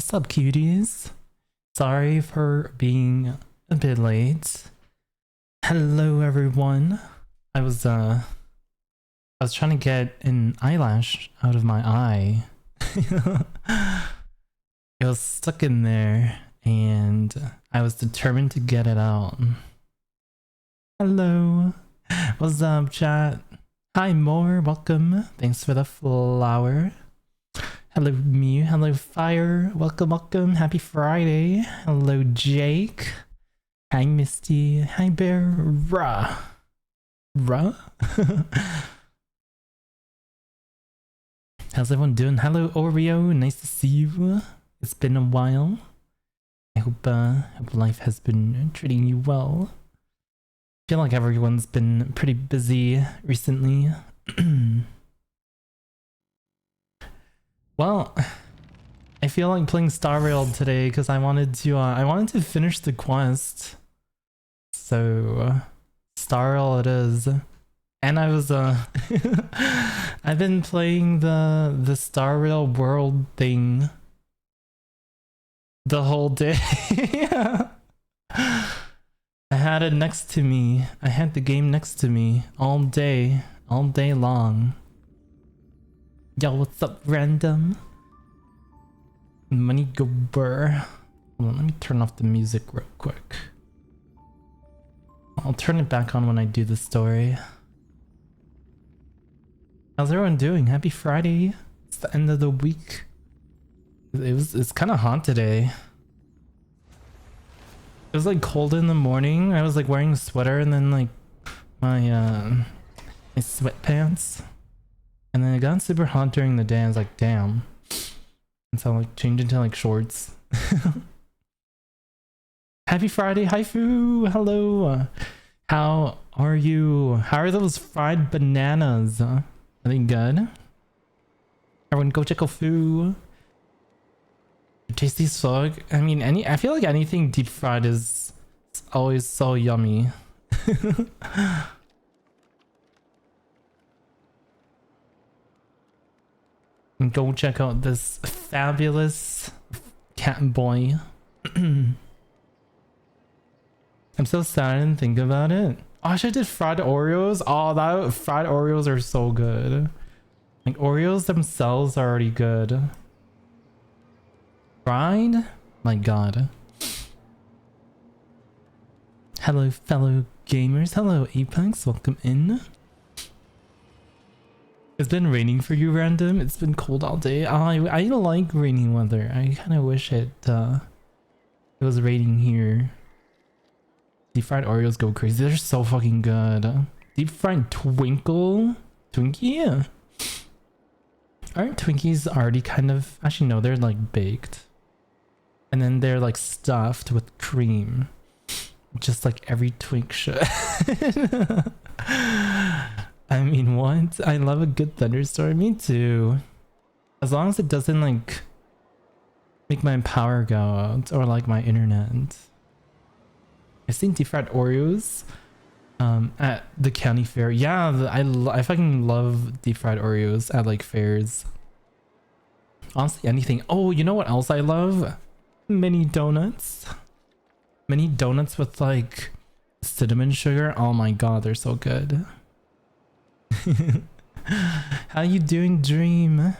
What's up, cuties? Sorry for being a bit late. Hello, everyone. I was trying to get an eyelash out of my eye. It was stuck in there, and I was determined to get it out. Hello. What's up, chat? Hi, More. Welcome. Thanks for the flower. Hello, Mew. Hello, Fire. Welcome, welcome. Happy Friday. Hello, Jake. Hi, Misty. Hi, Bear. Rah. Rah? How's everyone doing? Hello, Oreo. Nice to see you. It's been a while. I hope life has been treating you well. I feel like everyone's been pretty busy recently. Well, I feel like playing Star Rail today because I wanted to finish the quest. So Star Rail it is. And I was I've been playing the Star Rail world thing the whole day. I had it next to me. I had the game next to me all day long. Yo, what's up, random? Money Gober. Hold on, let me turn off the music real quick. I'll turn it back on when I do the story. How's everyone doing? Happy Friday. It's the end of the week. It's kind of hot today. It was like cold in the morning. I was like wearing a sweater and then like my sweatpants. And then it got super hot during the day. I was like, damn. And so I like changed into like shorts. Happy Friday, Haifu. Hello. How are you? How are those fried bananas? Are they good? Everyone go check out Foo. Tasty as fuck. I mean, I feel like anything deep fried is always so yummy. And go check out this fabulous cat boy. I'm so sad I didn't think about it. Oh, I should have did fried Oreos. Oh, that fried Oreos are so good. Like Oreos themselves are already good. Fried? My god. Hello, fellow gamers. Hello, Apex. Welcome in. It's been raining for you, random. It's been cold all day. I like rainy weather. I kind of wish it was raining here. Deep fried Oreos go crazy. They're so fucking good. Deep fried Twinkie? Aren't Twinkies already kind of... Actually, no, they're like baked. And then they're like stuffed with cream. Just like every Twink should. I mean, what? I love a good thunderstorm. Me too. As long as it doesn't like make my power go out or like my internet. I've seen deep fried Oreos at the county fair. Yeah, I fucking love deep fried Oreos at like fairs. Honestly, anything. Oh, you know what else I love? Mini donuts. Mini donuts with like cinnamon sugar. Oh my god, they're so good. How you doing, Dreamy?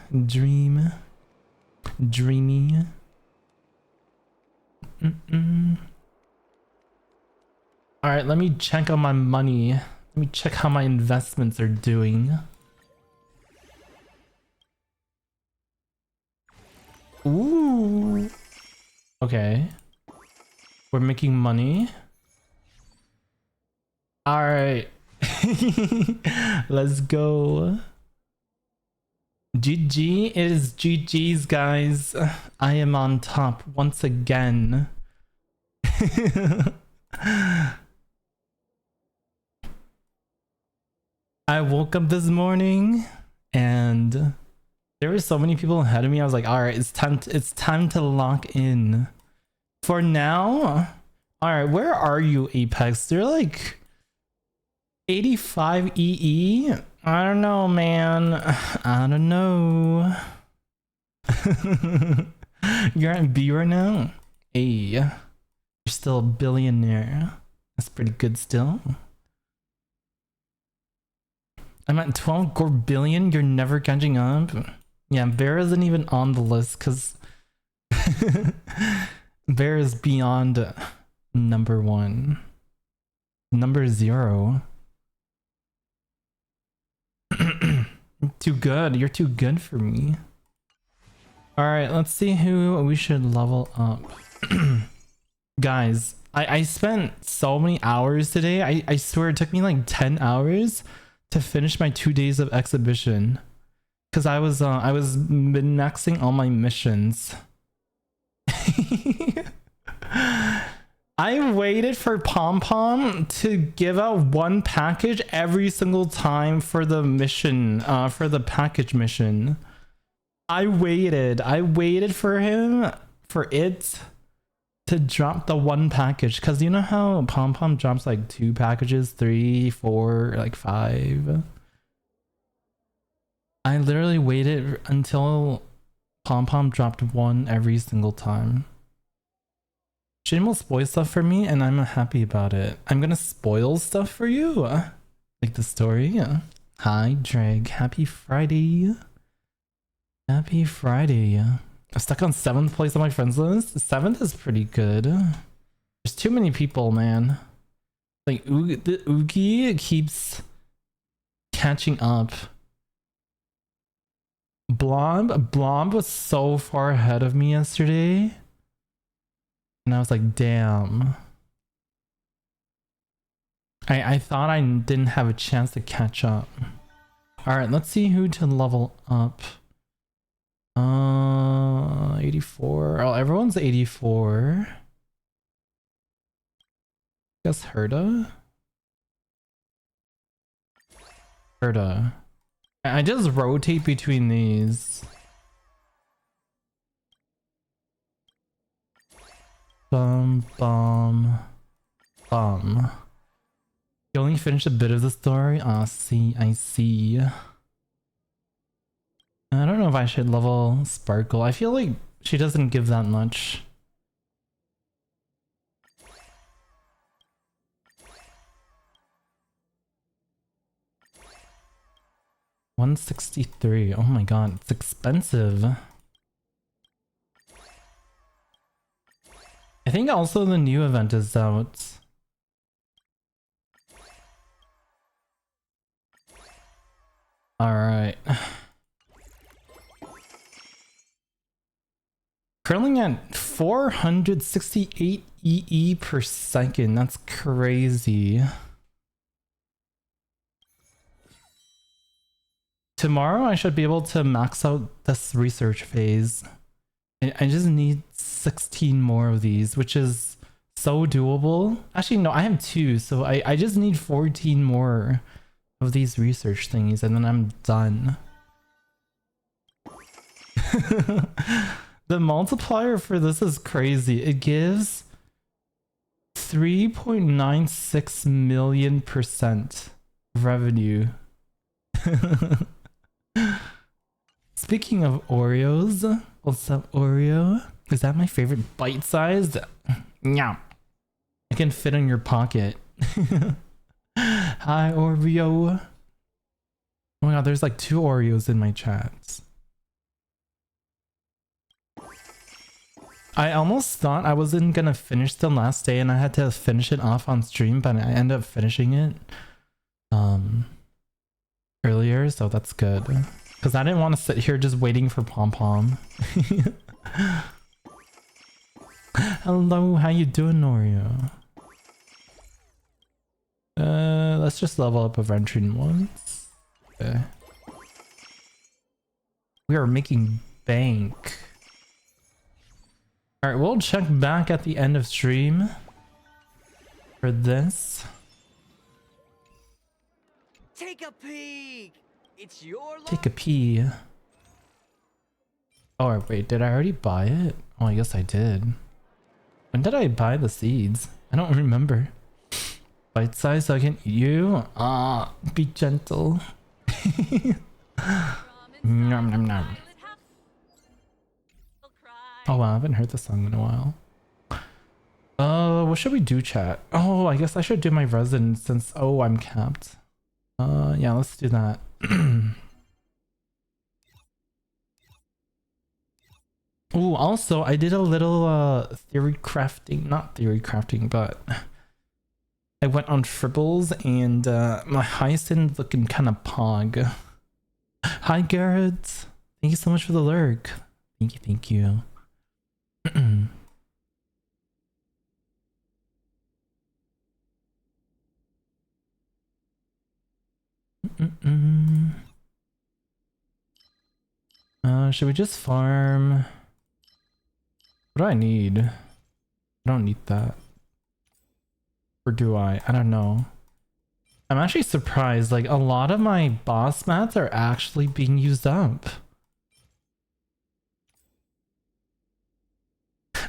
All right, let me check on my money. Let me check how my investments are doing. Ooh. Okay. We're making money. All right. Let's go. GG. It is GG's, guys. I am on top once again. I woke up this morning and there were so many people ahead of me. I was like, all right, it's time to lock in. For now. All right, where are you, Apex? They're like 85 EE. I don't know, man. I don't know. You're at B right now? Hey, you're still a billionaire. That's pretty good still. I'm at 12 core billion. You're never catching up. Yeah, Bear isn't even on the list because Bear is beyond number 1. Number 0. Too good. You're too good for me. Alright, let's see who we should level up. Guys, I spent so many hours today. I swear it took me like 10 hours to finish my 2 days of exhibition. Because I was min-maxing all my missions. I waited for Pom Pom to give out 1 package every single time for the mission, for the package mission. I waited for him, for it to drop the 1 package. Cause you know how Pom Pom drops like 2 packages, 3, 4, like 5. I literally waited until Pom Pom dropped 1 every single time. Shin will spoil stuff for me and I'm happy about it. I'm gonna spoil stuff for you. Like the story. Hi Dreg, happy Friday. Happy Friday. I'm stuck on 7th place on my friends list. 7th is pretty good. There's too many people, man. Like the Oogie keeps catching up. Blomb was so far ahead of me yesterday. And I was like, damn. I thought I didn't have a chance to catch up. Alright, let's see who to level up. 84. Oh, everyone's 84. Guess Herda? Herda. I just rotate between these. Bum. You only finished a bit of the story? Ah, I see. I don't know if I should level Sparkle. I feel like she doesn't give that much. $163. Oh my god, it's expensive. I think also the new event is out. Alright. Curling at 468 EE per second. That's crazy. Tomorrow I should be able to max out this research phase. I just need 16 more of these, which is so doable. Actually, no, I have 2, so I just need 14 more of these research thingies and then I'm done. The multiplier for this is crazy. It gives 3.96 million % revenue. Speaking of Oreos, what's up, Oreo? Is that my favorite bite-sized? Nyah. I can fit in your pocket. Hi, Oreo. Oh my god, there's like 2 Oreos in my chats. I almost thought I wasn't gonna finish the last day and I had to finish it off on stream, but I ended up finishing it earlier, so that's good. Because I didn't want to sit here just waiting for Pom Pom. Hello, how you doing, Oreo? Let's just level up Aventurine once. Okay. We are making bank. Alright, we'll check back at the end of stream for this. Take a peek. It's your Take a pee. Oh wait, did I already buy it? Oh, I guess I did. When did I buy the seeds? I don't remember. Bite size so I can eat you? Ah, be gentle. Nom nom nom. Oh wow, I haven't heard the song in a while. What should we do, chat? Oh, I guess I should do my resin since I'm capped. Yeah, let's do that. Oh, also I did a little theory crafting, not theory crafting, but I went on Fribbles and my Hyacinth looking kind of pog. Hi Garrett, thank you so much for the lurk. Thank you. Should we just farm? What do I need? I don't need that. Or do I? I don't know. I'm actually surprised, like a lot of my boss mats are actually being used up.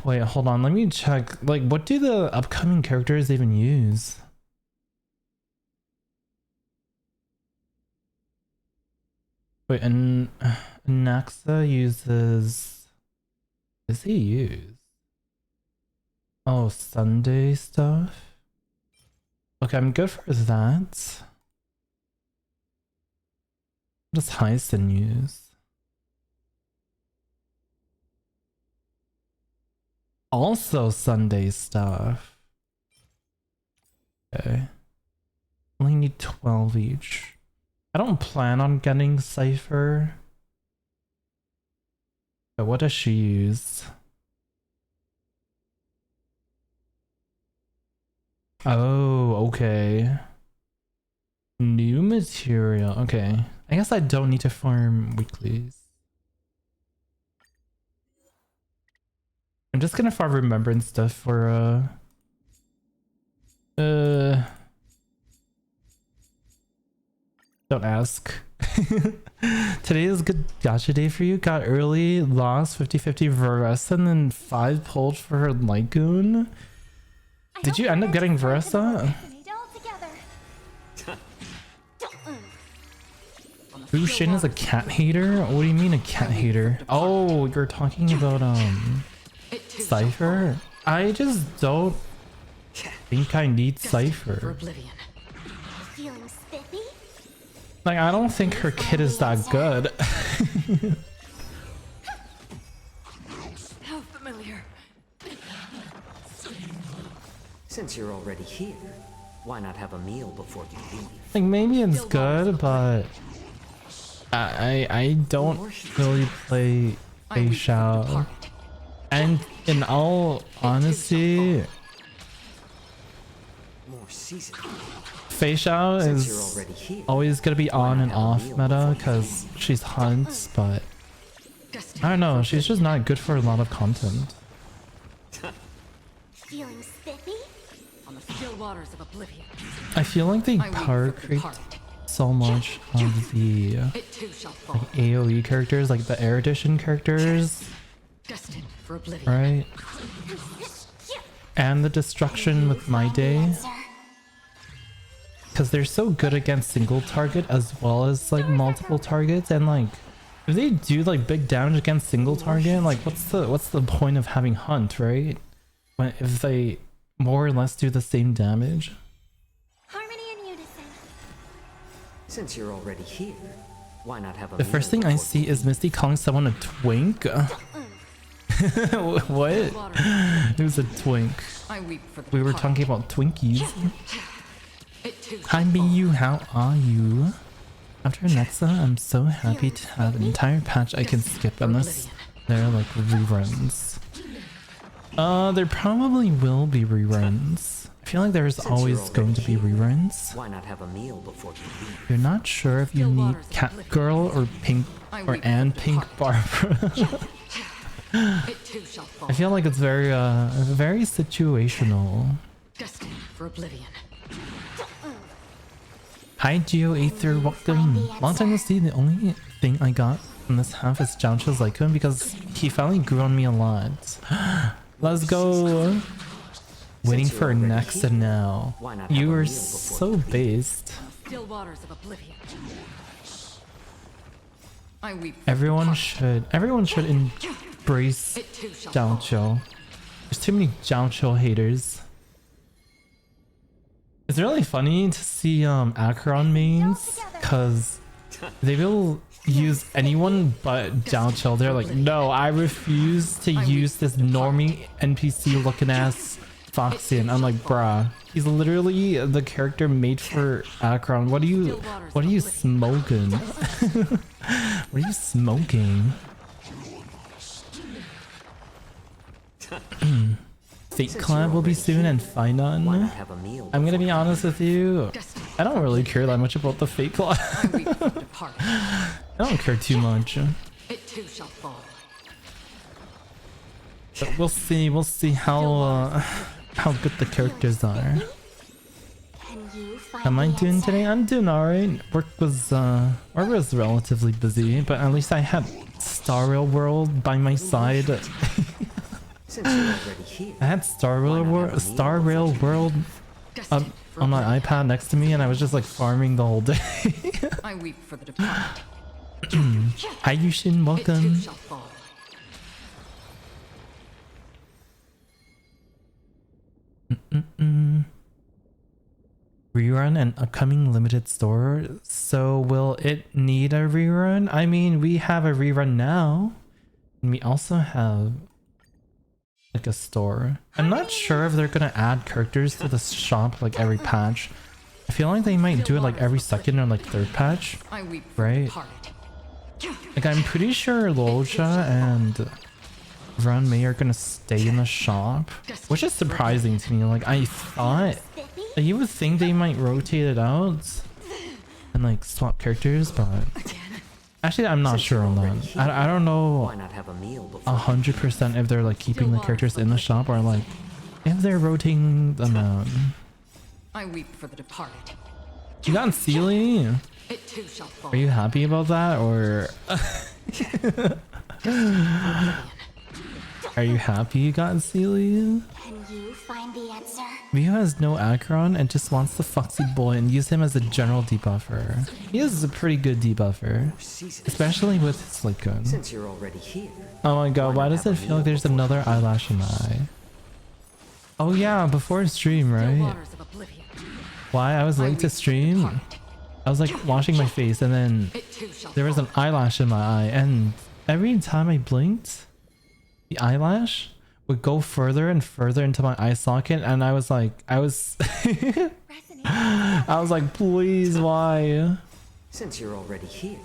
Wait, hold on, let me check. Like, what do the upcoming characters even use? Wait, and Naxa uses... What does he use? Oh, Sunday stuff? Okay, I'm good for that. What does Hyacinth use? Also Sunday stuff. Okay. Only need 12 each. I don't plan on getting Cypher. But what does she use? Oh, okay. New material. Okay. I guess I don't need to farm weeklies. I'm just gonna farm remembrance stuff for don't ask. Today is good gacha day for you. Got early, lost 50-50 Varessa, and then 5 pulled for her Lygoon. Did you end up getting Varessa? Bushin is a cat hater? What do you mean a cat hater? Oh, you're talking about Cypher? I just don't think I need Cypher. Like, I don't think her kit is that good. How familiar. Since you're already here, why not have a meal before you leave? Like, maybe it's good, but I don't really play Fei Xiao. And in all honesty, Fei Xiao is always gonna be on and off meta because she's Hunt, but I don't know, she's just not good for a lot of content. Feeling spiffy? On the still waters of oblivion. I feel like they power creep so much of the like AoE characters, like the Air Edition characters, Destined for oblivion. right? And the destruction with My Day. Because they're so good against single target as well as like multiple targets, and like if they do like big damage against single target, like what's the point of having Hunt, right? When if they more or less do the same damage. Harmony and unison. Since you're already here, why not have a The meal first thing I before see you is Misty calling someone a twink. What? Who's a twink? I weep for the We were departed. talking about Twinkies. It too Hi shall fall. Miyu, how are you? After Nexa, I'm so happy to have an entire patch I can skip unless they're like reruns. There probably will be reruns. I feel like there's always going to be reruns. Why not have a meal before you leave? You're not sure if you need Cat Girl or Pink or and Pink Barbara. It too shall fall. I feel like it's very very situational. Destined for oblivion. Hi Geo Aether, welcome. Long time no see. The only thing I got from this half is Jouncho's Lycoon because he finally grew on me a lot. Let's go. Waiting for next and now. You are so based. Still waters of oblivion. I weep for the Everyone departed. should embrace Jiangqiu. There's too many Jiangqiu haters. It's really funny to see Acheron mains, cause they will use anyone but Jiangqiu. They're like, no, I refuse to use this normie NPC looking ass Foxian. I'm like, bruh, he's literally the character made for Acheron. What are you smoking? What are you smoking? Fate Collab will be soon and Finon. Why not have a meal? I'm gonna be honest with you. I don't really care that much about the Fate Collab. I don't care too much. It too shall fall. But we'll see how good the characters are. Can you find Am I the doing answer? today? I'm doing alright. Work was relatively busy, but at least I had Star Rail World by my side. Since you're already here, I had Star Rail World up on my iPad next to me, and I was just like farming the whole day. I weep for the departed. Hi Yushin, It too welcome. shall fall. Rerun and upcoming limited store. So will it need a rerun? I mean, we have a rerun now, and we also have like a store. I'm not sure if they're gonna add characters to the shop like every patch. I feel like they might do it like every second or like third patch. I weep for the Right. departed. Like I'm pretty sure Loja and Run May are gonna stay in the shop, which is surprising to me. Like I thought, Spiffy? like, you would think they might rotate it out and like swap characters, but actually I'm not sure on that. I don't know why not have a meal before? 100% if they're like keeping the characters in the shop or like if they're rotating them out. I weep for the departed. You got Sealy? It too shall fall. Are you happy about that, or are you happy you got Sealy? Can you find the answer? Ryu has no Acheron and just wants the Foxy Boy and use him as a general debuffer. He is a pretty good debuffer, Seasons. especially with his Slickgun. Since you're already here, Oh my god, why does it feel like there's another eyelash in my eye? Oh yeah, before stream, Still right? waters of oblivion. Why? I was I late weep to for the stream. departed. I was like washing my face and then It too shall there was fall. an eyelash in my eye, and every time I blinked, the eyelash would go further and further into my eye socket, and I was like, I was like, please, why? since you're already here,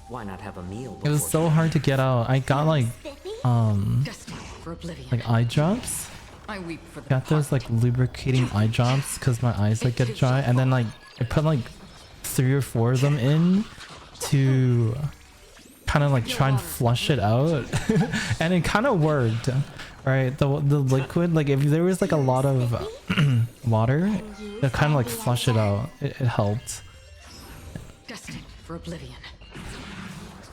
why not have a meal before? It was so hard to get out. I got like Spiffy? Destined for oblivion. like eye drops. I weep for the Got those like lubricating eye drops because my eyes like get dry, and then like I put like 3 or 4 of them in to kind of like try and flush it out, and it kind of worked. Right, the liquid, like if there was like a lot of water, it kind of like flush it out. It helped. Destined for oblivion.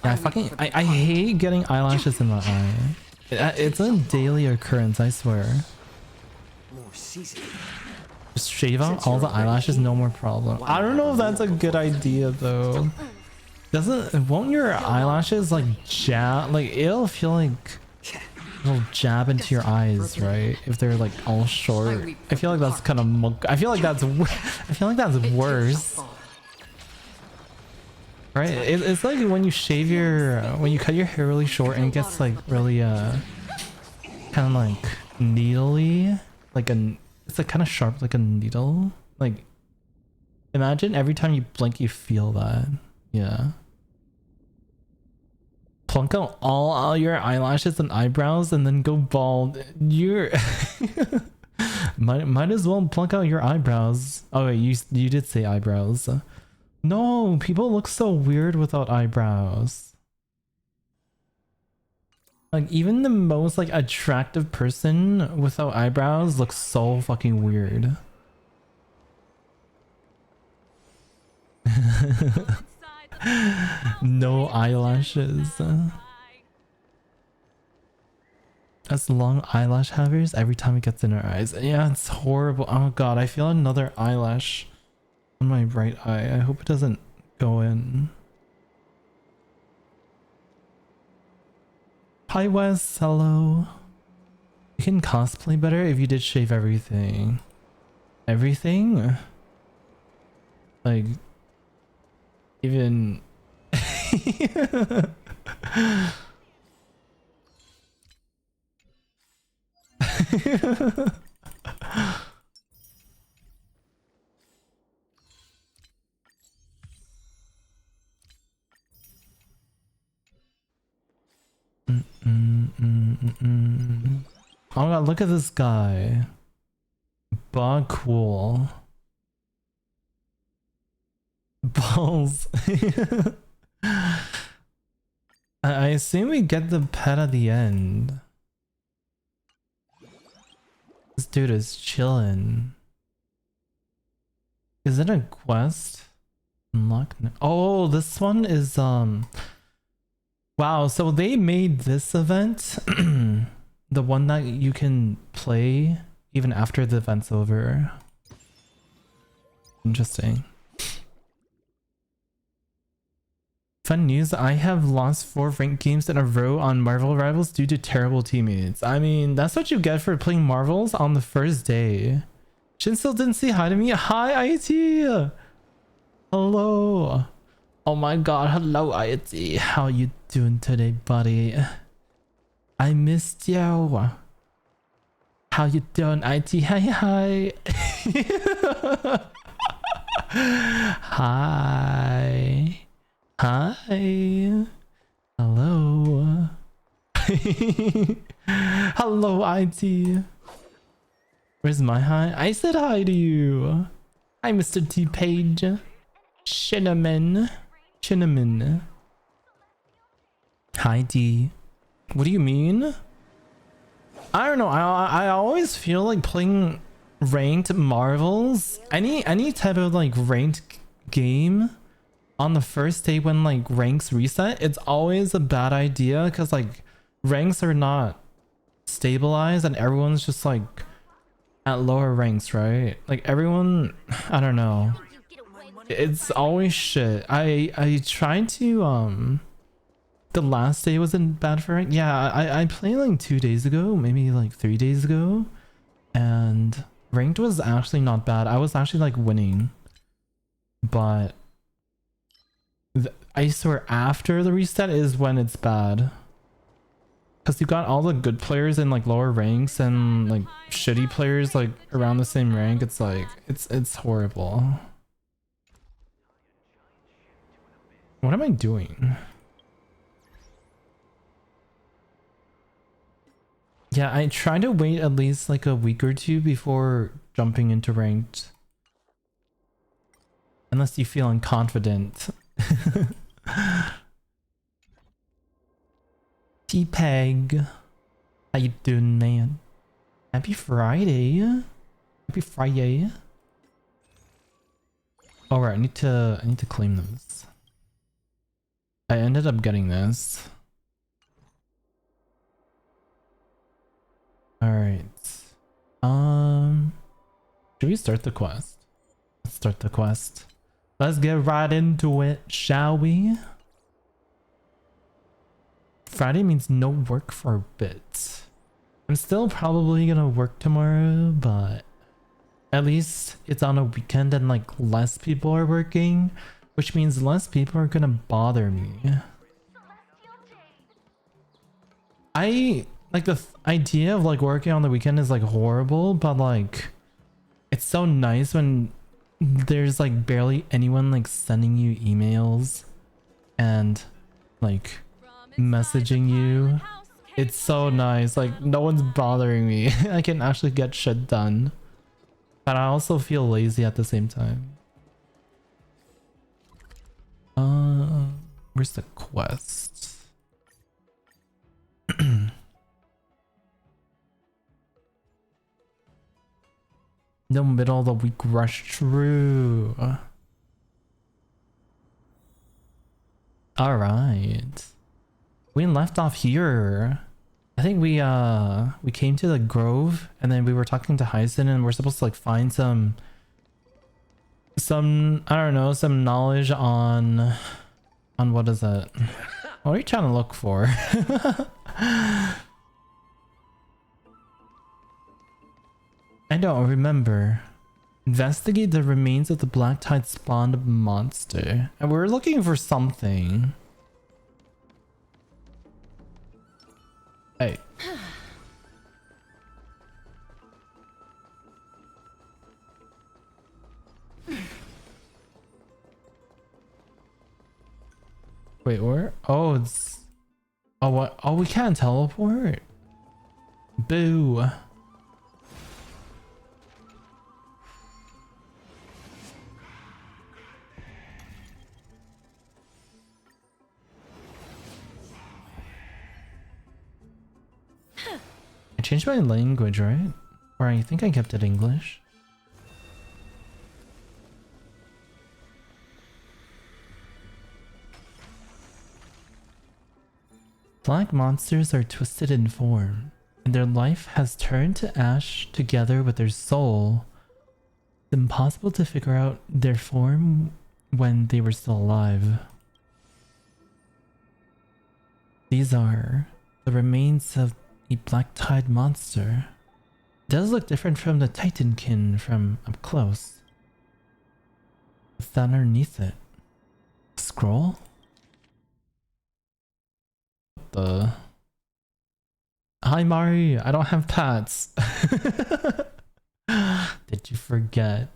Yeah, I hate getting eyelashes in my eye. It's a daily occurrence, I swear. More season. Just shave out all the eyelashes, no more problem. I don't know if that's a good idea though. Won't your eyelashes like jab, like it'll feel like it'll jab into your eyes, right? If they're like all short. I feel like that's kind of I feel like that's worse. Right? It's like when you shave when you cut your hair really short and it gets like really kind of like needly, like it's like kind of sharp like a needle. Like imagine every time you blink you feel that. Yeah. Plunk out all your eyelashes and eyebrows and then go bald. You're might as well plunk out your eyebrows. Oh wait, you did say eyebrows. No, people look so weird without eyebrows. Like even the most like attractive person without eyebrows looks so fucking weird. No eyelashes. As long eyelash havers every time it gets in our eyes. Yeah, it's horrible. Oh god, I feel another eyelash on my right eye. I hope it doesn't go in. Hi Wes, hello. You can cosplay better if you did shave everything. Everything? Like, even... Oh my god, look at this guy. Bug cool. Balls. I assume we get the pet at the end. This dude is chillin'. Is it a quest? Unlock. Oh, this one is wow, so they made this event the one that you can play even after the event's over. Interesting. Fun news, I have lost 4 ranked games in a row on Marvel Rivals due to terrible teammates. I mean, that's what you get for playing Marvels on the first day. Shin still didn't say hi to me. Hi, IT! Hello. Oh my god, hello, IT. How you doing today, buddy? I missed you. How you doing, IT? Hi, hi. Hi. Hi. Hello. Hello, IT. Where's my hi? I said hi to you. Hi, Mr. T Page. Cinnamon. Cinnamon. Hi, D. What do you mean? I don't know. I always feel like playing ranked Marvels, any type of like ranked game on the first day when like ranks reset, it's always a bad idea because like ranks are not stabilized and everyone's just like at lower ranks, right? Like everyone, I don't know. It's always shit. I tried to the last day wasn't bad for rank. Yeah, I played like 2 days ago, maybe like 3 days ago, and ranked was actually not bad. I was actually like winning, but I swear after the reset is when it's bad. Because you got all the good players in like lower ranks and like shitty players like around the same rank. It's like, it's horrible. What am I doing? Yeah, I try to wait at least like a week or two before jumping into ranked. Unless you feel unconfident. T-Peg, how you doing, man? Happy Friday. Happy Friday. Alright, I need to claim this. I ended up getting this. Alright. Should we start the quest? Let's start the quest. Let's get right into it, shall we? Friday means no work for a bit. I'm still probably gonna work tomorrow, but at least it's on a weekend and like less people are working, which means less people are gonna bother me. I like the idea of like working on the weekend is like horrible, but like it's so nice when there's like barely anyone like sending you emails and like messaging you. It's so nice, like no one's bothering me. I can actually get shit done, but I also feel lazy at the same time. Where's the quest? The middle of the week rush, true. All right, we left off here. I think we came to the Grove and then we were talking to Hyson and we're supposed to like find some I don't know, some knowledge on what is it? What are you trying to look for? I don't remember. Investigate the remains of the Black Tide spawned monster. And we're looking for something. Hey. Wait, where? Oh, it's... Oh, what? Oh, we can't teleport? Boo. I changed my language, right? Or I think I kept it English. Black monsters are twisted in form, and their life has turned to ash together with their soul. It's impossible to figure out their form when they were still alive. These are the remains of a Black Tide monster. It does look different from the Titankin from up close. What's underneath it? A scroll? What the? Hi Mari, I don't have pets. Did you forget?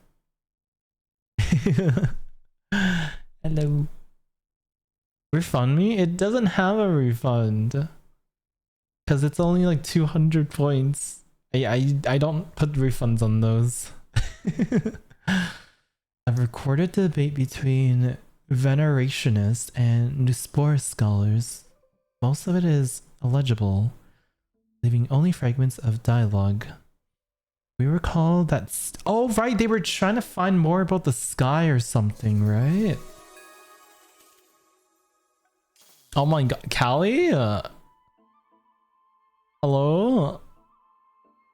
Hello. Refund me? It doesn't have a refund. Because it's only like 200 points. I don't put refunds on those. I've recorded the debate between Venerationists and Nuspora scholars. Most of it is illegible, leaving only fragments of dialogue. We recall that... Oh, right! They were trying to find more about the sky or something, right? Oh my god. Callie? Hello?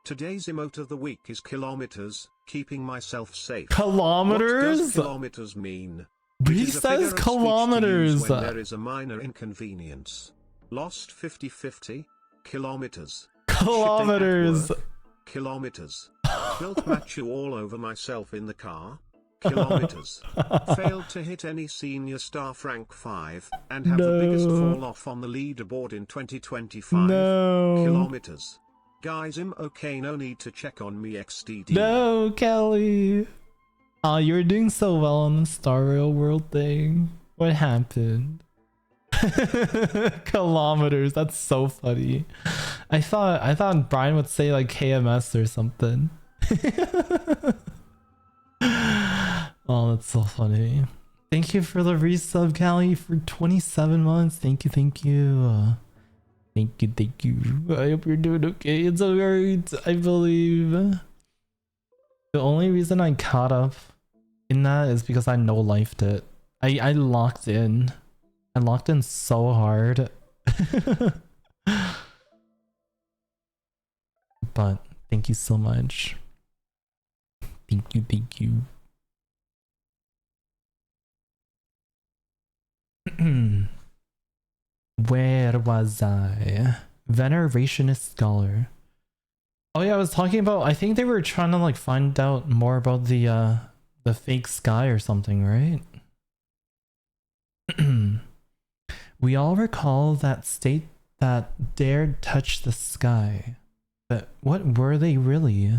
Today's emote of the week is kilometers, keeping myself safe. Kilometers? What does kilometers mean? He It is a figure says of speech to use kilometers. when there is a minor inconvenience. Lost 50-50. Kilometers. Kilometers. Shitting at work. Kilometers. Spilt machu all over myself in the car. Kilometers. Failed to hit any senior staff rank 5 and have the biggest fall off on the leaderboard in 2025. No. Kilometers. Guys, I'm okay, no need to check on me XDD. No, Kelly. Oh, you're doing so well on the Star Rail World thing. What happened? Kilometers. That's so funny. I thought Brian would say like KMS or something. Oh, that's so funny. Thank you for the resub, Callie, for 27 months. Thank you, thank you. Thank you. I hope you're doing okay. It's alright, I believe. The only reason I caught up in that is because I no-lifed it. I locked in. I locked in so hard. But thank you so much. Thank you, thank you. Where was I? Venerationist scholar. Oh yeah, I was talking about, I think they were trying to like find out more about the fake sky or something, right? We all recall that state that dared touch the sky. But what were they really?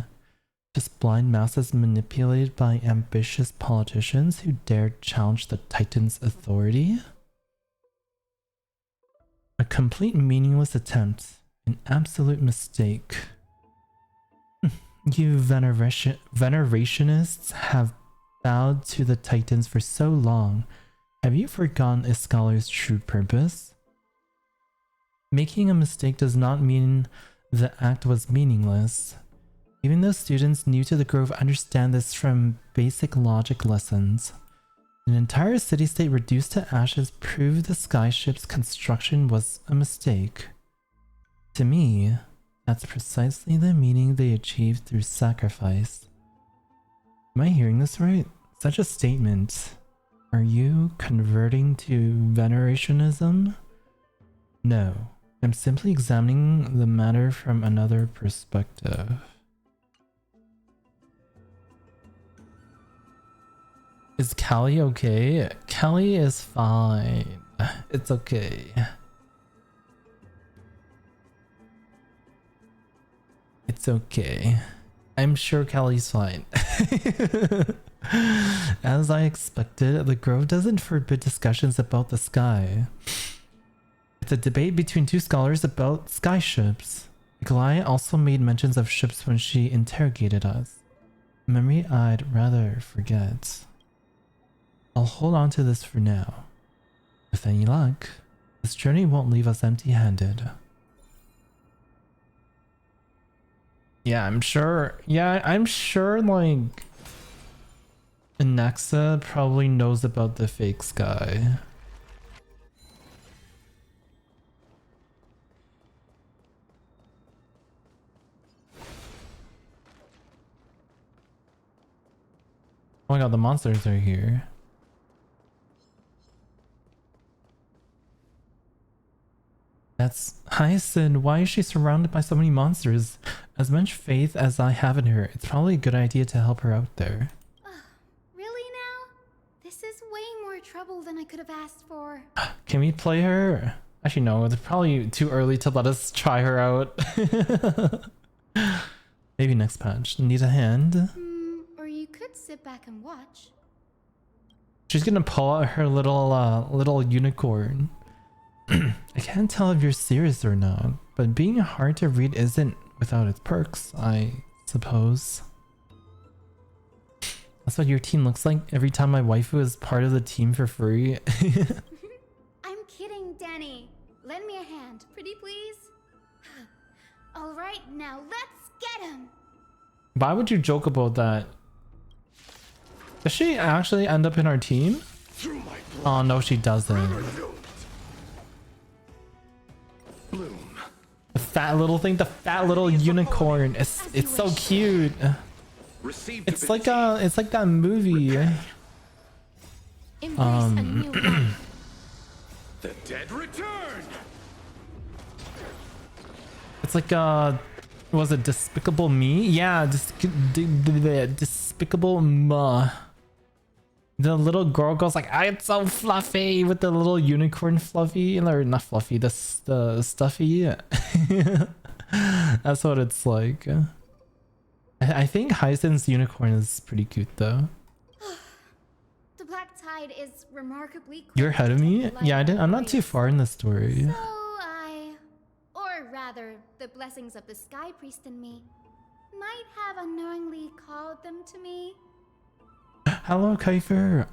Just blind masses manipulated by ambitious politicians who dared challenge the Titan's authority? A complete meaningless attempt, an absolute mistake. You venerationists have bowed to the Titans for so long. Have you forgotten a scholar's true purpose? Making a mistake does not mean the act was meaningless. Even though students new to the Grove understand this from basic logic lessons, an entire city-state reduced to ashes proved the skyship's construction was a mistake. To me, that's precisely the meaning they achieved through sacrifice. Am I hearing this right? Such a statement. Are you converting to venerationism? No, I'm simply examining the matter from another perspective. Is Callie okay? Callie is fine. It's okay. It's okay. I'm sure Callie's fine. As I expected, the grove doesn't forbid discussions about the sky. It's a debate between two scholars about sky ships. Goliath also made mentions of ships when she interrogated us. A memory I'd rather forget. I'll hold on to this for now. With any luck, this journey won't leave us empty-handed. Yeah, I'm sure. Yeah, I'm sure, like, Anaxa probably knows about the fake sky. Oh my god, the monsters are here. That's Hyacinth. Why is she surrounded by so many monsters? As much faith as I have in her, it's probably a good idea to help her out there. Really now? This is way more trouble than I could have asked for. Can we play her? Actually, no, it's probably too early to let us try her out. Maybe next patch. Need a hand? Or you could sit back and watch. She's gonna pull out her little unicorn. I can't tell if you're serious or not, but being hard to read isn't without its perks, I suppose. That's what your team looks like every time my waifu is part of the team for free. I'm kidding, Danny. Lend me a hand, pretty please. All right, now let's get him. Why would you joke about that? Does she actually end up in our team? Oh no, she doesn't. The fat little thing, the fat little unicorn. It's so cute. It's like that movie. Embrace a new life. The dead return. It's like was it Despicable Me? Yeah, Despicable Me. The little girl goes like, "I'm so fluffy," with the little unicorn fluffy, or not fluffy, the stuffy. That's what it's like. I think Hyacinth's unicorn is pretty cute though. The black tide is remarkably quick. You're ahead of me? Like Yeah, I'm not too far in the story. Or rather, the blessings of the Sky Priest in me might have unknowingly called them to me. Hello, Kiefer.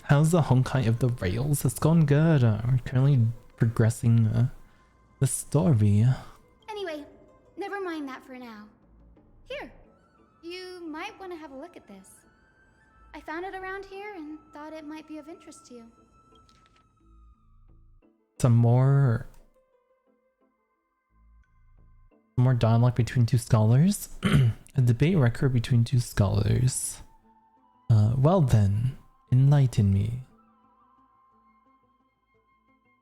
How's the Honkai of the Rails? It's going good. We're currently progressing the story. Anyway, never mind that for now. Here, you might want to have a look at this. I found it around here and thought it might be of interest to you. Some more dialogue between two scholars. A debate record between two scholars. Well then, enlighten me.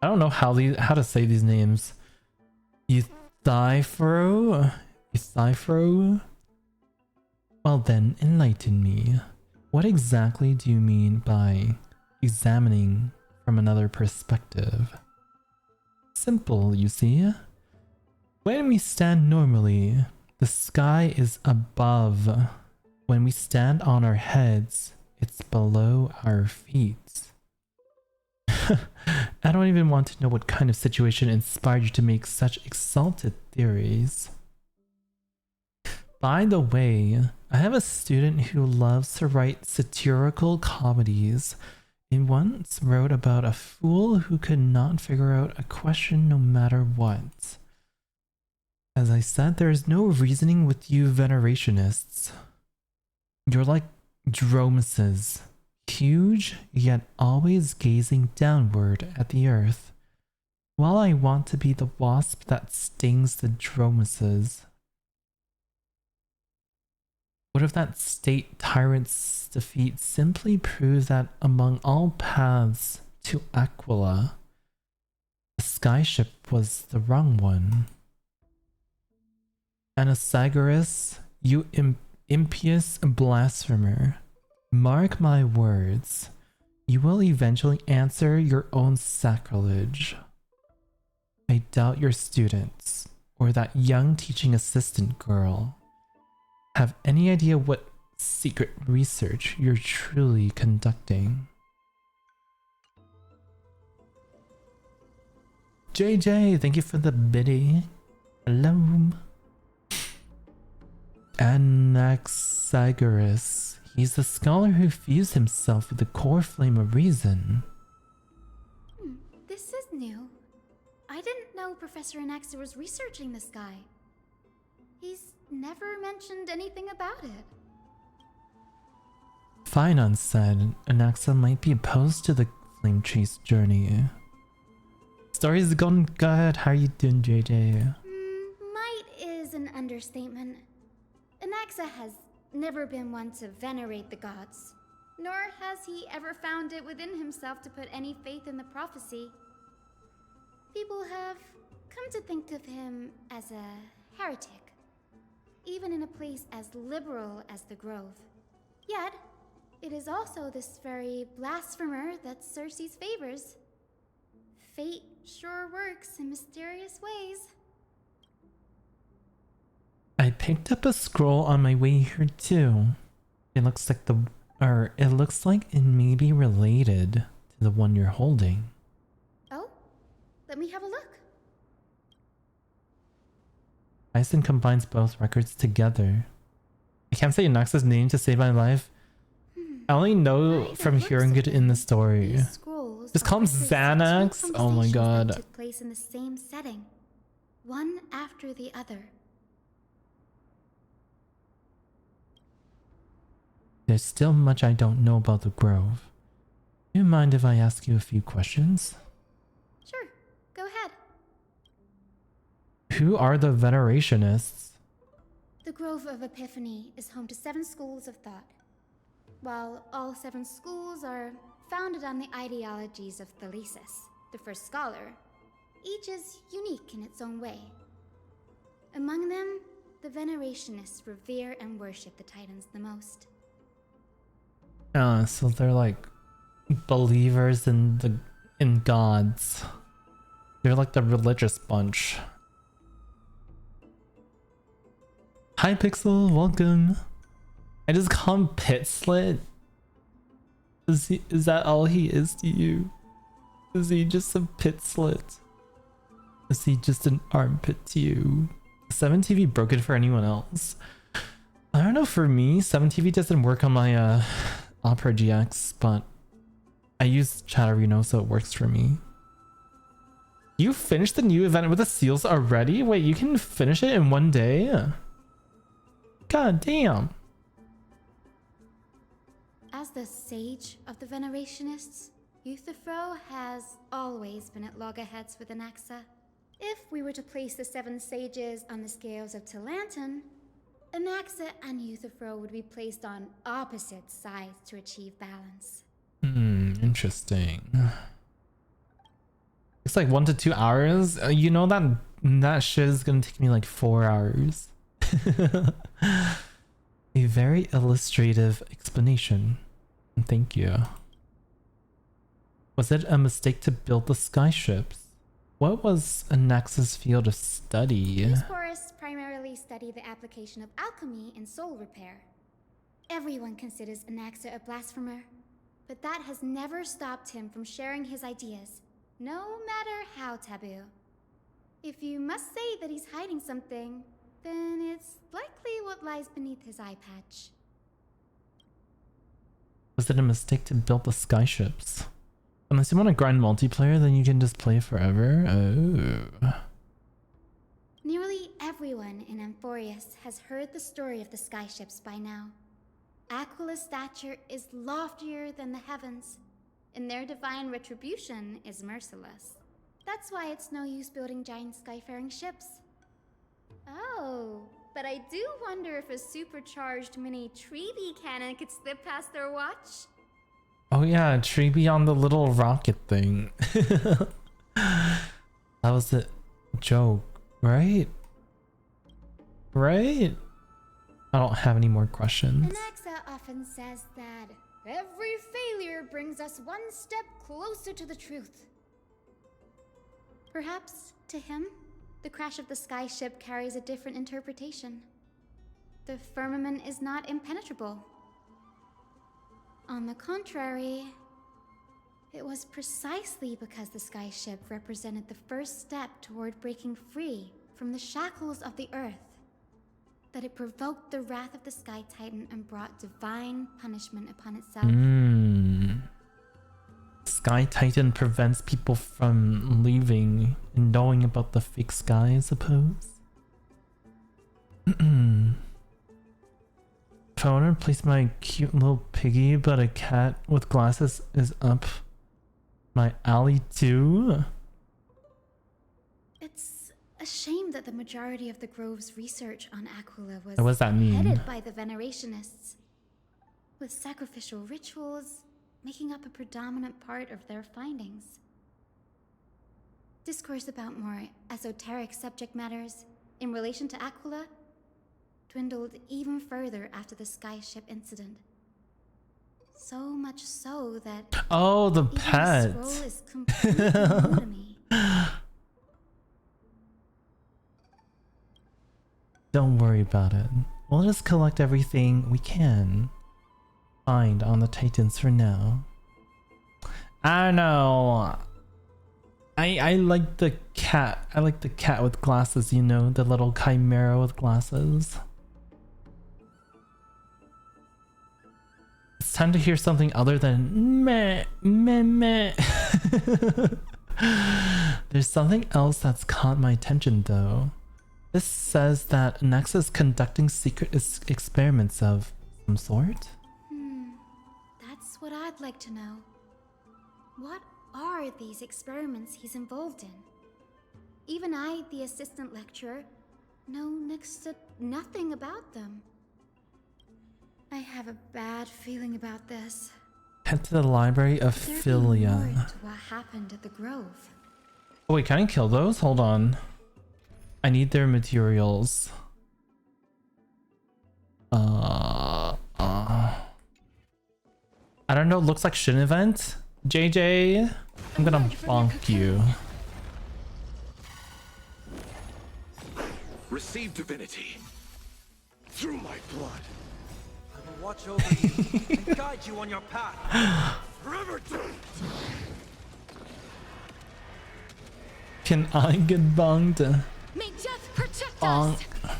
I don't know how to say these names. Euthyphro? Well then, enlighten me. What exactly do you mean by examining from another perspective? Simple, you see. When we stand normally, the sky is above. When we stand on our heads, it's below our feet. I don't even want to know what kind of situation inspired you to make such exalted theories. By the way, I have a student who loves to write satirical comedies. He once wrote about a fool who could not figure out a question no matter what. As I said, there is no reasoning with you venerationists. You're like dromeses, huge yet always gazing downward at the earth. While I want to be the wasp that stings the dromeses. What if that state tyrant's defeat simply proves that among all paths to Aquila, the skyship was the wrong one. Anaxagoras, you impious blasphemer. Mark my words. You will eventually answer your own sacrilege. I doubt your students, or that young teaching assistant girl, have any idea what secret research you're truly conducting. JJ, thank you for the biddy. Hello. Anaxagoras. He's the scholar who fused himself with the core flame of reason. This is new. I didn't know Professor Anaxa was researching this guy. He's never mentioned anything about it. Finon said Anaxa might be opposed to the flame chase journey. Story's going good. How are you doing, JJ? Might is an understatement. Anaxa has never been one to venerate the gods, nor has he ever found it within himself to put any faith in the prophecy. People have come to think of him as a heretic, even in a place as liberal as the Grove. Yet, it is also this very blasphemer that Circe's favors. Fate sure works in mysterious ways. I picked up a scroll on my way here too. It looks like it may be related to the one you're holding. Oh, let me have a look. Tyson combines both records together. I can't say Anaxa's name to save my life. I only know from hearing it in the story. Just call him Xanax? Oh my god. That took place in the same setting, one after the other. There's still much I don't know about the Grove. Do you mind if I ask you a few questions? Sure, go ahead. Who are the Venerationists? The Grove of Epiphany is home to 7 schools of thought. While all 7 schools are founded on the ideologies of Thalesis, the first scholar, each is unique in its own way. Among them, the Venerationists revere and worship the Titans the most. So they're like believers in gods. They're like the religious bunch. Hi Pixel, welcome. I just call him Pit Slit. Is that all he is to you? Is he just a pit slit? Is he just an armpit to you? 7TV broken for anyone else? I don't know, for me, 7TV doesn't work on my Opera GX, but I use Chatterino, so it works for me. You finished the new event with the seals already? Wait, you can finish it in one day? God damn. As the sage of the Venerationists, Euthyphro has always been at loggerheads with Anaxa. If we were to place the 7 sages on the scales of Talanton, Anaxa and Euthyphro would be placed on opposite sides to achieve balance. Interesting. It's like 1 to 2 hours. You know that shit is gonna take me like 4 hours. A very illustrative explanation. Thank you. Was it a mistake to build the skyships? What was Anaxa's field of study? These forests primarily study the application of alchemy in soul repair. Everyone considers Anaxa a blasphemer, but that has never stopped him from sharing his ideas, no matter how taboo. If you must say that he's hiding something, then it's likely what lies beneath his eye patch. Was it a mistake to build the skyships? Unless you want to grind multiplayer, then you can just play forever. Oh. Nearly everyone in Amphorius has heard the story of the skyships by now. Aquila's stature is loftier than the heavens, and their divine retribution is merciless. That's why it's no use building giant skyfaring ships. Oh, but I do wonder if a supercharged mini Treeby cannon could slip past their watch. Oh yeah, Treeby on the little rocket thing. That was a joke, right? Right? I don't have any more questions. Anaxa often says that every failure brings us one step closer to the truth. Perhaps, to him, the crash of the skyship carries a different interpretation. The firmament is not impenetrable. On the contrary, it was precisely because the skyship represented the first step toward breaking free from the shackles of the earth that it provoked the wrath of the Sky Titan and brought divine punishment upon itself. Sky Titan prevents people from leaving and knowing about the fake sky, I suppose. If I want to replace my cute little piggy, but a cat with glasses is up my alley too. It's a shame that the majority of the Grove's research on Aquila was What does that mean? headed by the Venerationists, with sacrificial rituals making up a predominant part of their findings. Discourse about more esoteric subject matters in relation to Aquila dwindled even further after the skyship incident. So much so that Oh, the even pet. the scroll is completely new to me. Don't worry about it. We'll just collect everything we can find on the Titans for now. I don't know. I like the cat. I like the cat with glasses, you know, the little chimera with glasses. It's time to hear something other than meh, meh, meh. There's something else that's caught my attention though. This says that Anaxa is conducting secret experiments of some sort. That's what I'd like to know. What are these experiments he's involved in? Even I, the assistant lecturer, know next to nothing about them. I have a bad feeling about this. Head to the library of Could there be more Philia. to what happened at the Grove? Oh wait, can I kill those? Hold on. I need their materials. I don't know, looks like Shin event. JJ, I'm gonna bonk you. Receive divinity. Through my blood. I will watch over you and guide you on your path. Forever doomed. Can I get bonked? May death protect Bonk. us!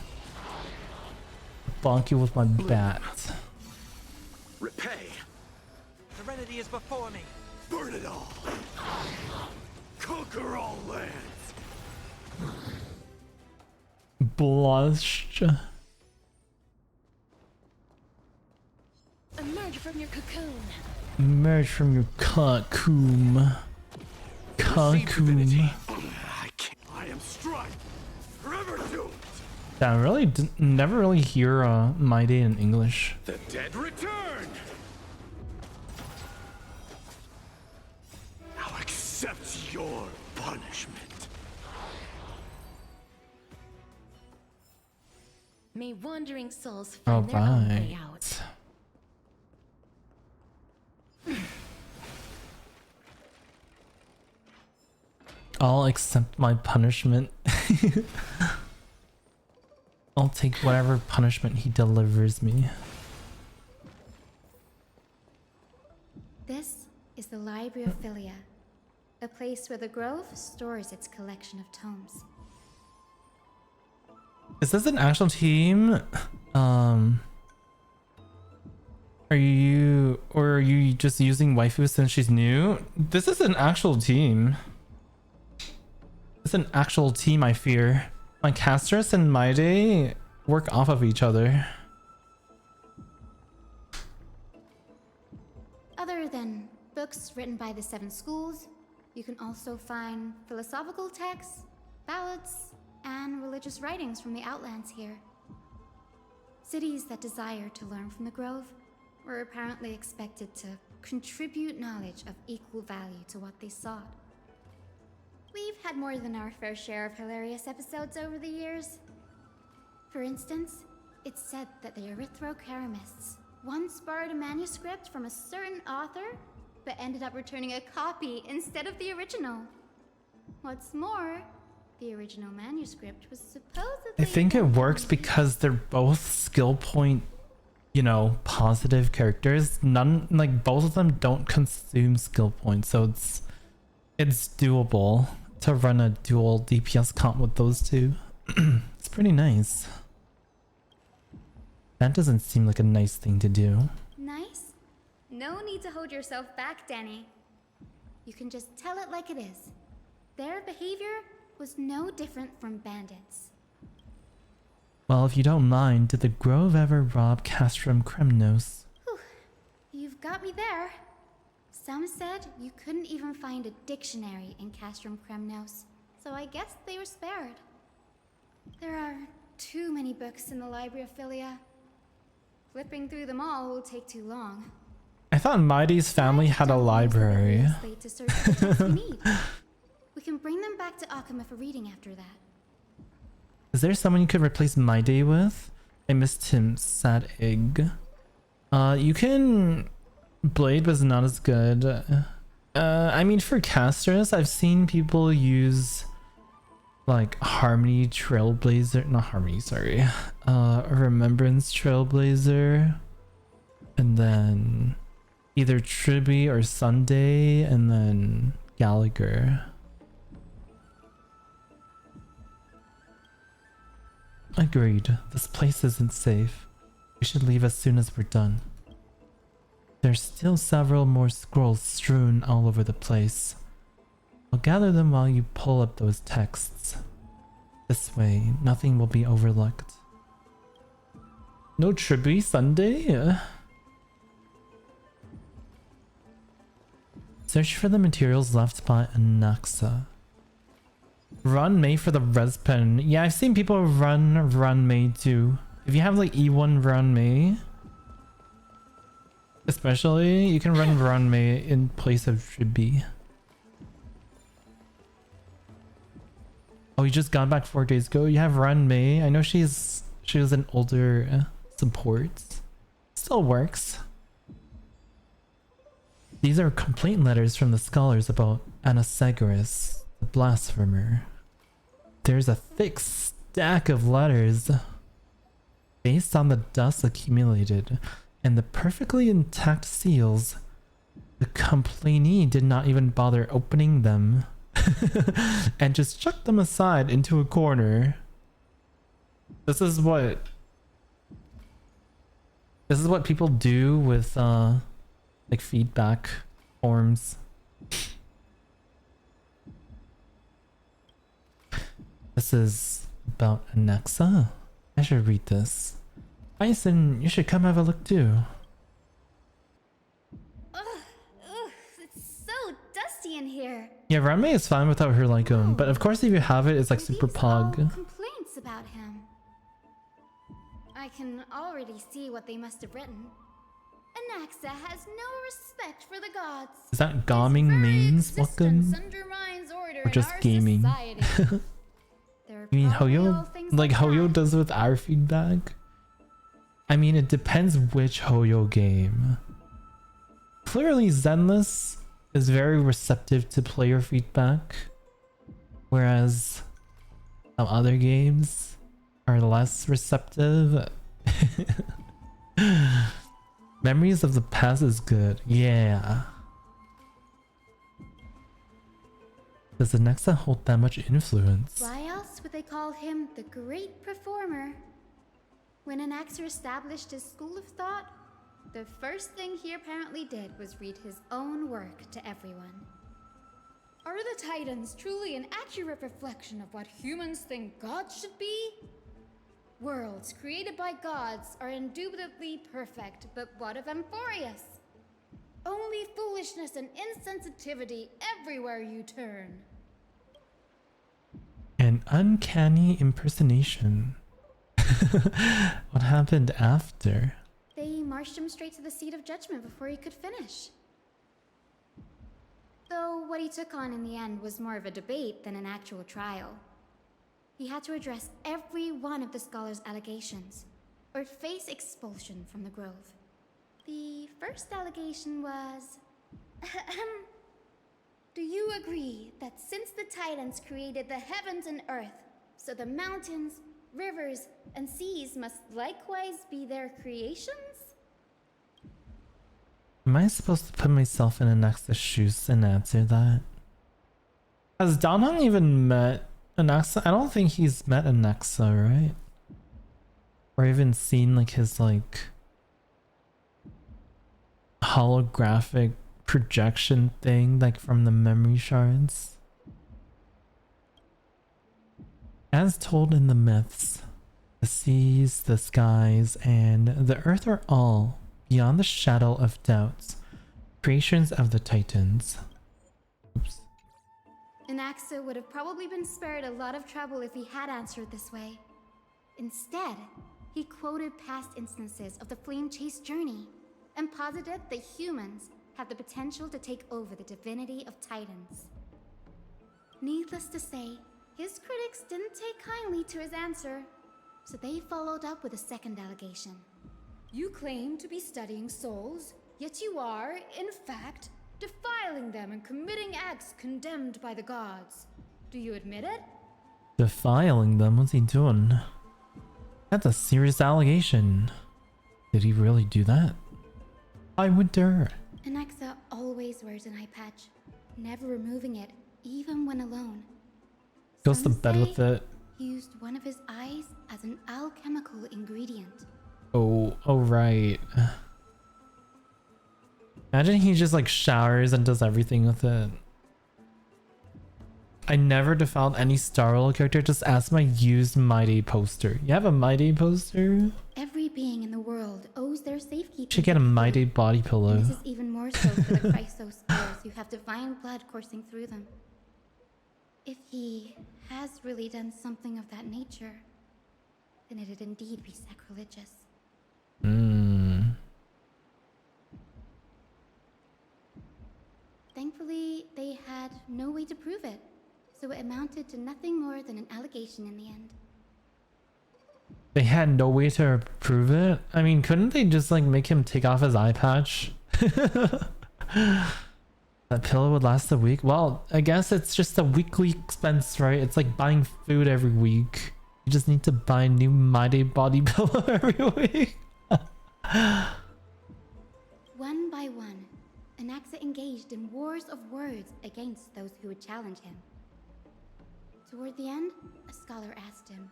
Bonk you with my bat. Repay. Serenity is before me. Burn it all. Conquer all lands. Blush. Emerge from your cocoon. Emerge from your cocoon. Receive divinity. Cocoon. I am strife. Forever doomed. Yeah, I really never really hear My Day in English. The dead return. Now accept your punishment. May wandering souls All find their own way right. out. I'll accept my punishment. I'll take whatever punishment he delivers me. This is the Library of Philia, a place where the Grove stores its collection of tomes. Is this an actual team? Are you just using waifu since she's new? This is an actual team. It's an actual team, I fear. My Castress and Maide work off of each other. Other than books written by the Seven Schools, you can also find philosophical texts, ballads, and religious writings from the Outlands here. Cities that desire to learn from the Grove were apparently expected to contribute knowledge of equal value to what they sought. We've had more than our fair share of hilarious episodes over the years. For instance, it's said that the Erythrocheramists once borrowed a manuscript from a certain author, but ended up returning a copy instead of the original. What's more, the original manuscript was supposedly... I think it works because they're both skill point, you know, positive characters. None, like, both of them don't consume skill points, so it's doable to run a dual DPS comp with those two. It's pretty nice. That doesn't seem like a nice thing to do. Nice? No need to hold yourself back, Danny. You can just tell it like it is. Their behavior was no different from bandits. Well, if you don't mind, did the Grove ever rob Castrum Kremnos? Whew. You've got me there. Some said you couldn't even find a dictionary in Castrum Kremnos, so I guess they were spared. There are too many books in the Library of Philia. Flipping through them all will take too long. I thought Mighty's family had a library. To search for the texts we need. We can bring them back to Akama for reading after that. Is there someone you could replace Mighty with? I missed him, sad egg. You can... Blade was not as good. I mean, for casters, I've seen people use like Harmony Trailblazer, not Harmony, sorry. Remembrance Trailblazer, and then either Triby or Sunday, and then Gallagher. Agreed. This place isn't safe. We should leave as soon as we're done. There's still several more scrolls strewn all over the place. I'll gather them while you pull up those texts. This way, nothing will be overlooked. No Triby Sunday? Search for the materials left by Anaxa. Run May for the res pen. Yeah, I've seen people run May too. If you have like E1 run May, especially, you can run May in place of Triby. Oh, you just got back 4 days ago? You have run May. I know she was an older support. Still works. These are complaint letters from the scholars about Anaxagoras, the blasphemer. There's a thick stack of letters based on the dust accumulated and the perfectly intact seals. The complainee did not even bother opening them and just chucked them aside into a corner. This is what people do with like feedback forms. This is about Anaxa. I should read this. Bison, you should come have a look too. Ugh, it's so dusty in here. Yeah, Ranmei is fine without her Lycone, but of course if you have it, it's like Are super these all pog. complaints about him. I can already see what they must have written. Anaxa has no respect for the gods. Is that His gaming very means? existence Welcome? undermines order Or in just our gaming? society. There are You mean probably all Hoyo? things Like Hoyo that. does with our feedback? I mean, it depends which Hoyo game. Clearly, Zenless is very receptive to player feedback, whereas some other games are less receptive. Memories of the Past is good. Yeah. Does Anaxa hold that much influence? Why else would they call him the great performer? When Anaxer established his school of thought, the first thing he apparently did was read his own work to everyone. Are the Titans truly an accurate reflection of what humans think gods should be? Worlds created by gods are indubitably perfect, but what of Amphorius? Only foolishness and insensitivity everywhere you turn. An uncanny impersonation. What happened after? They marched him straight to the seat of judgment before he could finish. Though what he took on in the end was more of a debate than an actual trial. He had to address every one of the scholar's allegations, or face expulsion from the Grove. The first allegation was... Do you agree that since the Titans created the heavens and earth, so the mountains, rivers, and seas must likewise be their creations? Am I supposed to put myself in Anaxa's shoes and answer that? Has Danhong even met Anaxa? I don't think he's met Anaxa, right? Or even seen like his like holographic projection thing like from the memory shards. As told in the myths, the seas, the skies, and the earth are all, beyond the shadow of doubts, creations of the Titans. Oops. Anaxa would have probably been spared a lot of trouble if he had answered this way. Instead, he quoted past instances of the Flame Chase journey and posited that humans have the potential to take over the divinity of Titans. Needless to say, his critics didn't take kindly to his answer, so they followed up with a second allegation. You claim to be studying souls, yet you are, in fact, defiling them and committing acts condemned by the gods. Do you admit it? Defiling them? What's he doing? That's a serious allegation. Did he really do that? I would dare. Anaxa always wears an eye patch, never removing it, even when alone. Goes to Some bed say with it. he used one of his eyes as an alchemical ingredient. Oh right. Imagine he just like showers and does everything with it. I never defiled any Star Wars character. Just ask my used Mighty poster. You have a Mighty poster? Every being in the world owes their safekeeping. Should get a Mighty body pillow. And this is even more so for the Chrysos spores who have divine blood coursing through them. If he has really done something of that nature, then it'd indeed be sacrilegious. Thankfully, they had no way to prove it, so it amounted to nothing more than an allegation in the end. They had no way to prove it? I mean, couldn't they just like make him take off his eye patch? That pillow would last a week? Well, I guess it's just a weekly expense, right? It's like buying food every week. You just need to buy a new Mighty body pillow every week. One by one, Anaxa engaged in wars of words against those who would challenge him. Toward the end, a scholar asked him,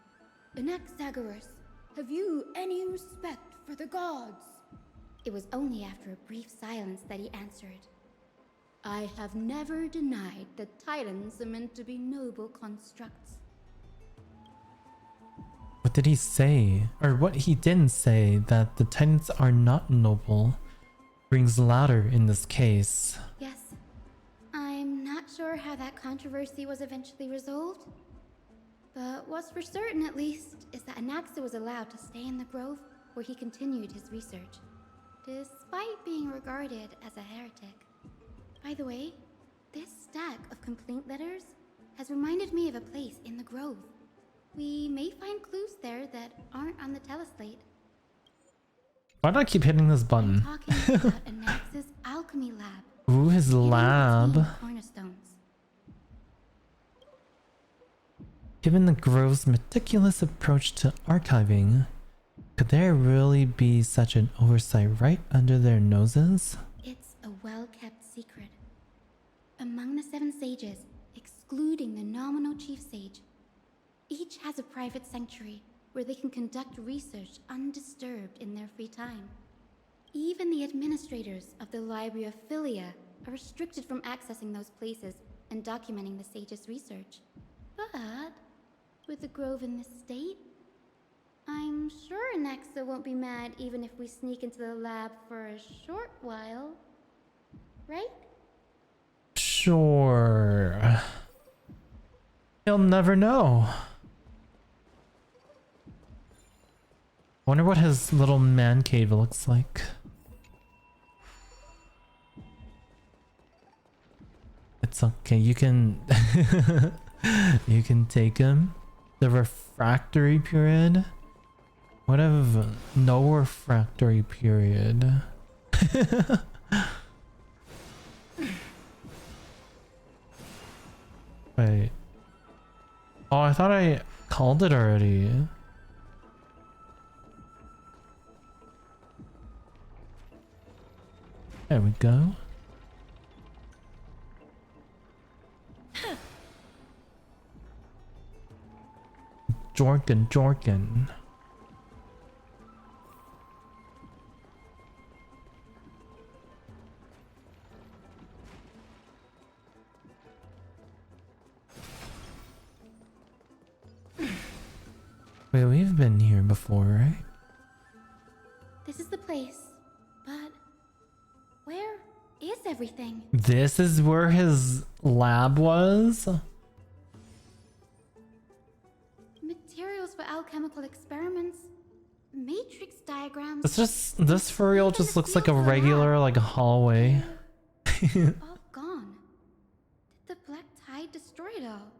Anaxagoras, have you any respect for the gods? It was only after a brief silence that he answered, I have never denied that Titans are meant to be noble constructs. What did he say? Or what he didn't say, that the Titans are not noble, rings louder in this case. Yes, I'm not sure how that controversy was eventually resolved. But what's for certain, at least, is that Anaxa was allowed to stay in the Grove where he continued his research, despite being regarded as a heretic. By the way, this stack of complaint letters has reminded me of a place in the Grove. We may find clues there that aren't on the teleslate. Why do I keep hitting this I'm button? talking about Anaxa's alchemy lab. Ooh, his hidden lab. between cornerstones. Given the Grove's meticulous approach to archiving, could there really be such an oversight right under their noses? It's a well-kept secret. Among the 7 sages, excluding the nominal chief sage, each has a private sanctuary where they can conduct research undisturbed in their free time. Even the administrators of the Library of Philia are restricted from accessing those places and documenting the sage's research. But with the Grove in this state, I'm sure Anaxa won't be mad even if we sneak into the lab for a short while. Right? Sure. He'll never know. Wonder what his little man cave looks like. It's okay. You can you can take him. The refractory period. What if no refractory period? Wait. Oh, I thought I called it already. There we go. Jorgen. Wait, we've been here before, right? This is the place. But where is everything? This is where his lab was? Materials for alchemical experiments, matrix diagrams. It's just, this for real just looks like a regular, like, hallway. All gone. Did the black tide destroy it all?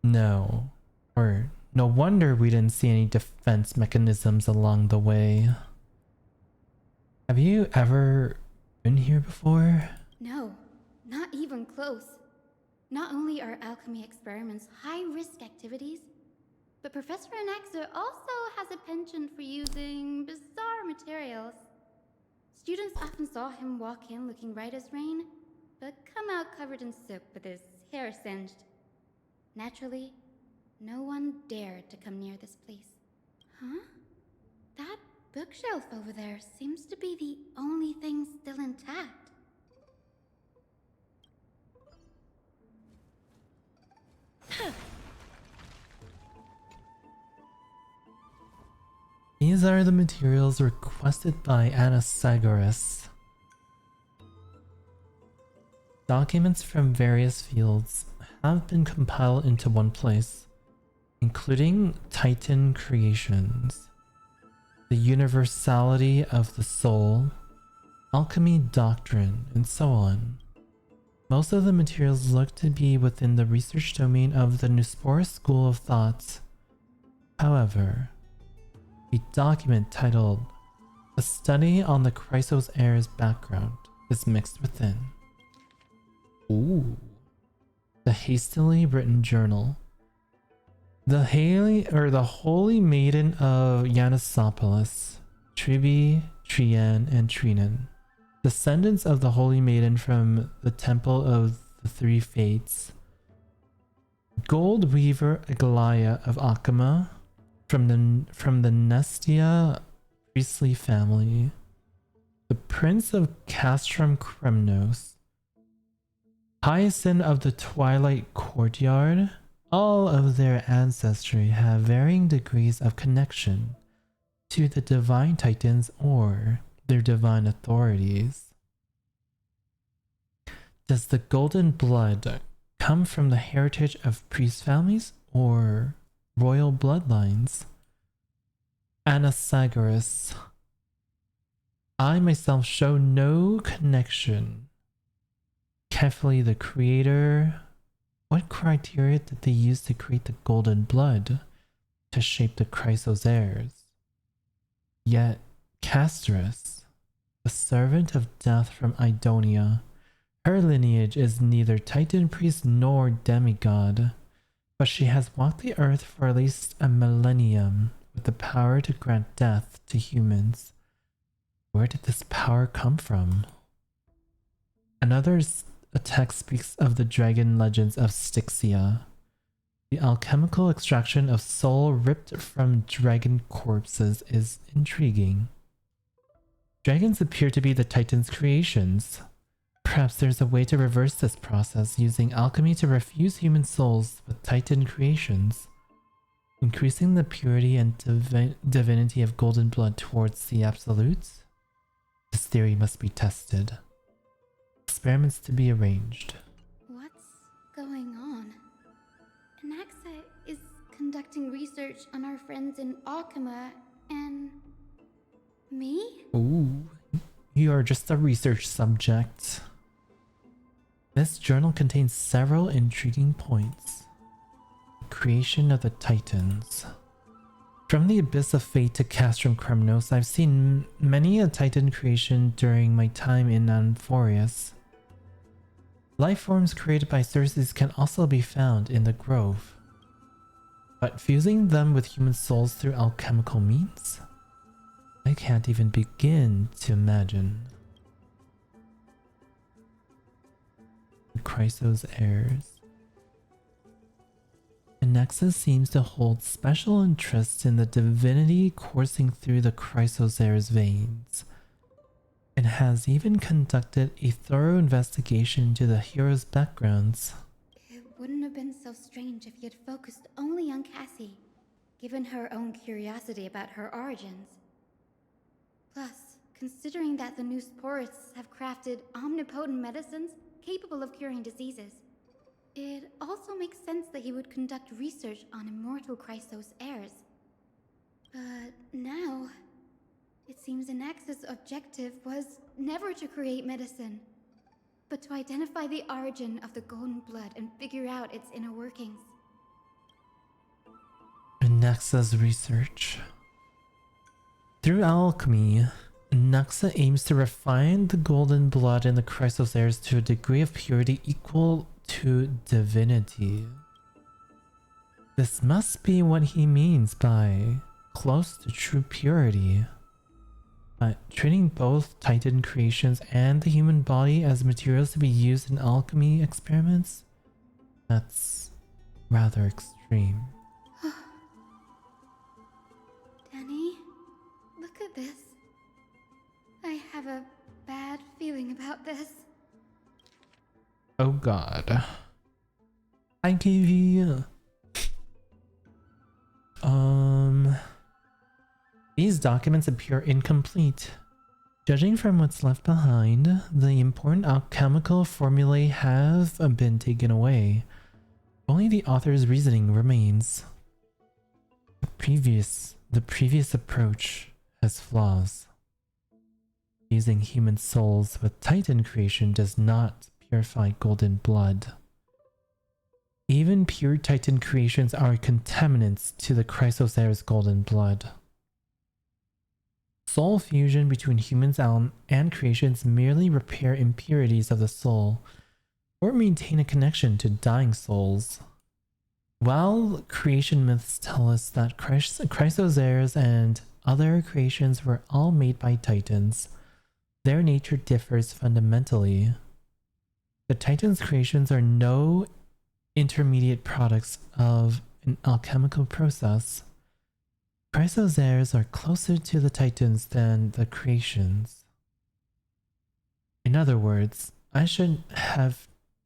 No. Or no wonder we didn't see any defense mechanisms along the way. Have you ever been here before? No, not even close. Not only are alchemy experiments high-risk activities, but Professor Anaxa also has a penchant for using bizarre materials. Students often saw him walk in looking right as rain, but come out covered in soap with his hair singed. Naturally, no one dared to come near this place. Huh? That bookshelf over there seems to be the only thing still intact. These are the materials requested by Anaxagoras. Documents from various fields have been compiled into one place, including Titan creations, the universality of the soul, alchemy doctrine, and so on. Most of the materials look to be within the research domain of the Nuspora school of thought. However, a document titled A Study on the Chrysos Heir's Background is mixed within. Ooh. The hastily written journal. The Holy Maiden of Yanasopolis, Tribi, Trian, and Trinan, descendants of the Holy Maiden from the Temple of the Three Fates, Gold Weaver Aglaya of Akama, from the Nestia priestly family, the Prince of Castrum Kremnos, Hyacinth of the Twilight Courtyard. All of their ancestry have varying degrees of connection to the Divine Titans or their divine authorities. Does the golden blood come from the heritage of priest families or royal bloodlines? Anaxagoras. I myself show no connection. Carefully, the creator. What criteria did they use to create the golden blood to shape the Chrysos heirs? Yet, Castris, the servant of death from Idonia, her lineage is neither Titan priest nor demigod, but she has walked the earth for at least a millennium with the power to grant death to humans. Where did this power come from? Another text speaks of the dragon legends of Styxia, the alchemical extraction of soul ripped from dragon corpses is intriguing. Dragons appear to be the Titan's creations. Perhaps there's a way to reverse this process using alchemy to refuse human souls with Titan creations, increasing the purity and divinity of golden blood towards the absolutes. This theory must be tested. Experiments to be arranged. What's going on? Anaxa is conducting research on our friends in Akama and me? Ooh, you are just a research subject. This journal contains several intriguing points. Creation of the Titans. From the Abyss of Fate to Castrum Kremnos, I've seen many a Titan creation during my time in Amphorius. Life forms created by Circes can also be found in the Grove. But fusing them with human souls through alchemical means? I can't even begin to imagine. Chrysos heirs. Anaxa seems to hold special interest in the divinity coursing through the Chrysos heirs' veins, and has even conducted a thorough investigation into the heroes' backgrounds. It wouldn't have been so strange if he had focused only on Cassie, given her own curiosity about her origins. Plus, considering that the new Sporists have crafted omnipotent medicines capable of curing diseases, it also makes sense that he would conduct research on immortal Chrysos heirs. But now, it seems Anaxa's objective was never to create medicine, but to identify the origin of the golden blood and figure out its inner workings. Anaxa's research. Through alchemy, Anaxa aims to refine the golden blood in the Chrysos heirs to a degree of purity equal to divinity. This must be what he means by close to true purity. But treating both Titan creations and the human body as materials to be used in alchemy experiments? That's rather extreme. Danny, look at this. I have a bad feeling about this. Oh god. I gave you... These documents appear incomplete. Judging from what's left behind, the important alchemical formulae have been taken away. Only the author's reasoning remains. The previous approach has flaws. Using human souls with Titan creation does not purify golden blood. Even pure Titan creations are contaminants to the Chrysos heirs' golden blood. Soul fusion between humans and creations merely repair impurities of the soul, or maintain a connection to dying souls. While creation myths tell us that Chrysos heirs and other creations were all made by Titans, their nature differs fundamentally. The Titans' creations are no intermediate products of an alchemical process. Chrysos heirs are closer to the Titans than the creations. In other words, I should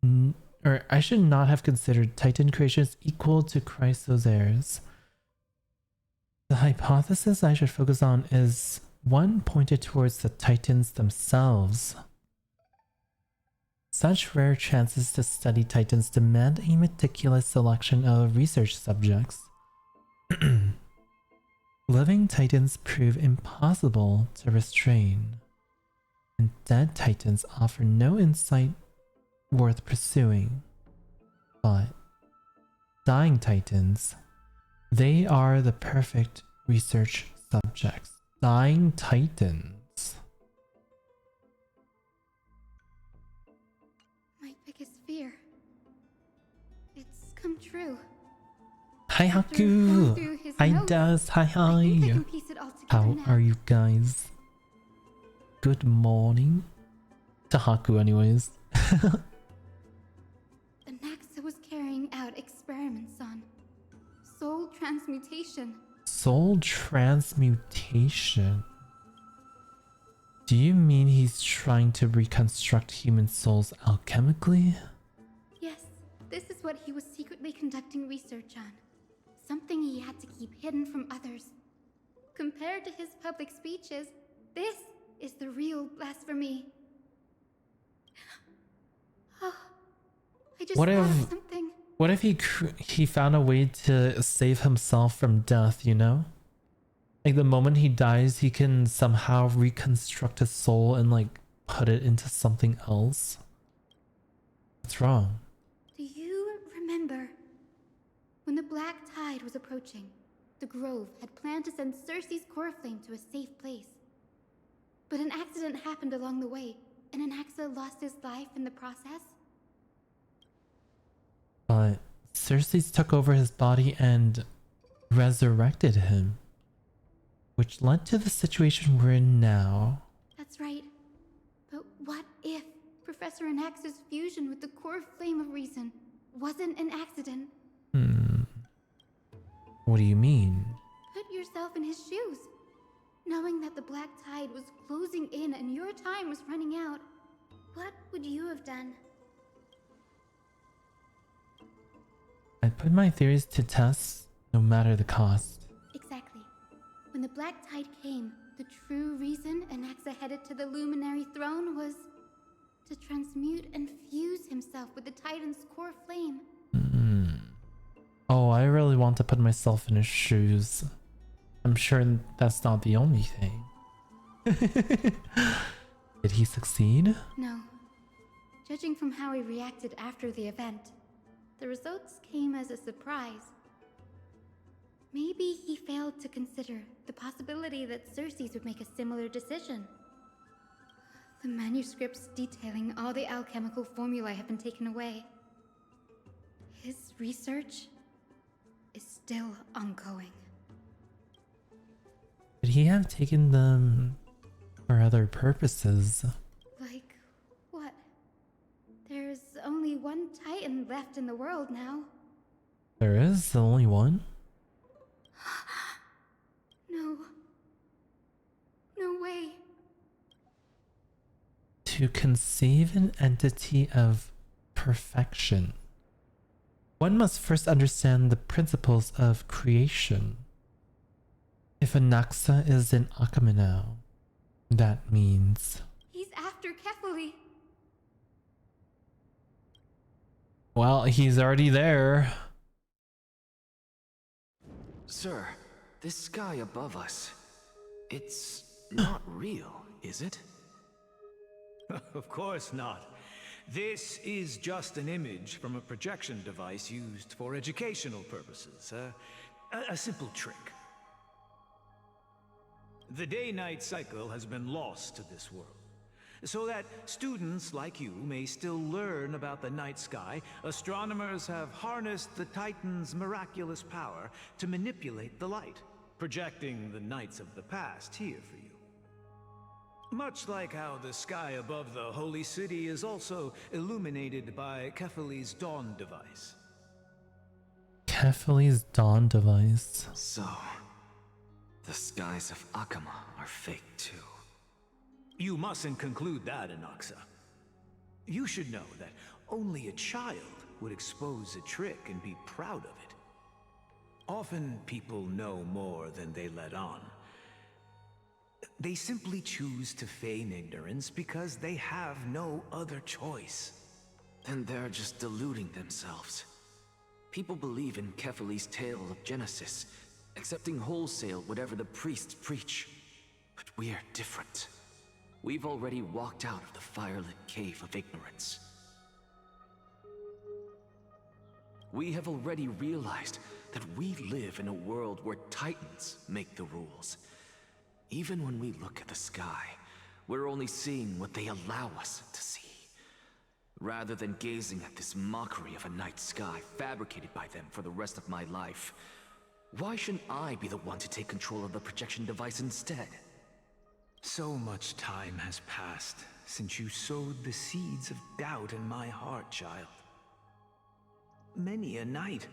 not have considered Titan creations equal to Chrysos heirs. The hypothesis I should focus on is one pointed towards the Titans themselves. Such rare chances to study Titans demand a meticulous selection of research subjects. Living Titans prove impossible to restrain, and dead Titans offer no insight worth pursuing. But dying Titans, they are the perfect research subjects. Dying Titans. My biggest fear. It's come true. Hi Haku! Hi Daz! Hi I think I hi! can piece it all together How now. are you guys? Good morning. To Haku anyways. Anaxa was carrying out experiments on soul transmutation. Soul transmutation? Do you mean he's trying to reconstruct human souls alchemically? Yes, this is what he was secretly conducting research on. Something he had to keep hidden from others. Compared to his public speeches, this is the real blasphemy. Oh, I just What thought of if- something. What if he found a way to save himself from death, you know? Like the moment he dies, he can somehow reconstruct his soul and like put it into something else. What's wrong? Do you remember when the Black Tide was approaching? The Grove had planned to send Cersei's core flame to a safe place. But an accident happened along the way, and Anaxa lost his life in the process. But Cersei took over his body and resurrected him, which led to the situation we're in now. That's right. But what if Professor Anaxa's fusion with the core flame of reason wasn't an accident? What do you mean? Put yourself in his shoes. Knowing that the Black Tide was closing in and your time was running out, what would you have done? I'd put my theories to test no matter the cost. Exactly. When the Black Tide came, the true reason Anaxa headed to the Luminary Throne was to transmute and fuse himself with the Titan's core flame. Oh, I really want to put myself in his shoes. I'm sure that's not the only thing. Did he succeed? No. Judging from how he reacted after the event, the results came as a surprise. Maybe he failed to consider the possibility that Cersei would make a similar decision. The manuscripts detailing all the alchemical formulae have been taken away. His research is still ongoing. Could he have taken them for other purposes? Like what? There's only one Titan left in the world now. There is only one? No. No way. To conceive an entity of perfection, one must first understand the principles of creation. If Anaxa is in Akamanao, that means... He's after Kefali. Well, he's already there. Sir, this sky above us, it's not real, is it? Of course not. This is just an image from a projection device used for educational purposes. A simple trick. The day-night cycle has been lost to this world. So that students like you may still learn about the night sky, astronomers have harnessed the Titan's miraculous power to manipulate the light, projecting the nights of the past here for you. Much like how the sky above the Holy City is also illuminated by Kefali's dawn device. Kefali's dawn device. So, the skies of Akama are fake too. You mustn't conclude that, Anaxa. You should know that only a child would expose a trick and be proud of it. Often people know more than they let on. They simply choose to feign ignorance because they have no other choice. Then they're just deluding themselves. People believe in Kefali's tale of Genesis, accepting wholesale whatever the priests preach. But we're different. We've already walked out of the firelit cave of ignorance. We have already realized that we live in a world where Titans make the rules. Even when we look at the sky, we're only seeing what they allow us to see. Rather than gazing at this mockery of a night sky fabricated by them for the rest of my life, why shouldn't I be the one to take control of the projection device instead? So much time has passed since you sowed the seeds of doubt in my heart, child. Many a night,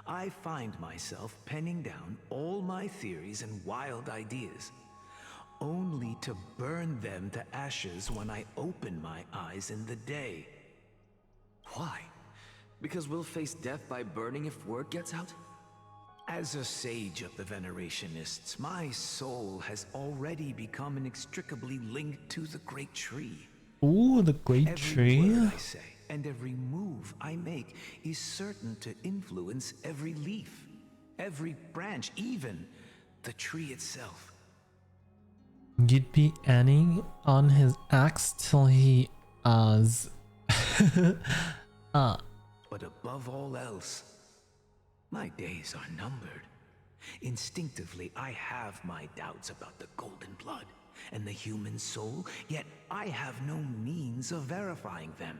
I find myself penning down all my theories and wild ideas, only to burn them to ashes when I open my eyes in the day. Why? Because we'll face death by burning if word gets out? As a sage of the Venerationists, my soul has already become inextricably linked to the Great Tree. Ooh, the Great Every Tree. word I say and every move I make is certain to influence every leaf, every branch, even the tree itself. You'd be adding on his axe till he But above all else, my days are numbered. Instinctively, I have my doubts about the golden blood and the human soul, yet I have no means of verifying them.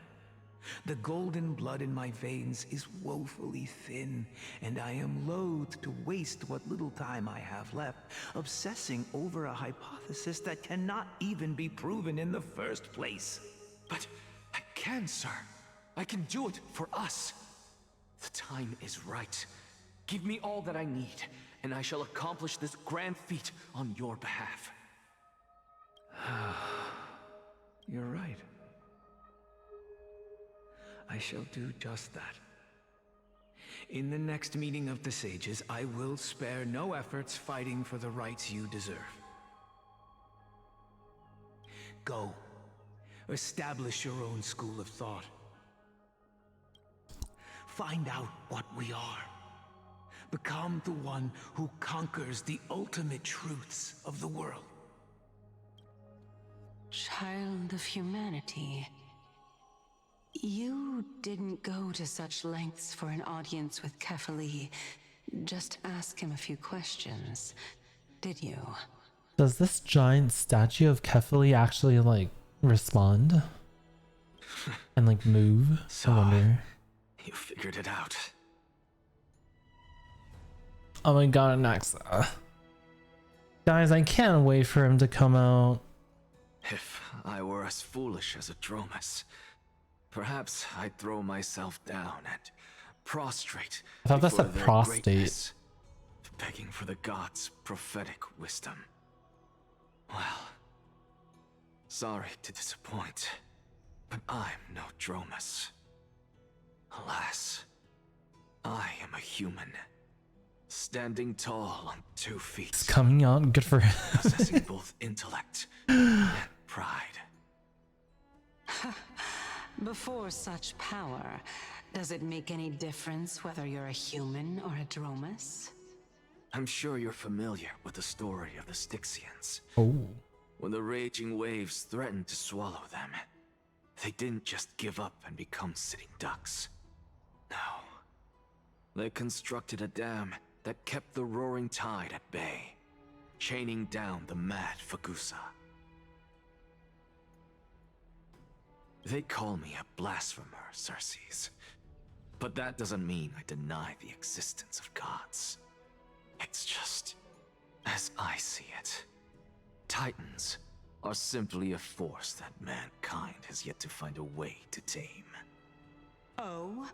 The golden blood in my veins is woefully thin, and I am loath to waste what little time I have left obsessing over a hypothesis that cannot even be proven in the first place. But I can, sir. I can do it for us. The time is right. Give me all that I need, and I shall accomplish this grand feat on your behalf. You're right. I shall do just that. In the next meeting of the sages, I will spare no efforts fighting for the rights you deserve. Go. Establish your own school of thought. Find out what we are. Become the one who conquers the ultimate truths of the world. Child of humanity. You didn't go to such lengths for an audience with Kefali. Just ask him a few questions, did you? Does this giant statue of Kefali actually like respond and like move? So, I wonder. you figured it out. Oh my god, Anaxa. Guys, I can't wait for him to come out. If I were as foolish as a Dromus, perhaps I'd throw myself down and prostrate I thought that's a before their prostate. greatness, begging for the gods' prophetic wisdom. Well, sorry to disappoint, but I'm no Dromus. Alas, I am a human, standing tall on 2 feet. It's coming out. Good for him. Possessing both intellect and pride. Before such power, does it make any difference whether you're a human or a Dromus? I'm sure you're familiar with the story of the Styxians. Oh. When the raging waves threatened to swallow them, they didn't just give up and become sitting ducks. No. They constructed a dam that kept the roaring tide at bay, chaining down the mad Fagusa. They call me a blasphemer, Xerxes. But that doesn't mean I deny the existence of gods. It's just, as I see it, Titans are simply a force that mankind has yet to find a way to tame. Oh?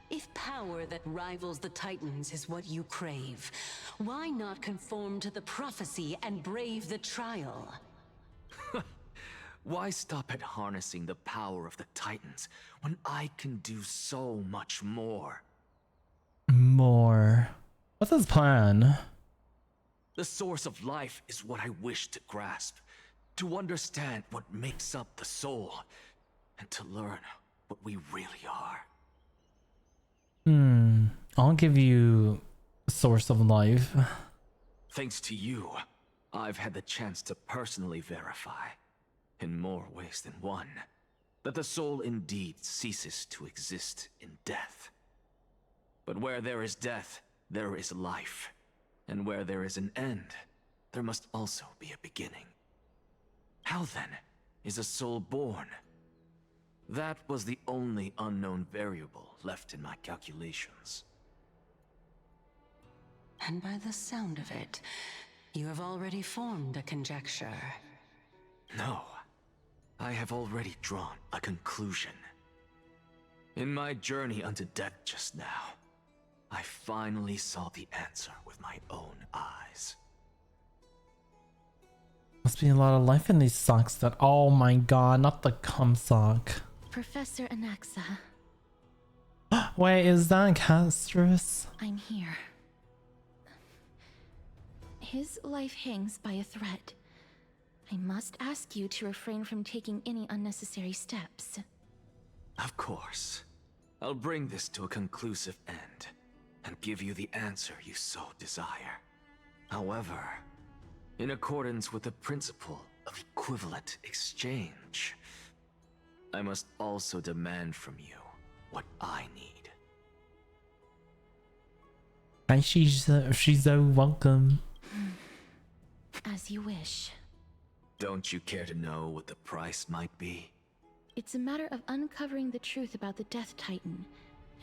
If power that rivals the Titans is what you crave, why not conform to the prophecy and brave the trial? Why stop at harnessing the power of the Titans when I can do so much more? More. What's his plan? The source of life is what I wish to grasp, to understand what makes up the soul, and to learn what we really are. I'll give you source of life. Thanks to you, I've had the chance to personally verify, in more ways than one, that the soul indeed ceases to exist in death. But where there is death, there is life. And where there is an end, there must also be a beginning. How then is a soul born? That was the only unknown variable left in my calculations. And by the sound of it, you have already formed a conjecture. No, I have already drawn a conclusion. In my journey unto death just now, I finally saw the answer with my own eyes. Must be a lot of life in these socks that, oh my god, not the cum sock. Professor Anaxa, Wait, is that Castrus? I'm here. His life hangs by a thread. I must ask you to refrain from taking any unnecessary steps. Of course. I'll bring this to a conclusive end, and give you the answer you so desire. However, in accordance with the principle of equivalent exchange, I must also demand from you what I need. Hi, she's so welcome. As you wish. Don't you care to know what the price might be? It's a matter of uncovering the truth about the Death Titan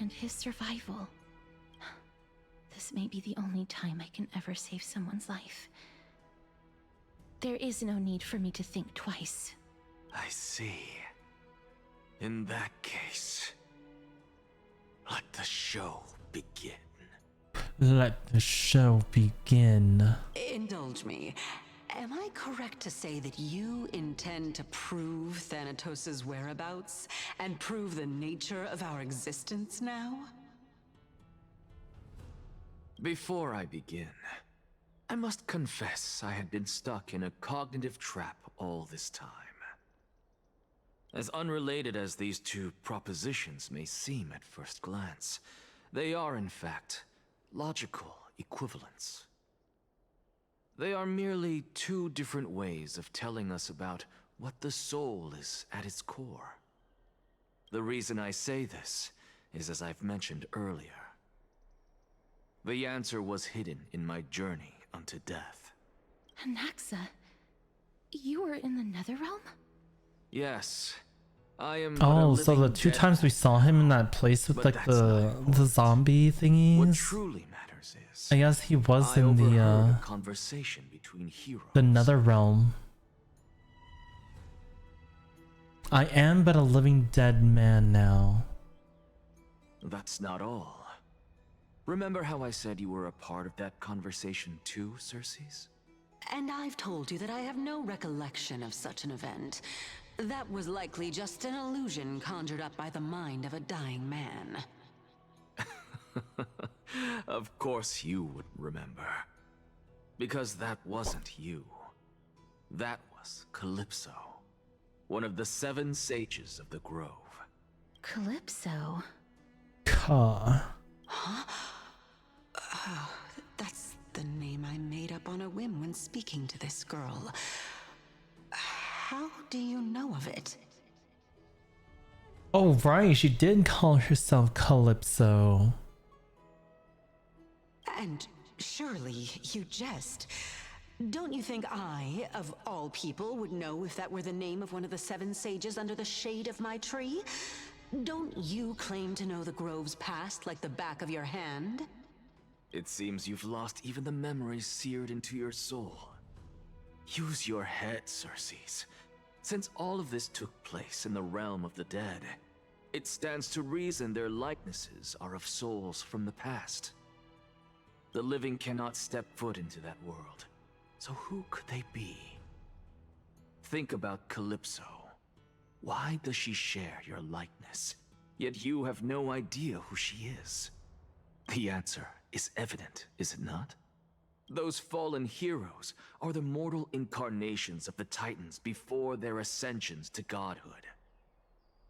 and his survival. This may be the only time I can ever save someone's life. There is no need for me to think twice. I see. In that case, let the show begin. Let the show begin. Indulge me. Am I correct to say that you intend to prove Thanatos' whereabouts and prove the nature of our existence now? Before I begin, I must confess I had been stuck in a cognitive trap all this time. As unrelated as these two propositions may seem at first glance, they are in fact logical equivalents. They are merely two different ways of telling us about what the soul is at its core. The reason I say this is, as I've mentioned earlier, the answer was hidden in my journey unto death. Anaxa, you were in the Netherrealm? Yes, I am. Oh, so the two times we saw him in that place with like the zombie thingies. What truly matters is, I guess he was I in overheard the a conversation between heroes. Netherrealm. I am but a living dead man now. That's not all. Remember how I said you were a part of that conversation too, Circes? And I've told you that I have no recollection of such an event. That was likely just an illusion conjured up by the mind of a dying man. Of course you would remember. Because that wasn't you. That was Calypso, one of the 7 sages of the Grove. Calypso? Huh. Oh, that's the name I made up on a whim when speaking to this girl. How do you know of it? Oh right, she did call herself Calypso. And surely you jest. Don't you think I, of all people, would know if that were the name of one of the 7 sages under the shade of my tree? Don't you claim to know the Grove's past like the back of your hand? It seems you've lost even the memories seared into your soul. Use your head, Circes. Since all of this took place in the realm of the dead, it stands to reason their likenesses are of souls from the past. The living cannot step foot into that world, so who could they be? Think about Calypso. Why does she share your likeness, yet you have no idea who she is? The answer is evident, is it not? Those fallen heroes are the mortal incarnations of the Titans before their ascensions to godhood.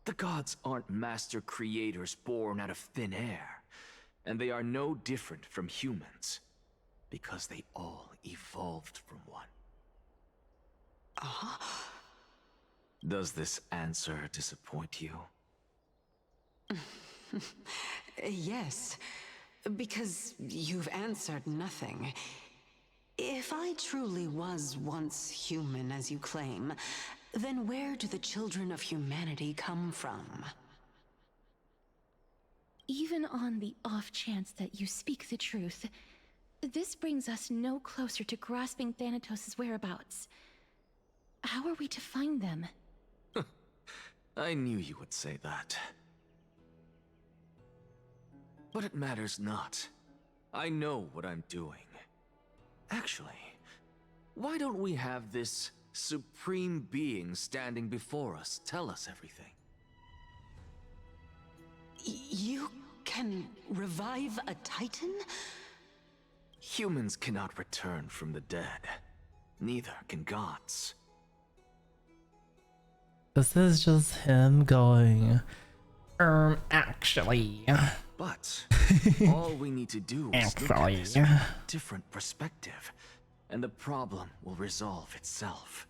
The gods aren't master creators born out of thin air, and they are no different from humans, because they all evolved from one. Does this answer disappoint you? Yes, because you've answered nothing. If I truly was once human, as you claim, then where do the children of humanity come from? Even on the off chance that you speak the truth, this brings us no closer to grasping Thanatos' whereabouts. How are we to find them? I knew you would say that. But it matters not. I know what I'm doing. Actually, why don't we have this supreme being standing before us tell us everything? You can revive a Titan? Humans cannot return from the dead. Neither can gods. This is just him going, actually. But all we need to do is look at this from a different perspective, and the problem will resolve itself.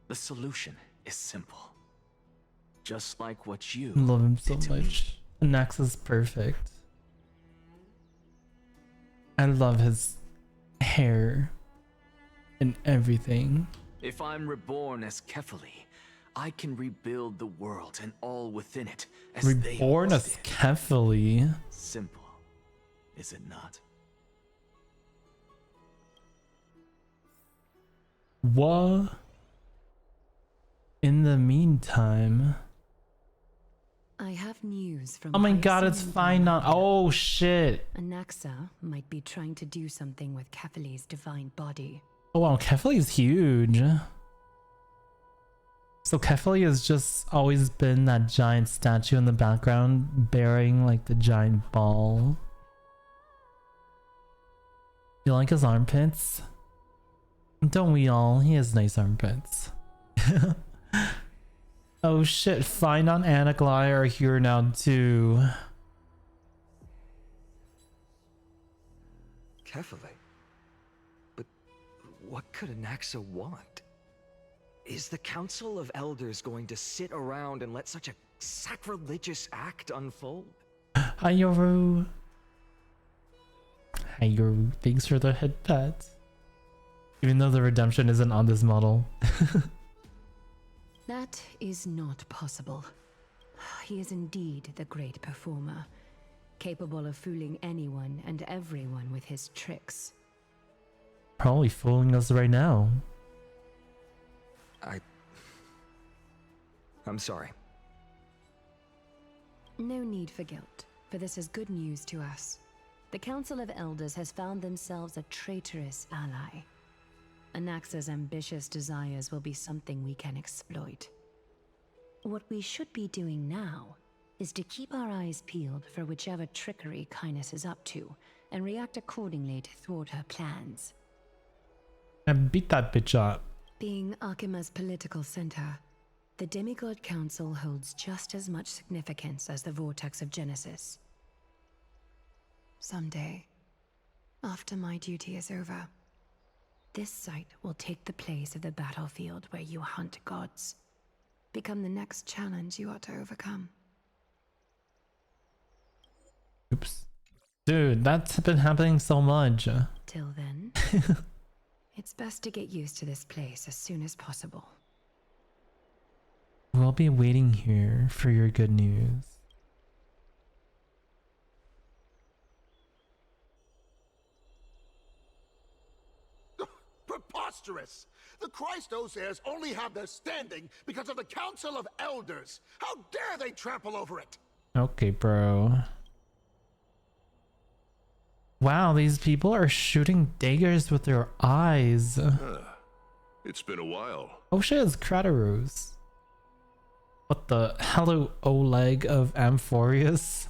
The solution is simple. just like what you I love him so did to me. much. Nax is perfect. I love his hair and everything. If I'm reborn as Kefali, I can rebuild the world and all within it as they Reborn once as did. Kefali. Simple, is it not? What? In the meantime. I have news from Oh my god, Hyacinth it's and fine now. Amanda. Oh shit. Anaxa might be trying to do something with Kefali's divine body. Oh wow, Kefali is huge. So Kefali has just always been that giant statue in the background bearing like the giant ball. You like his armpits? Don't we all? He has nice armpits. Oh shit, Find on Anaglai are here now too. Kefali? But what could Anaxa want? Is the Council of Elders going to sit around and let such a sacrilegious act unfold? Hi Yoru. Hi Yoru, thanks for the head pat. Even though the redemption isn't on this model. That is not possible. He is indeed the great performer, capable of fooling anyone and everyone with his tricks. Probably fooling us right now. I'm sorry. No need for guilt, for this is good news to us. The Council of Elders has found themselves a traitorous ally. Anaxa's ambitious desires will be something we can exploit. What we should be doing now is to keep our eyes peeled for whichever trickery Kynus is up to, and react accordingly to thwart her plans. And beat that bitch up. Being Akima's political center, the Demigod Council holds just as much significance as the Vortex of Genesis. Someday, after my duty is over, this site will take the place of the battlefield where you hunt gods. Become the next challenge you are to overcome. Oops. Dude, that's been happening so much. Till then, it's best to get used to this place as soon as possible. We'll be waiting here for your good news. Preposterous! The Christos heirs only have their standing because of the Council of Elders. How dare they trample over it? Okay, bro. Wow, these people are shooting daggers with their eyes. It's been a while. Oh shit, it's Kratos. What the? Hello, Oleg of Amphorius?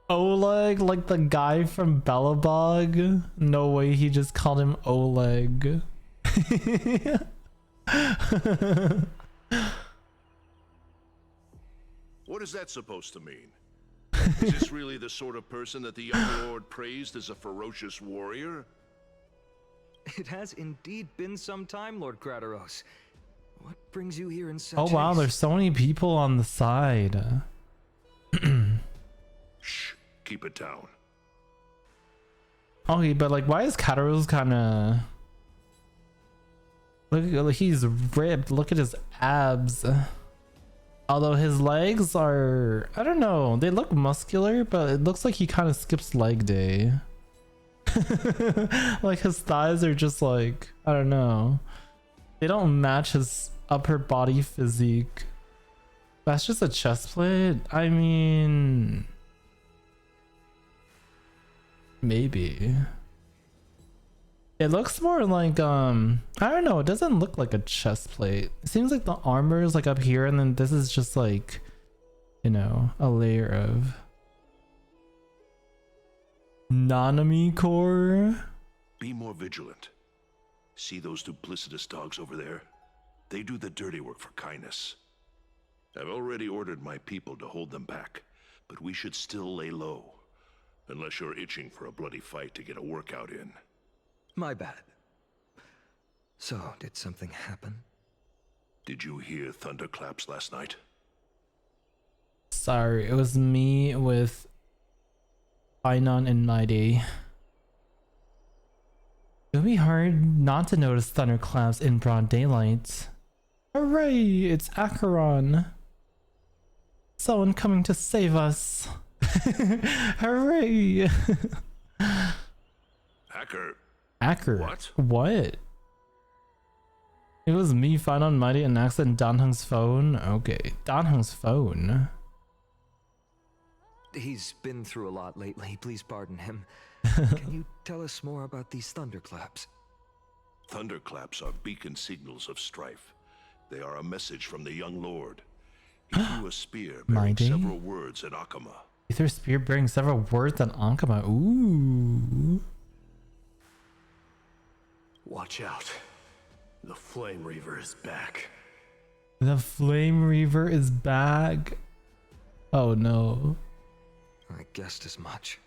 Oleg, like the guy from Belobog? No way, he just called him Oleg. What is that supposed to mean? Is this really the sort of person that the young lord praised as a ferocious warrior? It has indeed been some time, Lord Kratos. What brings you here in such Oh wow, haste? there's so many people on the side. Shh, keep it down. Okay, but like, why is Kataros kind of... Look, he's ripped. Look at his abs. Although his legs are... I don't know. They look muscular, but it looks like he kind of skips leg day. Like, his thighs are just like... I don't know. They don't match his upper body physique. That's just a chest plate? I mean... Maybe. It looks more like I don't know, it doesn't look like a chest plate. It seems like the armor is like up here and then this is just like, you know, a layer of Nanami core. Be more vigilant. See those duplicitous dogs over there? They do the dirty work for Kynus. I've already ordered my people to hold them back, but we should still lay low. Unless you're itching for a bloody fight to get a workout in. My bad. So, did something happen? Did you hear thunderclaps last night? Sorry, it was me with Finon and Mighty. It would be hard not to notice thunderclaps in broad daylight. Hooray! It's Acheron! Someone coming to save us! Hooray! Acker. What? What? It was me, Finon, Mighty, and Naxa, and Danheng's phone? Okay. Danheng's phone? He's been through a lot lately, please pardon him. Can you tell us more about these thunderclaps? Thunderclaps are beacon signals of strife. They are a message from the young lord. He threw a spear bearing Mighty? several words at Akama. He threw a spear bearing several words on Ankama. Ooh. Watch out. The Flame Reaver is back. The Flame Reaver is back. Oh no. I guessed as much.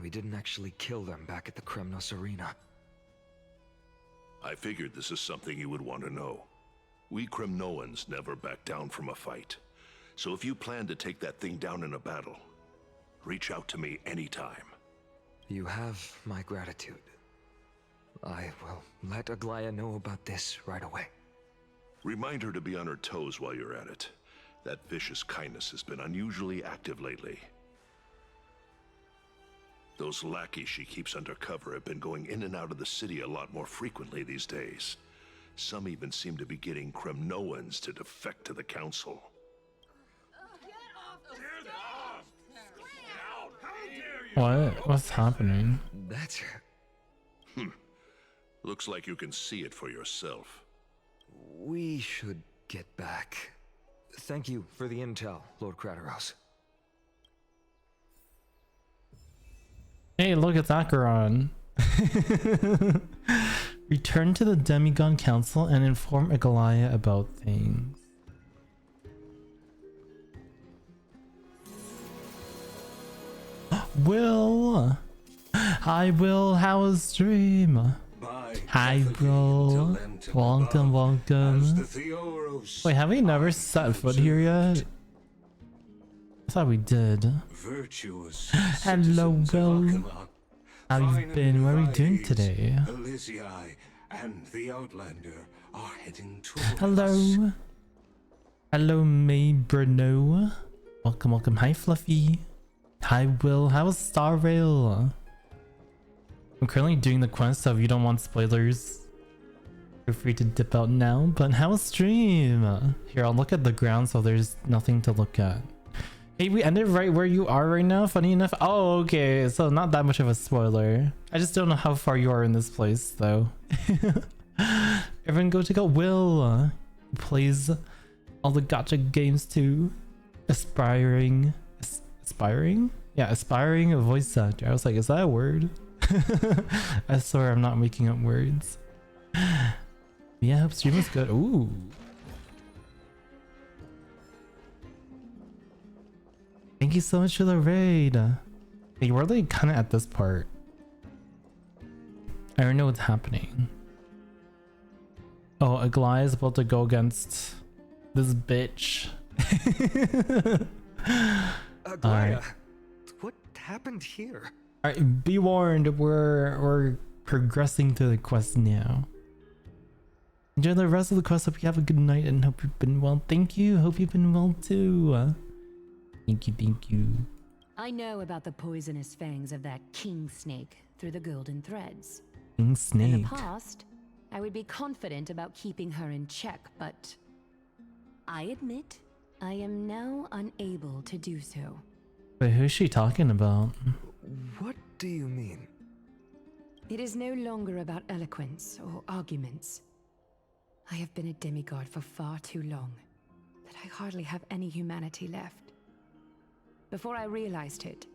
We didn't actually kill them back at the Kremnos Arena. I figured this is something you would want to know. We Kremnoans never back down from a fight. So if you plan to take that thing down in a battle, reach out to me anytime. You have my gratitude. I will let Aglaya know about this right away. Remind her to be on her toes while you're at it. That vicious kindness has been unusually active lately. Those lackeys she keeps under cover have been going in and out of the city a lot more frequently these days. Some even seem to be getting Kremnoans to defect to the council. What? What's happening? That's... Looks like you can see it for yourself. We should get back. Thank you for the intel, Lord Crateros. Hey, look, it's Acheron. Return to the Demigod Council and inform Aglaya about things. Will! Hi, Will. How was stream? Hi, bro. Welcome, welcome. Wait, have we never set foot here yet? I thought we did. Hello, Will. How you been? What are we doing today? And the Outlander are heading towards Hello. Hello, May Bruno. Welcome, welcome. Hi, Fluffy. Hi, Will. How was Star Rail? I'm currently doing the quest, so if you don't want spoilers, feel free to dip out now. But how was stream? Here, I'll look at the ground so there's nothing to look at. Hey, we ended right where you are right now, funny enough. Oh, okay, so not that much of a spoiler. I just don't know how far you are in this place, though. Everyone go check out Will. He plays all the gacha games too. Aspiring? Yeah, aspiring voice actor. I was like, is that a word? I swear I'm not making up words. Yeah, I hope stream is good. Ooh. Thank you so much for the raid. Hey, we're like kind of at this part. I don't know what's happening. Oh, Aglaya is about to go against this bitch. Aglaya, what happened here? Alright, be warned, we're progressing through the quest now. Enjoy the rest of the quest. Hope you have a good night and hope you've been well. Thank you. Hope you've been well too. Thank you, thank you. I know about the poisonous fangs of that king snake through the golden threads. King snake. In the past, I would be confident about keeping her in check, but I admit I am now unable to do so. Wait, who's she talking about? What do you mean? It is no longer about eloquence or arguments. I have been a demigod for far too long that I hardly have any humanity left. Before I realized it,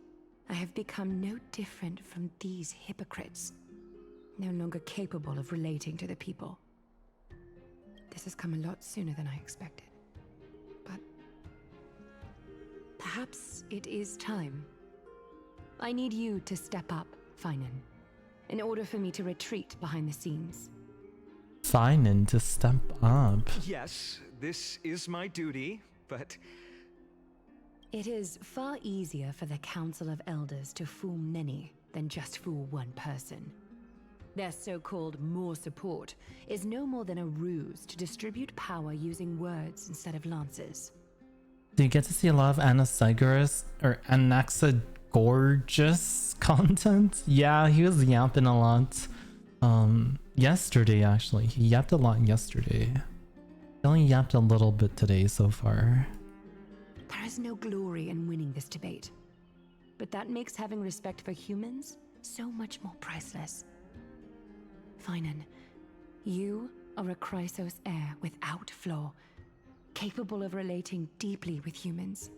I have become no different from these hypocrites, no longer capable of relating to the people. This has come a lot sooner than I expected. But perhaps it is time. I need you to step up, Finon, in order for me to retreat behind the scenes. Finan to step up. Yes, this is my duty, but... It is far easier for the Council of Elders to fool many than just fool one person. Their so-called more support is no more than a ruse to distribute power using words instead of lances. Do you get to see a lot of Anaxagoras or Anaxagorgeous content? Yeah, he was yapping a lot. Yesterday actually. He yapped a lot yesterday. He only yapped a little bit today so far. There is no glory in winning this debate. But that makes having respect for humans so much more priceless. Finan, you are a Chrysos heir without flaw, capable of relating deeply with humans.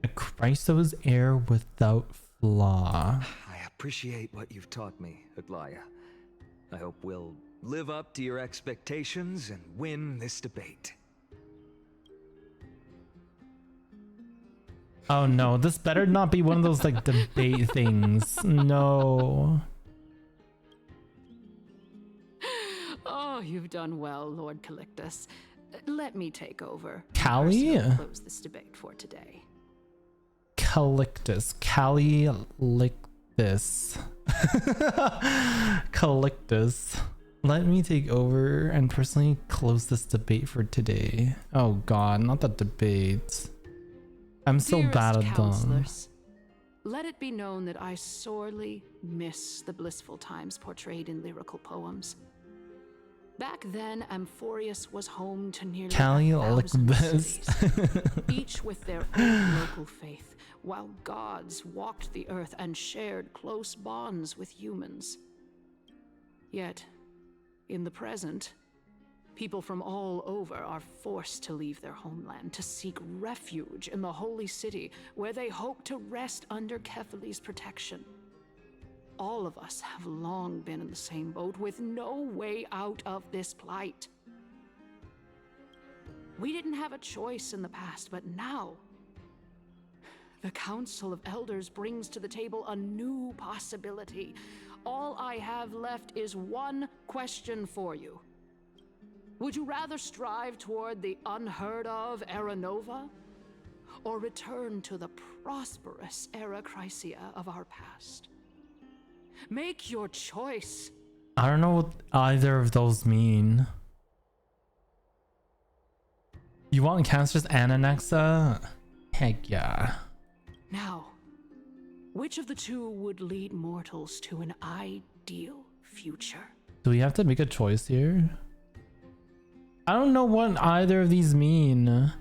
A Chrysos heir without flaw. I appreciate what you've taught me, Aglaya. I hope we'll live up to your expectations and win this debate. Oh no, this better not be one of those like debate things. No. Oh, you've done well, Lord Calictus. Let me take over. Callie? Close this debate for today. Calictus. Calictus. Calictus. Let me take over and personally close this debate for today. Oh god, not the debate. I'm so Dearest bad at them. counselors, let it be known that I sorely miss the blissful times portrayed in lyrical poems. Back then, Amphorius was home to nearly Callie 1,000 Licbus. cities, each with their own local faith, while gods walked the earth and shared close bonds with humans. Yet, in the present, people from all over are forced to leave their homeland to seek refuge in the holy city, where they hope to rest under Kefali's protection. All of us have long been in the same boat, with no way out of this plight. We didn't have a choice in the past, but now the Council of Elders brings to the table a new possibility. All I have left is one question for you. Would you rather strive toward the unheard of Era Nova, or return to the prosperous Era Chrysia of our past? Make your choice. I don't know what either of those mean. You want Cancer's Ananexa? Heck yeah. Now, which of the two would lead mortals to an ideal future? Do we have to make a choice here? I don't know what either of these mean.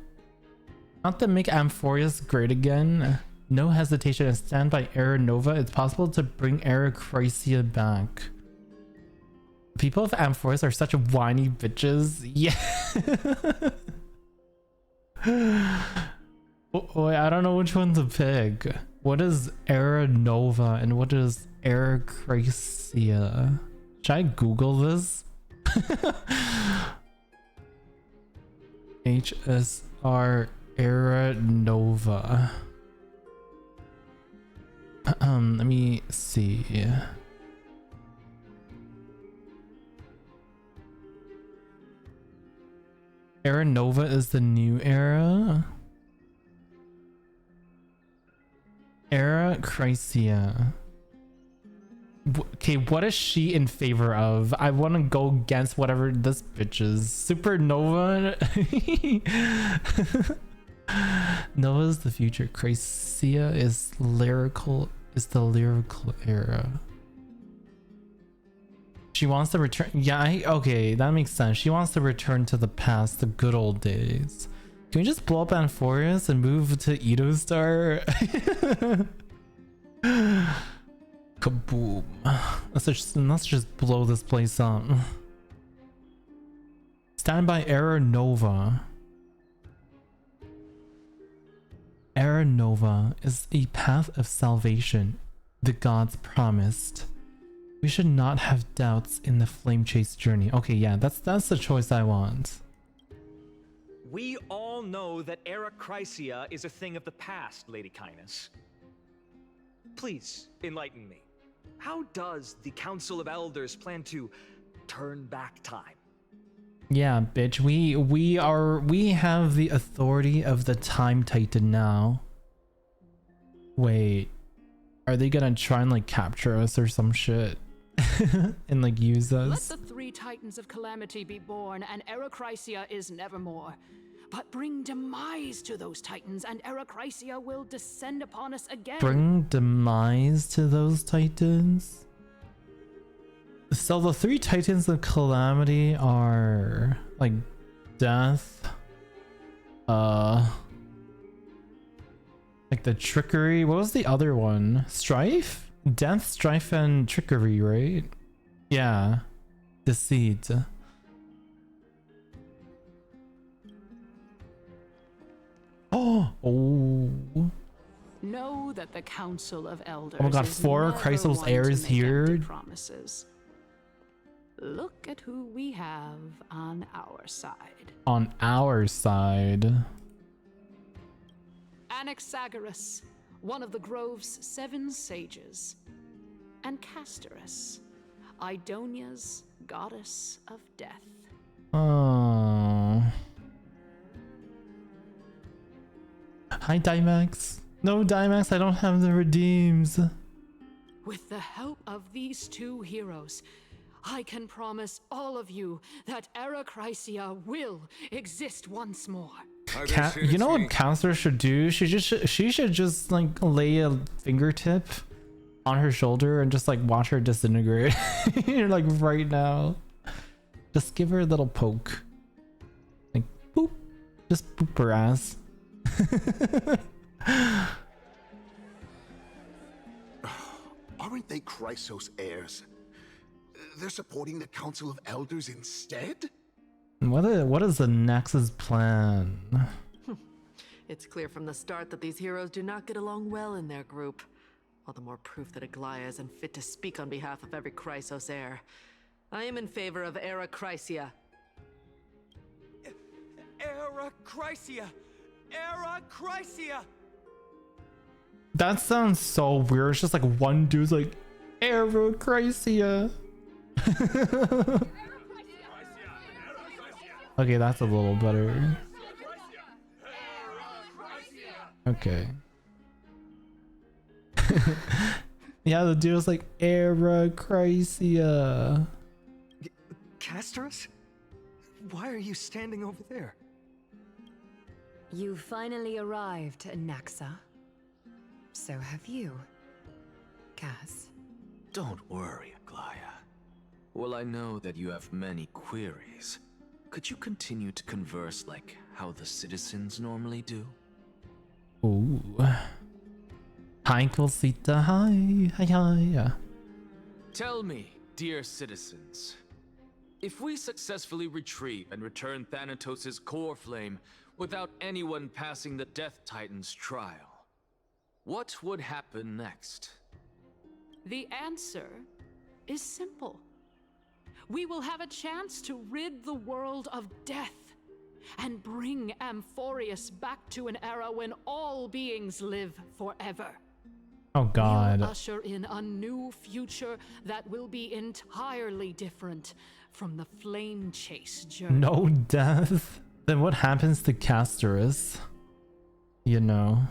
Not to make Amphorius great again. No hesitation and stand by Era Nova. It's possible to bring Era Chrysia back. People of Amphorius are such whiny bitches. Yeah. Wait, I don't know which one to pick. What is Era Nova and what is Era Chrysia? Should I Google this? HSR Era Nova. Let me see. Era Nova is the new era. Era Chrysia. Okay, what is she in favor of? I want to go against whatever this bitch is. Supernova? Nova is the future. Chrysia is the lyrical era. She wants to return. Yeah, okay, that makes sense. She wants to return to the past, the good old days. Can we just blow up Amphorius and move to Eidostar? Kaboom. Let's just blow this place up. Stand by Era Nova. Era Nova is a path of salvation the gods promised. We should not have doubts in the flame chase journey. Okay, yeah, that's the choice I want. We all know that Era Chrysia is a thing of the past, Lady Kindness. Please enlighten me. How does the Council of Elders plan to turn back time. Yeah, bitch. We have the authority of the Time Titan now. Wait, are they gonna try and like capture us or some shit and like use us? Let the 3 Titans of Calamity be born, and Erachrisia is nevermore. But bring demise to those Titans, and Erachrisia will descend upon us again. Bring demise to those Titans? So the 3 Titans of Calamity are like death, like the trickery. What was the other one? Strife? Death, strife, and trickery, right? Yeah. Deceit. Oh. Know that the Council of Elders. Oh my god, is 4 never Chrysos one to heirs make here. empty promises. Look at who we have on our side. On our side. Anaxagoras, one of the Grove's 7 sages, and Castorus, Idonia's goddess of death. Oh. Hi, Dimax. No, Dimax, I don't have the redeems. With the help of these 2 heroes, I can promise all of you that Erachrisia will exist once more. You know what Counselor should do? She should just like lay a fingertip on her shoulder and just like watch her disintegrate. Like right now. Just give her a little poke. Like boop. Just boop her ass. Aren't they Chrysos heirs? They're supporting the Council of Elders instead? What is the Nexus plan? It's clear from the start that these heroes do not get along well in their group. All the more proof that Aglaya is unfit to speak on behalf of every Chrysos heir. I am in favor of Erachrisia. Erachrisia! Erachrisia! That sounds so weird. It's just like one dude's like, Erachrisia. Okay, that's a little better. Okay. Yeah, the dude was like, Erachrisia. Castorus? Why are you standing over there? You finally arrived, Naxa. So have you, Cass. Don't worry, Aglaya. Well, I know that you have many queries. Could you continue to converse like how the citizens normally do? Ooh. Hi, Cosita. Hi. Hi. Tell me, dear citizens, if we successfully retrieve and return Thanatos' core flame without anyone passing the Death Titan's trial, what would happen next? The answer is simple. We will have a chance to rid the world of death and bring Amphorius back to an era when all beings live forever. Oh god. We'll usher in a new future that will be entirely different from the flame chase journey. No death? Then what happens to Castorus? You know.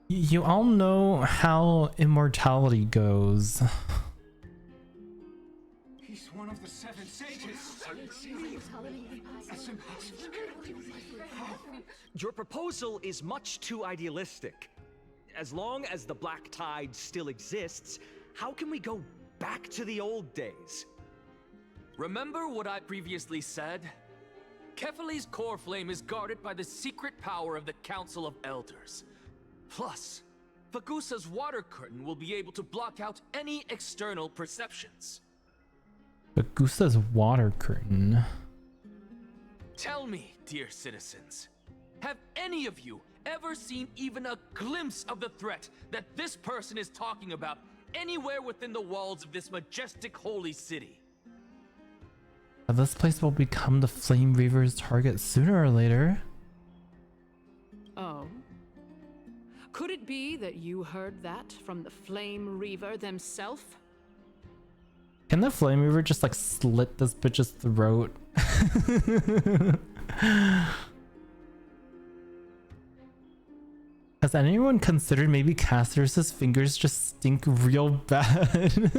You all know how immortality goes. He's one of the 7 sages. That's impossible. Your proposal is much too idealistic. As long as the Black Tide still exists, how can we go back to the old days? Remember what I previously said? Kefali's core flame is guarded by the secret power of the Council of Elders. Plus, Fagusa's water curtain will be able to block out any external perceptions. Fagusa's water curtain. Tell me, dear citizens, have any of you ever seen even a glimpse of the threat that this person is talking about anywhere within the walls of this majestic holy city? This place will become the Flame Reaver's target sooner or later. Oh? Could it be that you heard that from the Flame Reaver themselves? Can the Flame Reaver just like slit this bitch's throat? Has anyone considered maybe Castorus's fingers just stink real bad?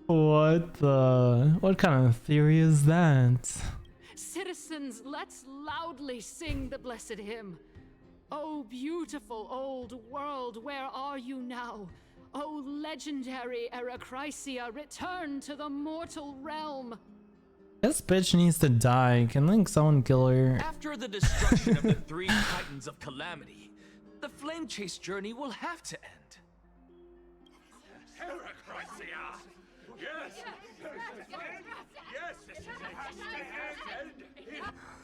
What kind of theory is that? Citizens, let's loudly sing the blessed hymn. Oh, beautiful old world, where are you now? Oh, legendary Erechrysia, return to the mortal realm. This bitch needs to die. Can like someone kill her? After the destruction of the 3 Titans of Calamity, the Flame Chase journey will have to end. Erechrysia! Yes!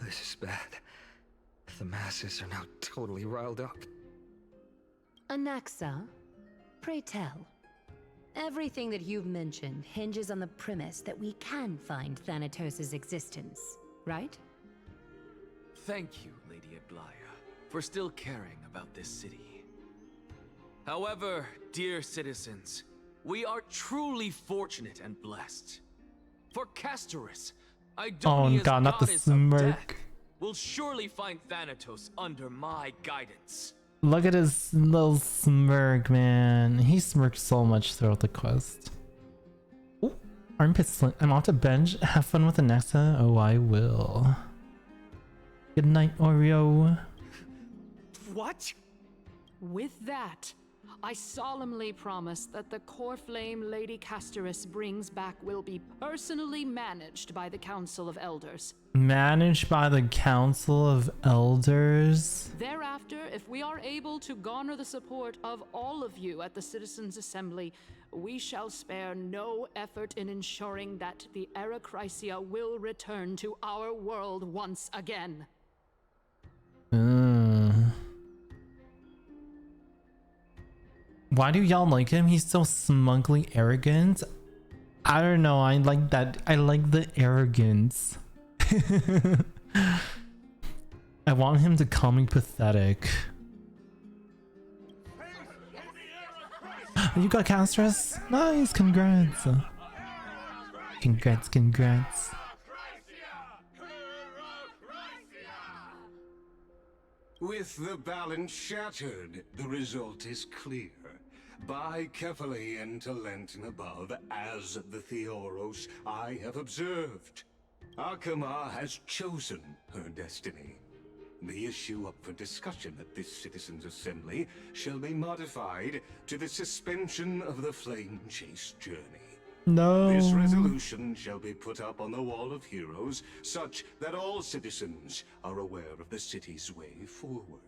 This is bad. The masses are now totally riled up. Anaxa, pray tell. Everything that you've mentioned hinges on the premise that we can find Thanatos' existence, right? Thank you, Lady Aglaya, for still caring about this city. However, dear citizens, we are truly fortunate and blessed. For Castorus, Idonia's oh god, not the goddess of death, smirk. will surely find Thanatos under my guidance. Look at his little smirk, man. He smirked so much throughout the quest. Ooh, armpit sling. I'm off to bench. Have fun with Anaxa. Oh, I will. Good night, Oreo. What? With that, I solemnly promise that the core flame Lady Castorus brings back will be personally managed by the Council of Elders. Managed by the Council of Elders? Thereafter, if we are able to garner the support of all of you at the Citizens' Assembly, we shall spare no effort in ensuring that the Erechrysia will return to our world once again. Why do y'all like him? He's so smugly arrogant. I don't know. I like that. I like the arrogance. I want him to call me pathetic. You got Castorus? Nice, congrats. Congrats. With the balance shattered, the result is clear. Buy carefully into Lenton above, as the Theoros I have observed. Akama has chosen her destiny. The issue up for discussion at this Citizens' Assembly shall be modified to the suspension of the Flame Chase journey. No. This resolution shall be put up on the Wall of Heroes, such that all citizens are aware of the city's way forward.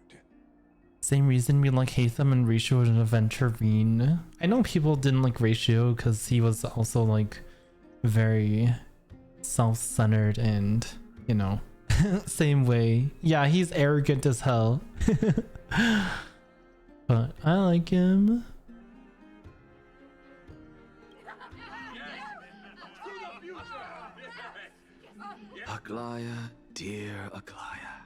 Same reason we like Hatham and Ratio in Aventurine. I know people didn't like Ratio because he was also like very self-centered and, you know, same way. Yeah, he's arrogant as hell. But I like him. Aglaya, dear Aglaya,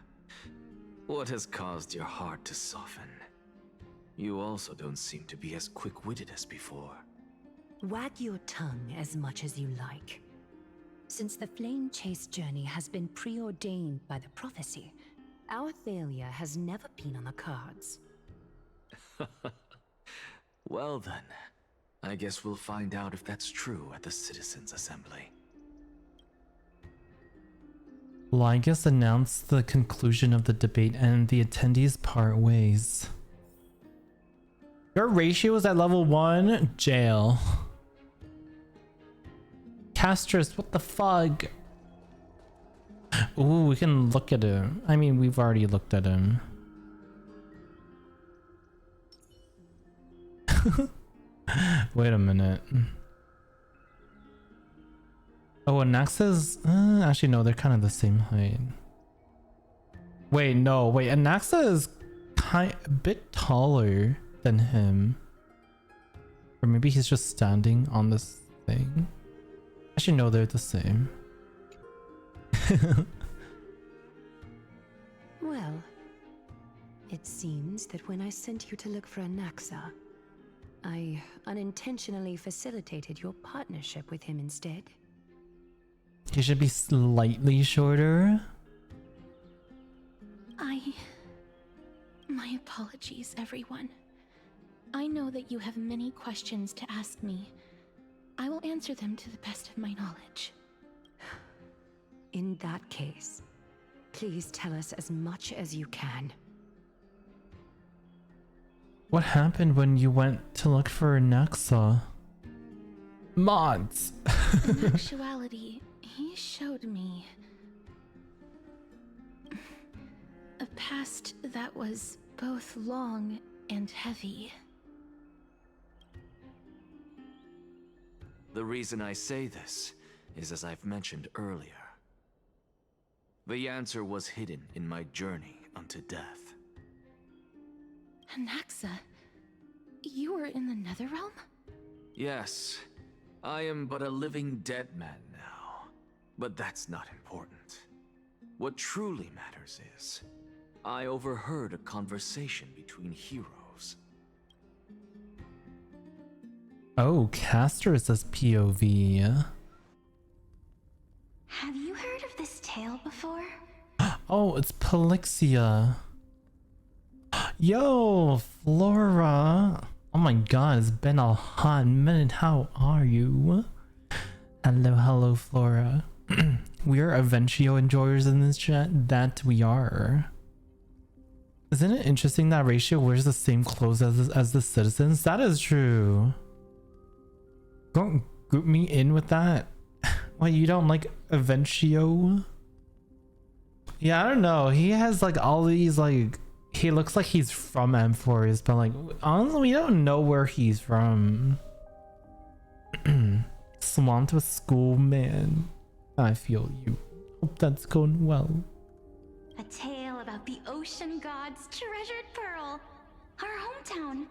what has caused your heart to soften? You also don't seem to be as quick-witted as before. Wag your tongue as much as you like. Since the Flame Chase journey has been preordained by the prophecy, our failure has never been on the cards. Well then, I guess we'll find out if that's true at the Citizens' Assembly. Lygus announced the conclusion of the debate and the attendees part ways. Your ratio is at level 1? Jail. Castorus, what the fuck? Ooh, we can look at him. I mean, we've already looked at him. Wait a minute. Oh, Anaxa's... actually, no, they're kind of the same height. Wait, no. Wait, Anaxa is a bit taller than him. Or maybe he's just standing on this thing. Actually, no, they're the same. Well, it seems that when I sent you to look for Anaxa, I unintentionally facilitated your partnership with him instead. He should be slightly shorter. My apologies, everyone. I know that you have many questions to ask me. I will answer them to the best of my knowledge. In that case, please tell us as much as you can. What happened when you went to look for Naxa? Mods! In actuality, he showed me a past that was both long and heavy. The reason I say this is as I've mentioned earlier. The answer was hidden in my journey unto death. Naxa, you were in the Netherrealm? Yes, I am but a living dead man now. But that's not important. What truly matters is, I overheard a conversation between heroes. Oh, Castor says POV. Have you heard of this tale before? Oh, it's Pelixia. Yo, Flora. Oh my god, it's been a hot minute. How are you? Hello, hello, Flora. We are Aventio enjoyers in this chat. That we are. Isn't it interesting that Ratio wears the same clothes as the citizens? That is true. Don't group me in with that. What, you don't like Aventio? Yeah, I don't know. He has like all these like, he looks like he's from Amphoris, but like honestly we don't know where he's from. Swamped with school, man. I feel you. Hope that's going well. A tale about the ocean god's treasured pearl, our hometown.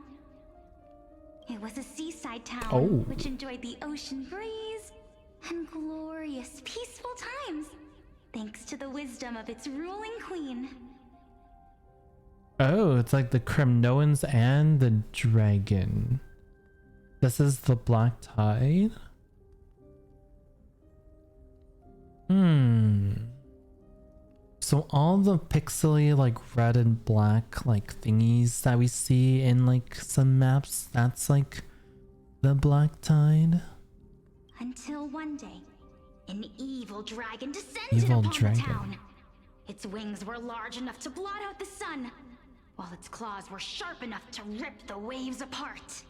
It was a seaside town which enjoyed the ocean breeze and glorious, peaceful times, thanks to the wisdom of its ruling queen. Oh, it's like the Kremnoans and the dragon. This is the Black Tide. So all the pixely like red and black like thingies that we see in like some maps, that's like the Black Tide. Until one day, an evil dragon descended upon the town. Its wings were large enough to blot out the sun, while its claws were sharp enough to rip the waves apart.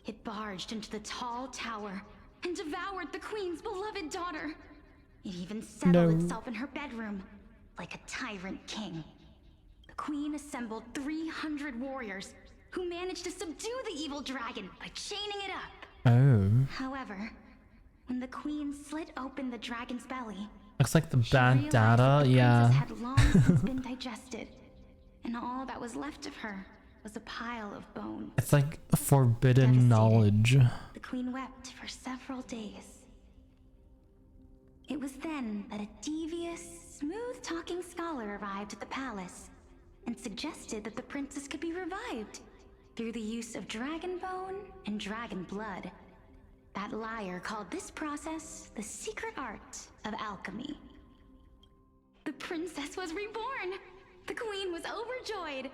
It barged into the tall tower and devoured the queen's beloved daughter. It even settled itself in her bedroom, like a tyrant king. The queen assembled 300 warriors who managed to subdue the evil dragon by chaining it up. Oh. However, when the queen slit open the dragon's belly, looks like the bad data, yeah. had long since been digested, and all that was left of her was a pile of bones. It's like forbidden knowledge. The queen wept for several days. It was then that a devious, smooth-talking scholar arrived at the palace and suggested that the princess could be revived through the use of dragon bone and dragon blood. That liar called this process the secret art of alchemy. The princess was reborn! The queen was overjoyed,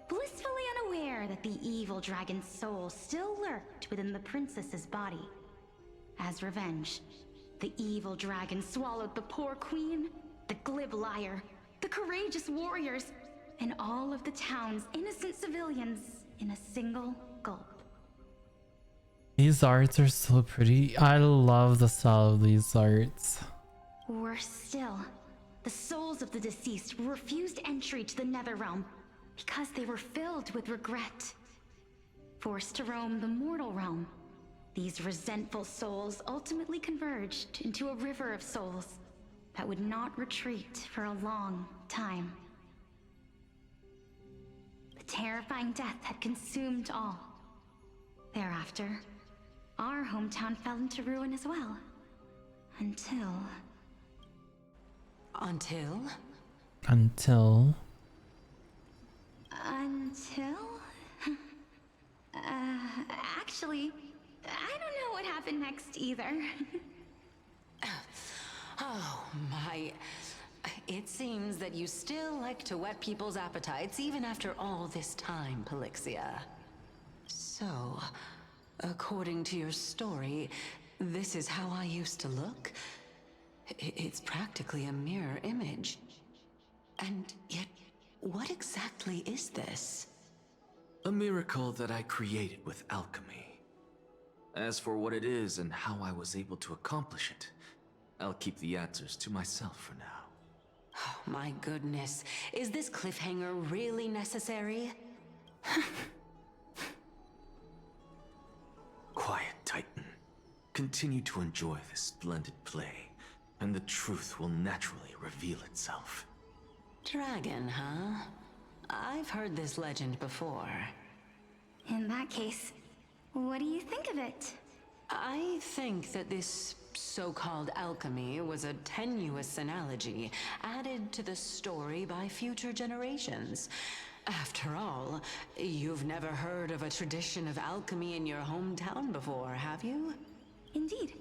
blissfully unaware that the evil dragon's soul still lurked within the princess's body. As revenge, the evil dragon swallowed the poor queen, the glib liar, the courageous warriors, and all of the town's innocent civilians in a single gulp. These arts are so pretty. I love the style of these arts. Worse still, the souls of the deceased refused entry to the Netherrealm because they were filled with regret. Forced to roam the mortal realm, these resentful souls ultimately converged into a river of souls that would not retreat for a long time. The terrifying death had consumed all. Thereafter, our hometown fell into ruin as well. Until... Until? Until... Actually, I don't know what happened next either. Oh, my. It seems that you still like to whet people's appetites even after all this time, Polixia. So, according to your story, this is how I used to look? It's practically a mirror image. And yet, what exactly is this? A miracle that I created with alchemy. As for what it is and how I was able to accomplish it, I'll keep the answers to myself for now. Oh, my goodness. Is this cliffhanger really necessary? Quiet, Titan. Continue to enjoy this splendid play, and the truth will naturally reveal itself. Dragon, huh? I've heard this legend before. In that case, what do you think of it? I think that this so-called alchemy was a tenuous analogy added to the story by future generations. After all, you've never heard of a tradition of alchemy in your hometown before, have you? Indeed.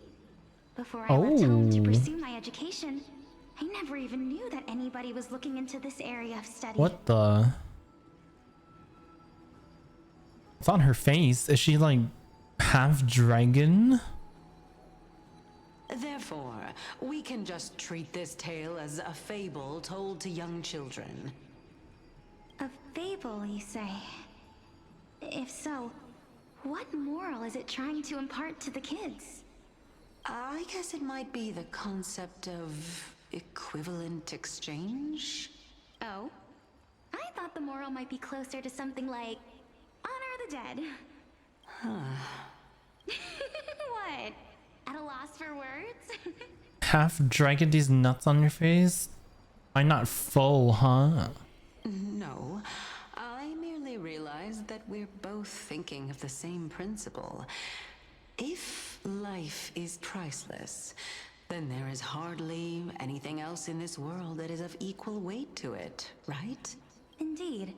Before I left home to pursue my education, I never even knew that anybody was looking into this area of study. What the? It's on her face. Is she like half dragon? Therefore, we can just treat this tale as a fable told to young children. A fable, you say? If so, what moral is it trying to impart to the kids? I guess it might be the concept of equivalent exchange? Oh? I thought the moral might be closer to something like honor the dead. What? At a loss for words? Half dragon, these nuts on your face? I'm not full, huh? No, I merely realized that we're both thinking of the same principle. If life is priceless, then there is hardly anything else in this world that is of equal weight to it, right? Indeed.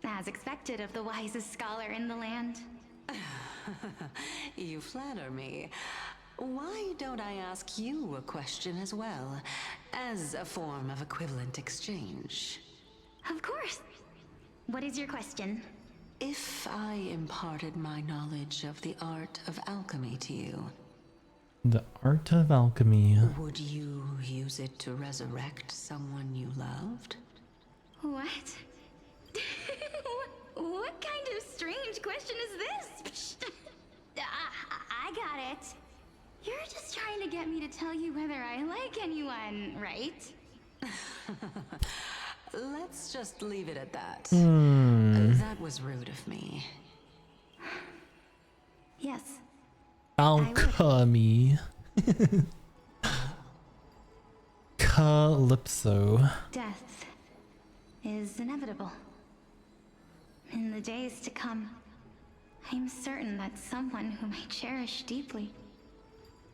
As expected of the wisest scholar in the land. You flatter me. Why don't I ask you a question as well, as a form of equivalent exchange? Of course. What is your question? If I imparted my knowledge of the art of alchemy to you, The art of alchemy. would you use it to resurrect someone you loved? What? What kind of strange question is this? I got it. You're just trying to get me to tell you whether I like anyone, right? Let's just leave it at that. That was rude of me. Yes. Alchemy. Calypso. Death is inevitable. In the days to come, I'm certain that someone whom I cherish deeply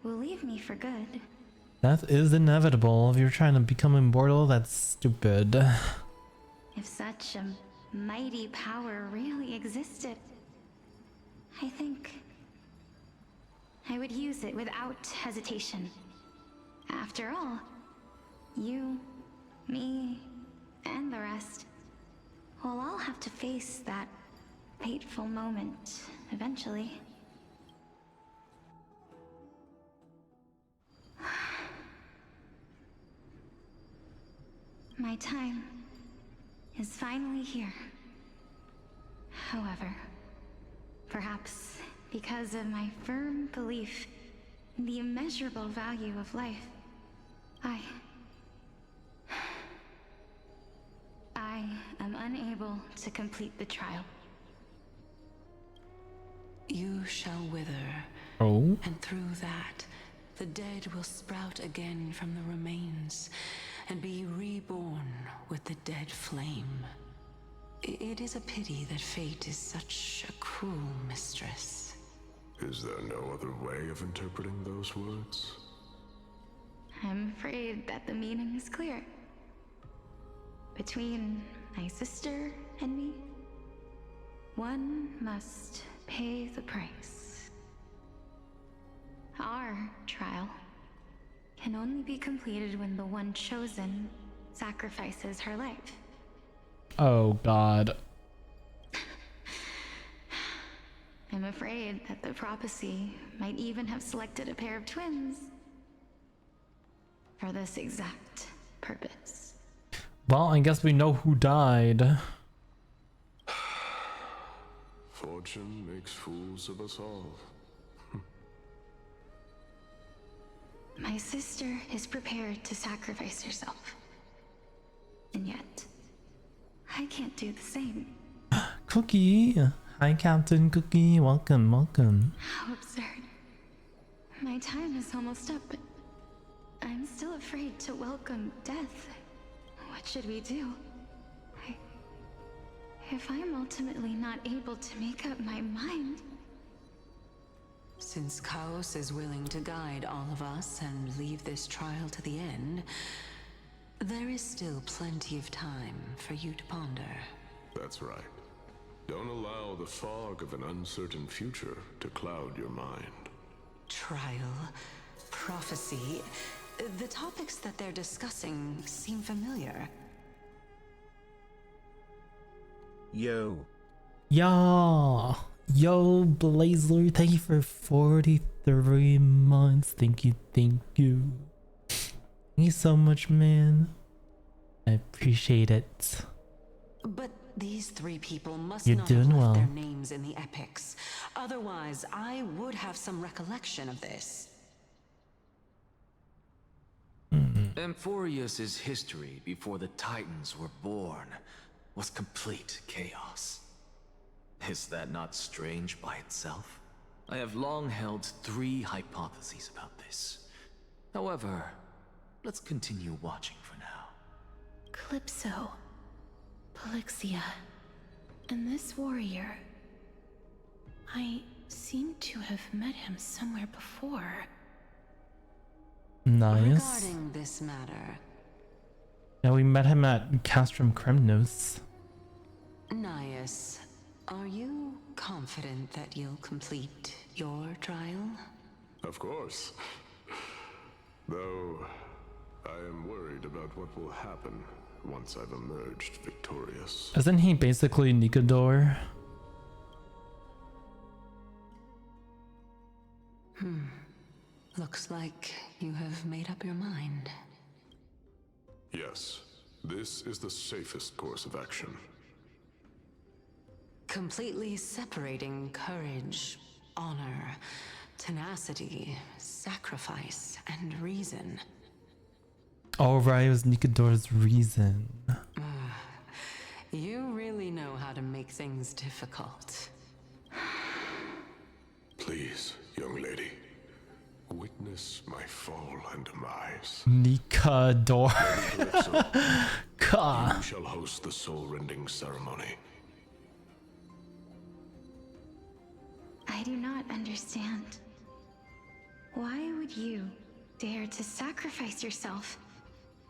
will leave me for good. Death is inevitable. If you're trying to become immortal, that's stupid. If such a mighty power really existed, I think I would use it without hesitation. After all, you, me, and the rest will all have to face that fateful moment eventually. My time is finally here. However, perhaps because of my firm belief in the immeasurable value of life, I am unable to complete the trial. You shall wither. Oh? And through that, the dead will sprout again from the remains and be reborn with the dead flame. It is a pity that fate is such a cruel mistress. Is there no other way of interpreting those words? I'm afraid that the meaning is clear. Between my sister and me, one must pay the price. Our trial can only be completed when the one chosen sacrifices her life. Oh God. I'm afraid that the prophecy might even have selected a pair of twins for this exact purpose. Well, I guess we know who died. Fortune makes fools of us all. My sister is prepared to sacrifice herself. And yet, I can't do the same. Cookie. Hi, Captain Cookie. Welcome, welcome. How absurd. My time is almost up, but I'm still afraid to welcome death. What should we do? If I'm ultimately not able to make up my mind... Since Chaos is willing to guide all of us and leave this trial to the end, there is still plenty of time for you to ponder. That's right. Don't allow the fog of an uncertain future to cloud your mind. Trial, prophecy, the topics that they're discussing seem familiar. Yo. Yo, Blazler, thank you for 43 months. Thank you, thank you. Thank you so much, man. I appreciate it. But these three people must You're not doing have left well. their names in the epics. Otherwise, I would have some recollection of this. Amphorius's history before the Titans were born was complete chaos. Is that not strange by itself? I have long held 3 hypotheses about this. However, let's continue watching for now. Calypso, Polixia, and this warrior... I seem to have met him somewhere before. Nice. Regarding this matter, Yeah, we met him at Castrum Kremnos. Nias, are you confident that you'll complete your trial? Of course. Though, I am worried about what will happen once I've emerged victorious. Isn't he basically Nikodor? Looks like you have made up your mind. Yes, this is the safest course of action. Completely separating courage, honor, tenacity, sacrifice, and reason. Oh, right, it was Nikodor's reason. You really know how to make things difficult. Please, young lady, witness my fall and demise. Nikodor. You shall host the soul-rending ceremony. I do not understand. Why would you dare to sacrifice yourself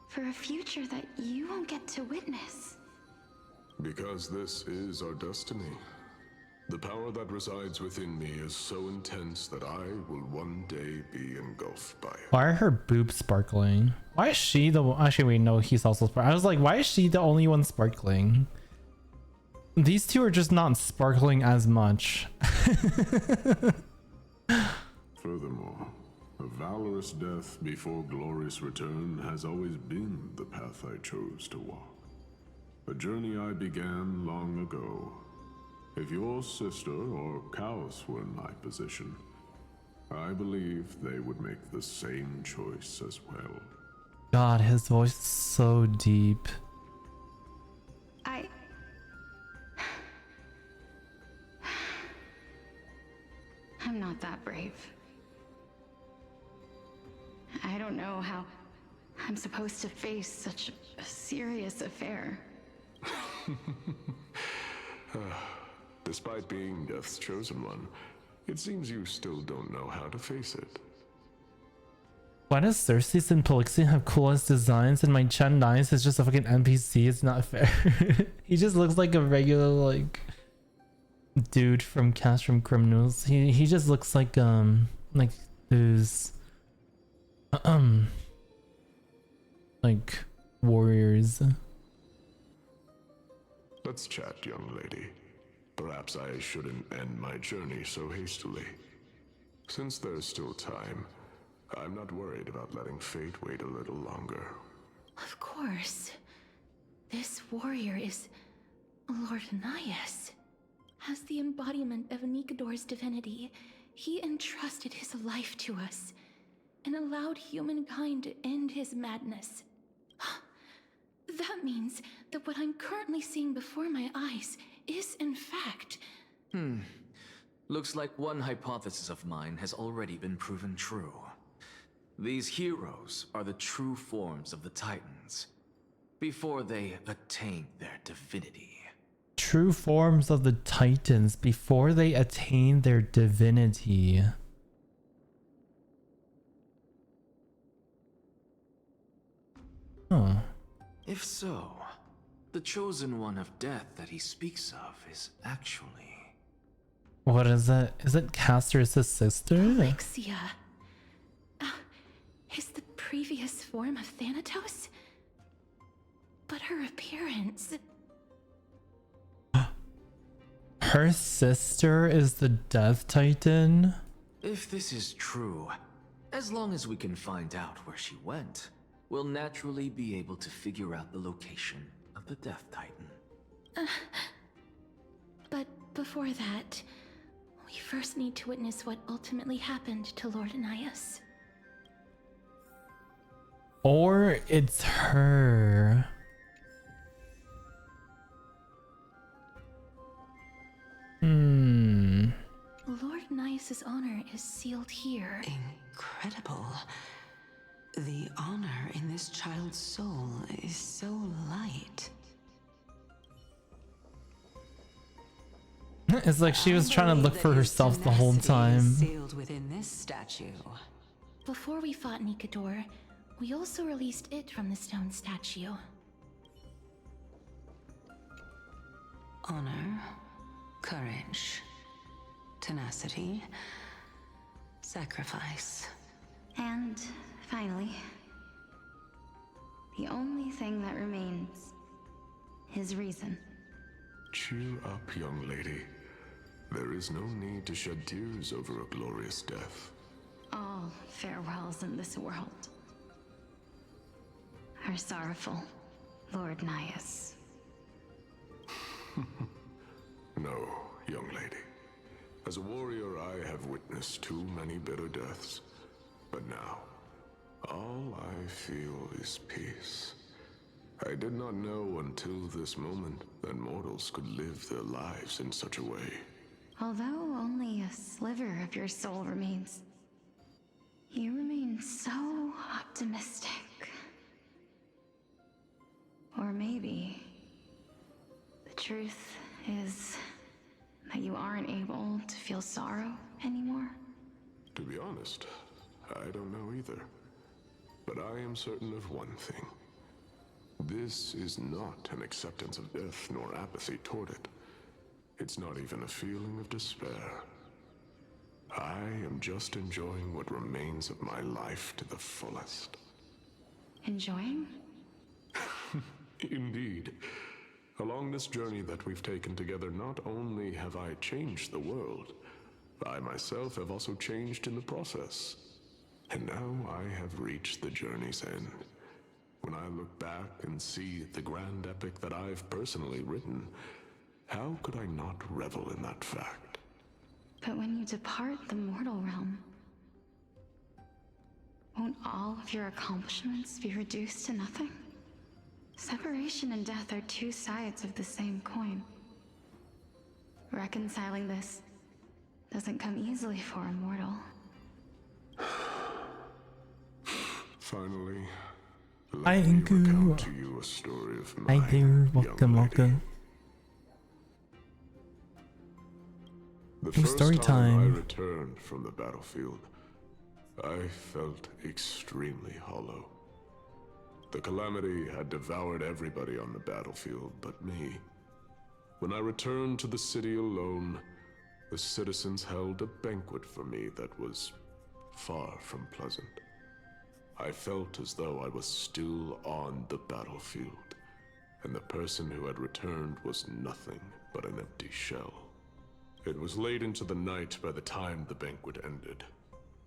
for a future that you won't get to witness? Because this is our destiny. The power that resides within me is so intense that I will one day be engulfed by it. Why are her boobs sparkling? Why is she the one? Actually, wait, no, he's also sparkling. I was like, why is she the only one sparkling? These two are just not sparkling as much. Furthermore, a valorous death before glorious return has always been the path I chose to walk. A journey I began long ago. If your sister or Chaos were in my position, I believe they would make the same choice as well. God, his voice is so deep. I'm not that brave. I don't know how I'm supposed to face such a serious affair. Despite being Death's chosen one, it seems you still don't know how to face it. Why does Xerxes and Polixia have coolest designs and my Chen Nice is just a fucking NPC? It's not fair. He just looks like a regular, like, dude from Cast from Criminals. He just looks like those like warriors. Let's chat, young lady. Perhaps I shouldn't end my journey so hastily. Since there's still time, I'm not worried about letting fate wait a little longer. Of course. This warrior is Lord Anaias. As the embodiment of Nikador's divinity, he entrusted his life to us and allowed humankind to end his madness. That means that what I'm currently seeing before my eyes is in fact... Looks like one hypothesis of mine has already been proven true. These heroes are the true forms of the Titans, before they attain their divinity. True forms of the Titans before they attain their divinity. Huh. If so, the chosen one of death that he speaks of is actually... What is it? Is it Castor's sister? Alexia. Is the previous form of Thanatos? But her appearance... Her sister is the Death Titan? If this is true, as long as we can find out where she went, we'll naturally be able to figure out the location of the Death Titan. But before that, we first need to witness what ultimately happened to Lord Anaias. Or it's her. Lord Anaias' honor is sealed here. Incredible. The honor in this child's soul is so light. It's like she was trying to look for herself the whole time. Sealed within this statue. Before we fought Nikador, we also released it from the stone statue. Honor, courage, tenacity, sacrifice. And finally, the only thing that remains is reason. Cheer up, young lady. There is no need to shed tears over a glorious death. All farewells in this world are sorrowful, Lord Anaias. No, young lady. As a warrior, I have witnessed too many bitter deaths. But now, all I feel is peace. I did not know until this moment that mortals could live their lives in such a way. Although only a sliver of your soul remains, you remain so optimistic. Or maybe the truth is that you aren't able to feel sorrow anymore. To be honest, I don't know either. But I am certain of one thing. This is not an acceptance of death nor apathy toward it. It's not even a feeling of despair. I am just enjoying what remains of my life to the fullest. Enjoying? Indeed. Along this journey that we've taken together, not only have I changed the world, I myself have also changed in the process. And now I have reached the journey's end. When I look back and see the grand epic that I've personally written, how could I not revel in that fact? But when you depart the mortal realm, won't all of your accomplishments be reduced to nothing? Separation and death are two sides of the same coin. Reconciling this doesn't come easily for a mortal. Finally, Hi, let me Inku. recount to you a story of Hi mine, there, welcome, young lady. welcome. The Ooh, first story time I time. returned from the battlefield, I felt extremely hollow. The calamity had devoured everybody on the battlefield but me. When I returned to the city alone, the citizens held a banquet for me that was far from pleasant. I felt as though I was still on the battlefield, and the person who had returned was nothing but an empty shell. It was late into the night by the time the banquet ended.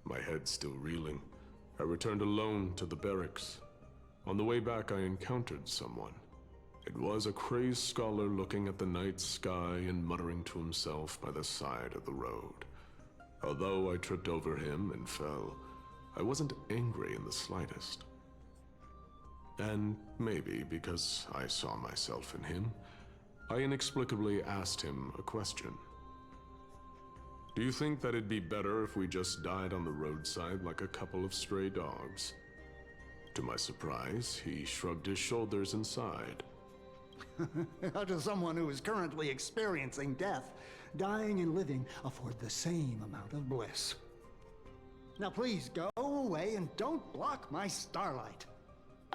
My head still reeling, I returned alone to the barracks. On the way back, I encountered someone. It was a crazed scholar looking at the night sky and muttering to himself by the side of the road. Although I tripped over him and fell, I wasn't angry in the slightest. And maybe because I saw myself in him, I inexplicably asked him a question. Do you think that it'd be better if we just died on the roadside like a couple of stray dogs? To my surprise, he shrugged his shoulders and sighed. How does someone who is currently experiencing death, dying and living, afford the same amount of bliss? Now please go away and don't block my starlight.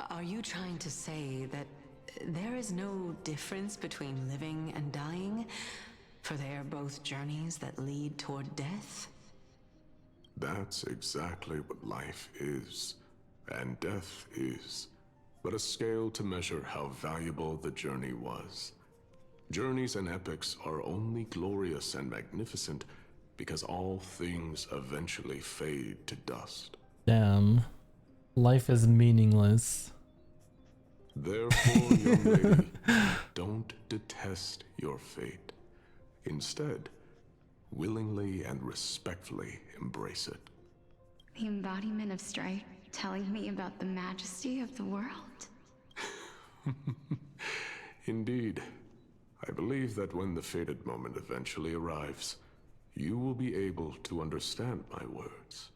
Are you trying to say that there is no difference between living and dying? For they are both journeys that lead toward death? That's exactly what life is, and death is, but a scale to measure how valuable the journey was. Journeys and epics are only glorious and magnificent because all things eventually fade to dust. Damn. Life is meaningless. Therefore, young lady, don't detest your fate. Instead, willingly and respectfully embrace it. The embodiment of strife telling me about the majesty of the world. Indeed. I believe that when the fated moment eventually arrives, you will be able to understand my words.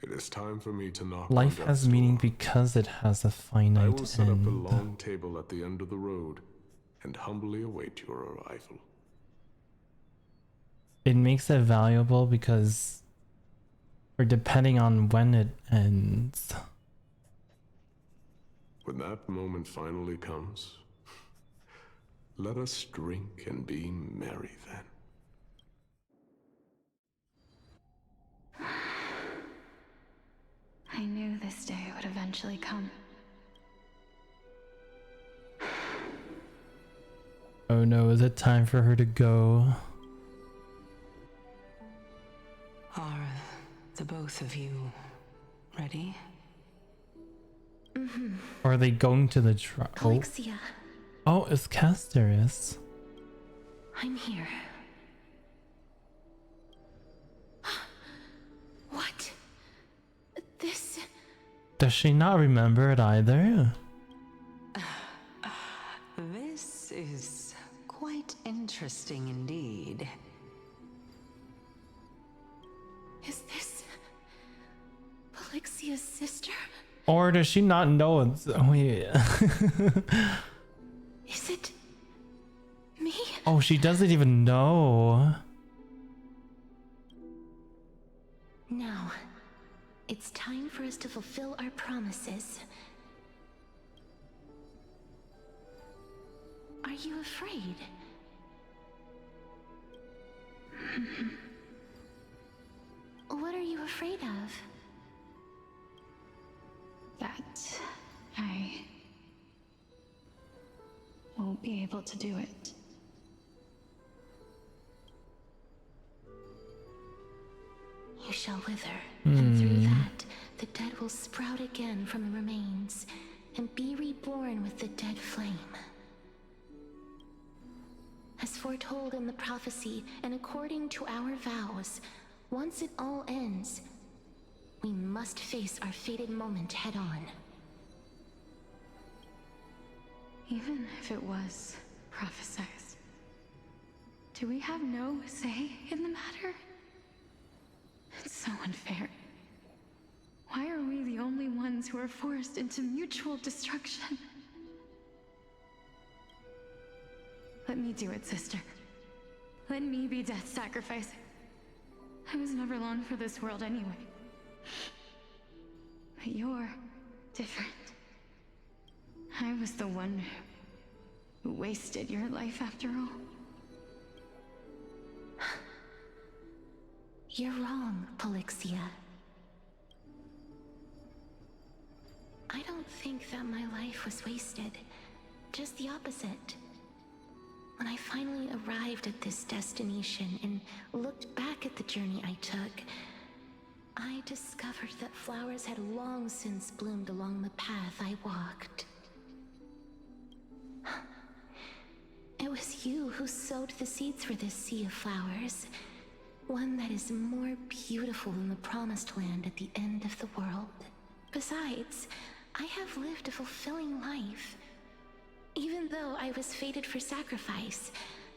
It is time for me to knock Life on has death's meaning door. because it has a finite I will set up a end. long table at the end of the road and humbly await your arrival. It makes it valuable because, or depending on when it ends. When that moment finally comes, let us drink and be merry then. I knew this day would eventually come. Oh no, is it time for her to go? Are the both of you ready? Mm-hmm. Or are they going to the trial? Alexia, Oh, it's Casterius. I'm here. What? This... Does she not remember it either? This is quite interesting indeed. Is this... Alexia's sister? Or does she not know it's... Wait. Is it... me? Oh, she doesn't even know. Now, it's time for us to fulfill our promises. Are you afraid? What are you afraid of? That I won't be able to do it. You shall wither, and through that, the dead will sprout again from the remains, and be reborn with the dead flame. As foretold in the prophecy, and according to our vows, once it all ends, we must face our fated moment head-on. Even if it was prophesied, do we have no say in the matter? It's so unfair. Why are we the only ones who are forced into mutual destruction? Let me do it, sister. Let me be death sacrifice. I was never long for this world anyway. But you're different. I was the one who wasted your life after all. You're wrong, Polixia. I don't think that my life was wasted. Just the opposite. When I finally arrived at this destination and looked back at the journey I took, I discovered that flowers had long since bloomed along the path I walked. It was you who sowed the seeds for this sea of flowers, one that is more beautiful than the promised land at the end of the world. Besides, I have lived a fulfilling life. Even though I was fated for sacrifice,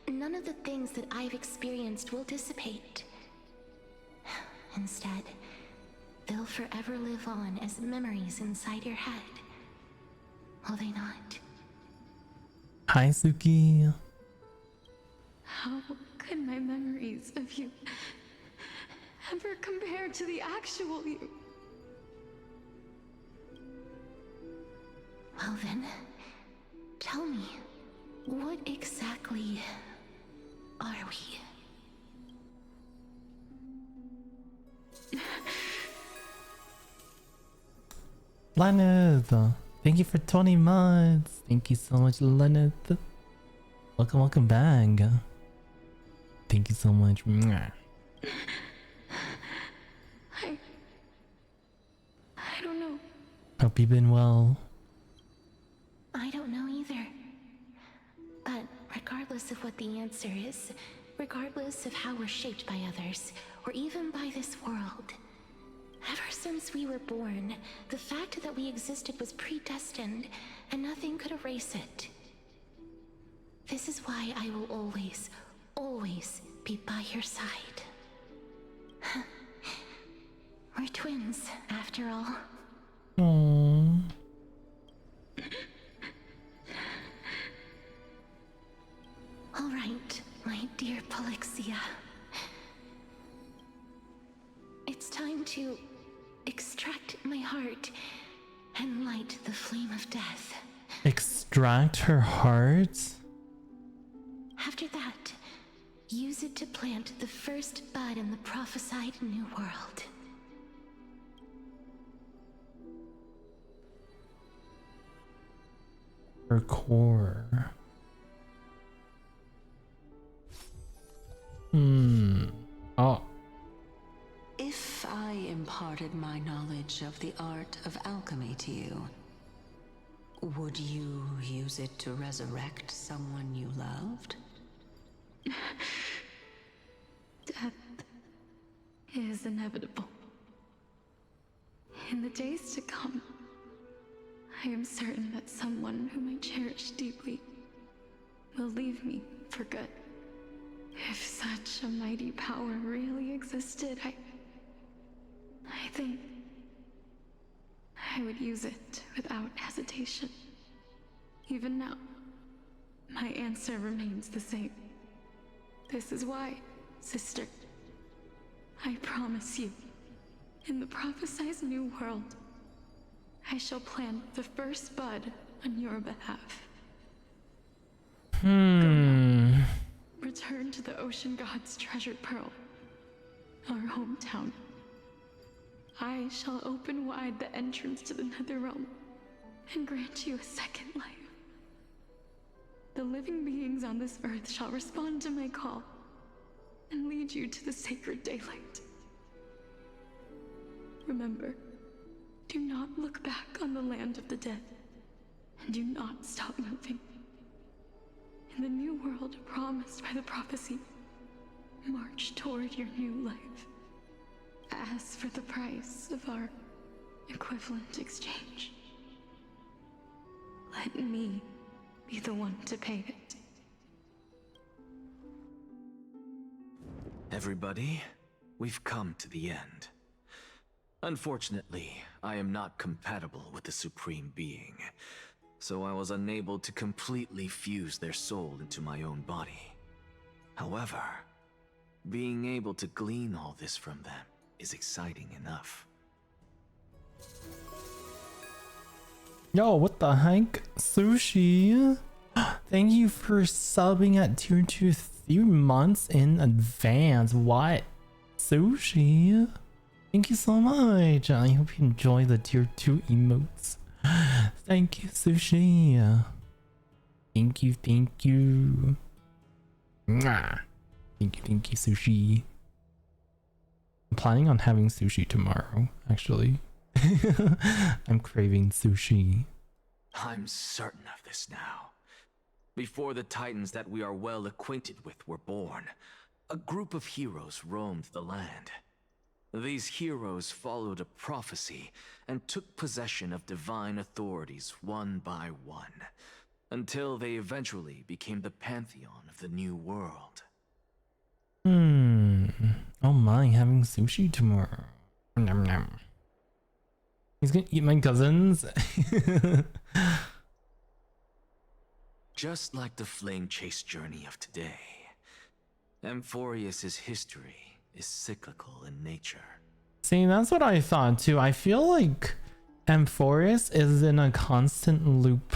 none of the things that I've experienced will dissipate. Instead, they'll forever live on as memories inside your head. Will they not? Hi, Suki. How could my memories of you ever compare to the actual you? Well then, tell me, what exactly are we? Lenneth, thank you for 20 months. Thank you so much, Lenneth. Welcome back. Thank you so much. I don't know. Hope you've been well. I don't know either. But regardless of what the answer is, regardless of how we're shaped by others, or even by this world, ever since we were born, the fact that we existed was predestined, and nothing could erase it. This is why I will always, always be by your side. We're twins, after all. Aww. All right, my dear Polixia. It's time to extract my heart and light the flame of death. Extract her heart? After that, use it to plant the first bud in the prophesied new world. Her core. Oh. If I imparted my knowledge of the art of alchemy to you, would you use it to resurrect someone you loved? Death is inevitable. In the days to come, I am certain that someone whom I cherish deeply will leave me for good. If such a mighty power really existed, I think I would use it without hesitation. Even now, my answer remains the same. This is why, sister, I promise you, in the prophesied new world, I shall plant the first bud on your behalf. Return to the ocean god's treasured pearl, our hometown. I shall open wide the entrance to the Netherrealm and grant you a second life. The living beings on this earth shall respond to my call and lead you to the sacred daylight. Remember, do not look back on the land of the dead, and do not stop moving. In the new world promised by the prophecy, march toward your new life. Ask for the price of our equivalent exchange. Let me be the one to pay it. Everybody, we've come to the end. Unfortunately, I am not compatible with the Supreme Being, so I was unable to completely fuse their soul into my own body. However, being able to glean all this from them is exciting enough. Yo, what the heck? Sushi? Thank you for subbing at tier 2 3 months in advance. What? Sushi? Thank you so much. I hope you enjoy the tier 2 emotes. Thank you, Sushi. Thank you, thank you. Mwah. Thank you, Sushi. I'm planning on having sushi tomorrow, actually. I'm craving sushi. I'm certain of this now. Before the Titans that we are well acquainted with were born, a group of heroes roamed the land. These heroes followed a prophecy and took possession of divine authorities one by one, until they eventually became the pantheon of the new world. Oh my, having sushi tomorrow. Nom nom. He's gonna eat my cousins. Just like the flame chase journey of today, Amphorius's history is cyclical in nature. See, that's what I thought too. I feel like Amphorius is in a constant loop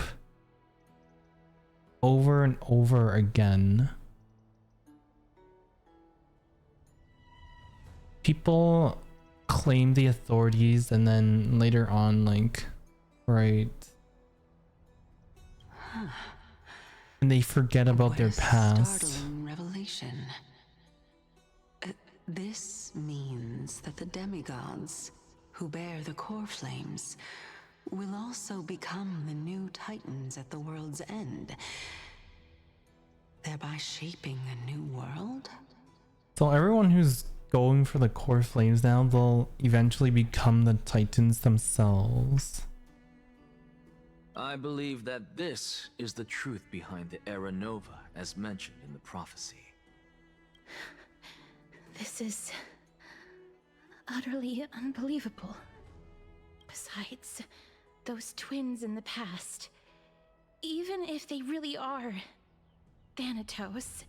over and over again. People claim the authorities and then later on, like, right, and they forget about their past. Startling revelation. This means that the demigods, who bear the core flames, will also become the new Titans at the world's end, thereby shaping a new world? So everyone who's going for the core flames now, they'll eventually become the Titans themselves. I believe that this is the truth behind the Era Nova, as mentioned in the prophecy. This is utterly unbelievable. Besides, those twins in the past, even if they really are Thanatos,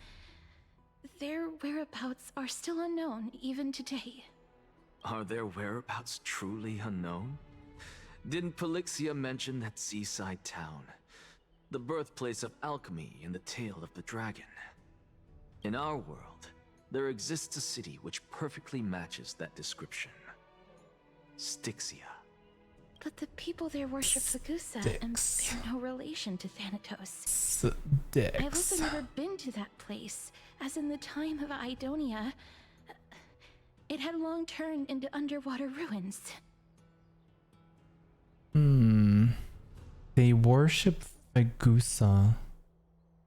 their whereabouts are still unknown even today. Are their whereabouts truly unknown? Didn't Polixia mention that seaside town, the birthplace of alchemy in the Tale of the Dragon? In our world, there exists a city which perfectly matches that description. Styxia. But the people there worship Ragusa, and they're no relation to Thanatos. I've also never been to that place, as in the time of Idonia, it had long turned into underwater ruins. They worship Ragusa.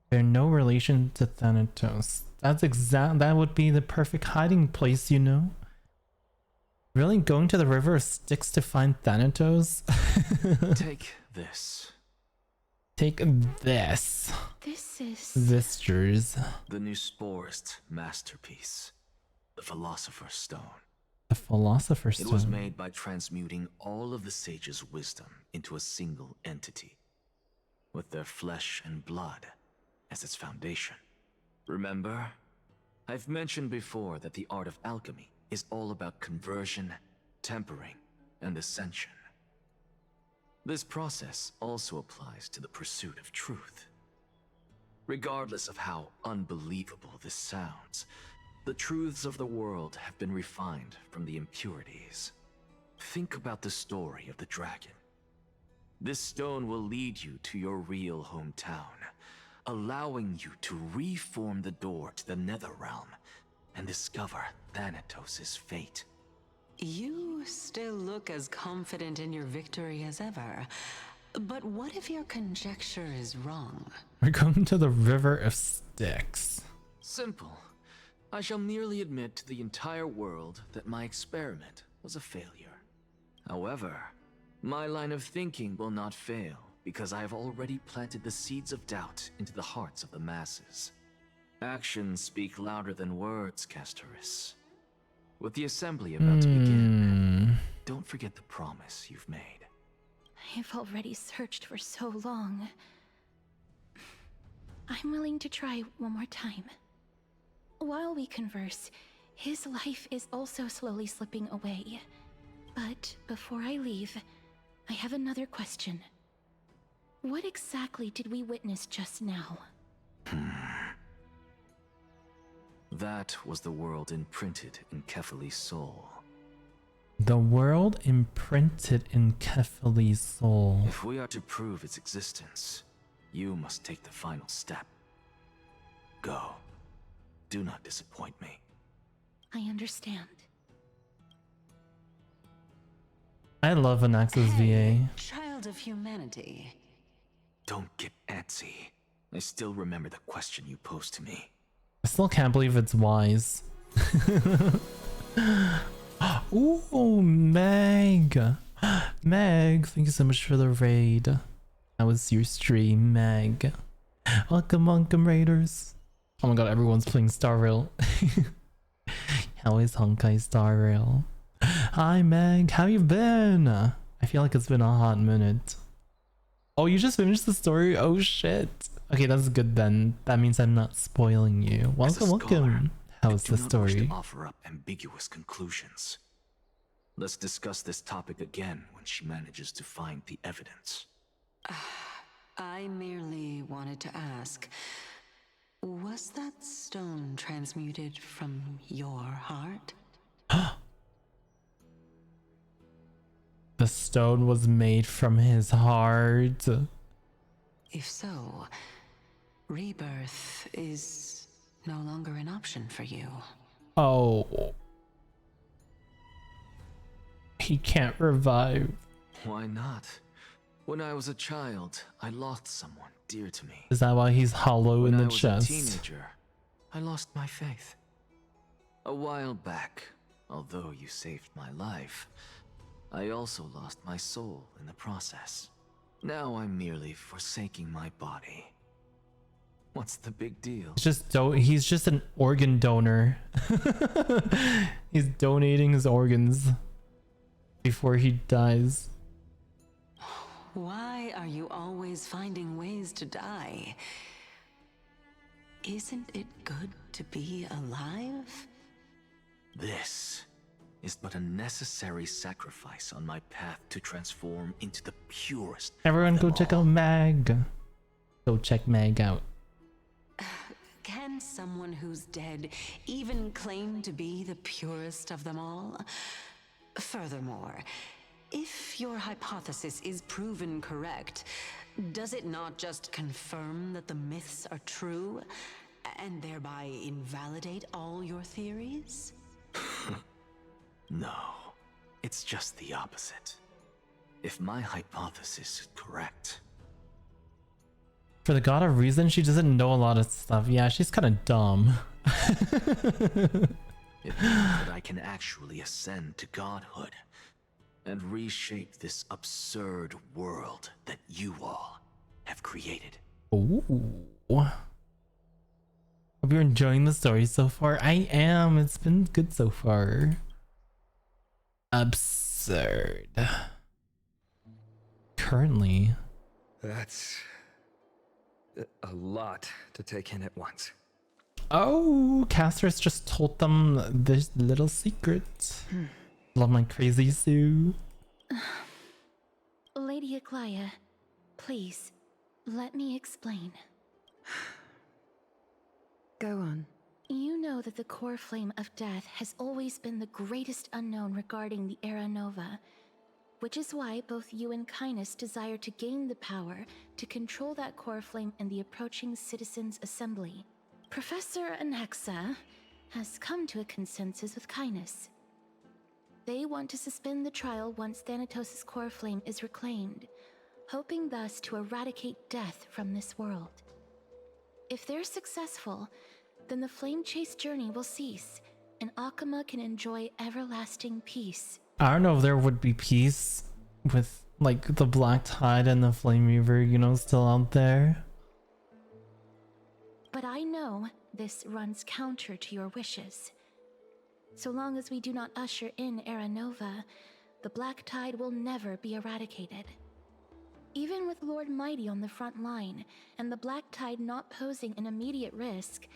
They're no relation to Thanatos. That would be the perfect hiding place, you know? Really going to the River of Styx to find Thanatos? Take this. Take this. This is... Visters. The new Sporist masterpiece. The Philosopher's Stone. The Philosopher's Stone. It was made by transmuting all of the sages' wisdom into a single entity, with their flesh and blood as its foundation. Remember? I've mentioned before that the art of alchemy is all about conversion, tempering, and ascension. This process also applies to the pursuit of truth. Regardless of how unbelievable this sounds, the truths of the world have been refined from the impurities. Think about the story of the dragon. This stone will lead you to your real hometown, allowing you to reform the door to the Netherrealm and discover Thanatos' fate. You still look as confident in your victory as ever. But what if your conjecture is wrong? We're going to the River of Styx. Simple. I shall merely admit to the entire world that my experiment was a failure. However, my line of thinking will not fail because I have already planted the seeds of doubt into the hearts of the masses. Actions speak louder than words, Castoris. With the assembly about to begin, don't forget the promise you've made. I've already searched for so long. I'm willing to try one more time. While we converse, his life is also slowly slipping away. But before I leave, I have another question. What exactly did we witness just now? That was the world imprinted in Kefali's soul. The world imprinted in Kefali's soul. If we are to prove its existence, you must take the final step. Go. Do not disappoint me. I understand. I love Anaxa's VA. Child of humanity. Don't get antsy. I still remember the question you posed to me. I still can't believe it's wise. Ooh, Meg. Meg, thank you so much for the raid. How was your stream, Meg? Welcome Raiders. Oh my god, everyone's playing Star Rail. How is Honkai Star Rail? Hi Meg, how you been? I feel like it's been a hot minute. Oh, you just finished the story? Oh shit. Okay, that's good then. That means I'm not spoiling you. Welcome. How's the story? I do not wish to offer up ambiguous conclusions. Let's discuss this topic again when she manages to find the evidence. I merely wanted to ask, was that stone transmuted from your heart? The stone was made from his heart. If so, rebirth is no longer an option for you. Oh. He can't revive. Why not? When I was a child, I lost someone dear to me. Is that why he's hollow in the When chest? I was a teenager, I lost my faith. A while back, although you saved my life, I also lost my soul in the process. Now I'm merely forsaking my body. What's the big deal? He's just an organ donor. He's donating his organs before he dies. Why are you always finding ways to die? Isn't it good to be alive? This is but a necessary sacrifice on my path to transform into the purest. Everyone go check out Mag. Go check Mag out. Can someone who's dead even claim to be the purest of them all? Furthermore, if your hypothesis is proven correct, does it not just confirm that the myths are true, and thereby invalidate all your theories? No, it's just the opposite. If my hypothesis is correct... For the God of Reason, she doesn't know a lot of stuff. Yeah, she's kind of dumb. It means that I can actually ascend to godhood and reshape this absurd world that you all have created. Ooh. Hope you're enjoying the story so far. I am. It's been good so far. Absurd. Currently. That's a lot to take in at once. Oh, Caster's just told them this little secret. Love my crazy Sue. Lady Aglaia, please, let me explain. Go on. You know that the core flame of death has always been the greatest unknown regarding the Era Nova, which is why both you and Kynes desire to gain the power to control that core flame in the approaching Citizens' Assembly. Professor Anaxa has come to a consensus with Kynes. They want to suspend the trial once Thanatos' core flame is reclaimed, hoping thus to eradicate death from this world. If they're successful, then the flame chase journey will cease, and Akama can enjoy everlasting peace. I don't know if there would be peace with like the Black Tide and the Flame Reaver, you know, still out there. But I know this runs counter to your wishes. So long as we do not usher in Era Nova, the Black Tide will never be eradicated. Even with Lord Mighty on the front line, and the Black Tide not posing an immediate risk,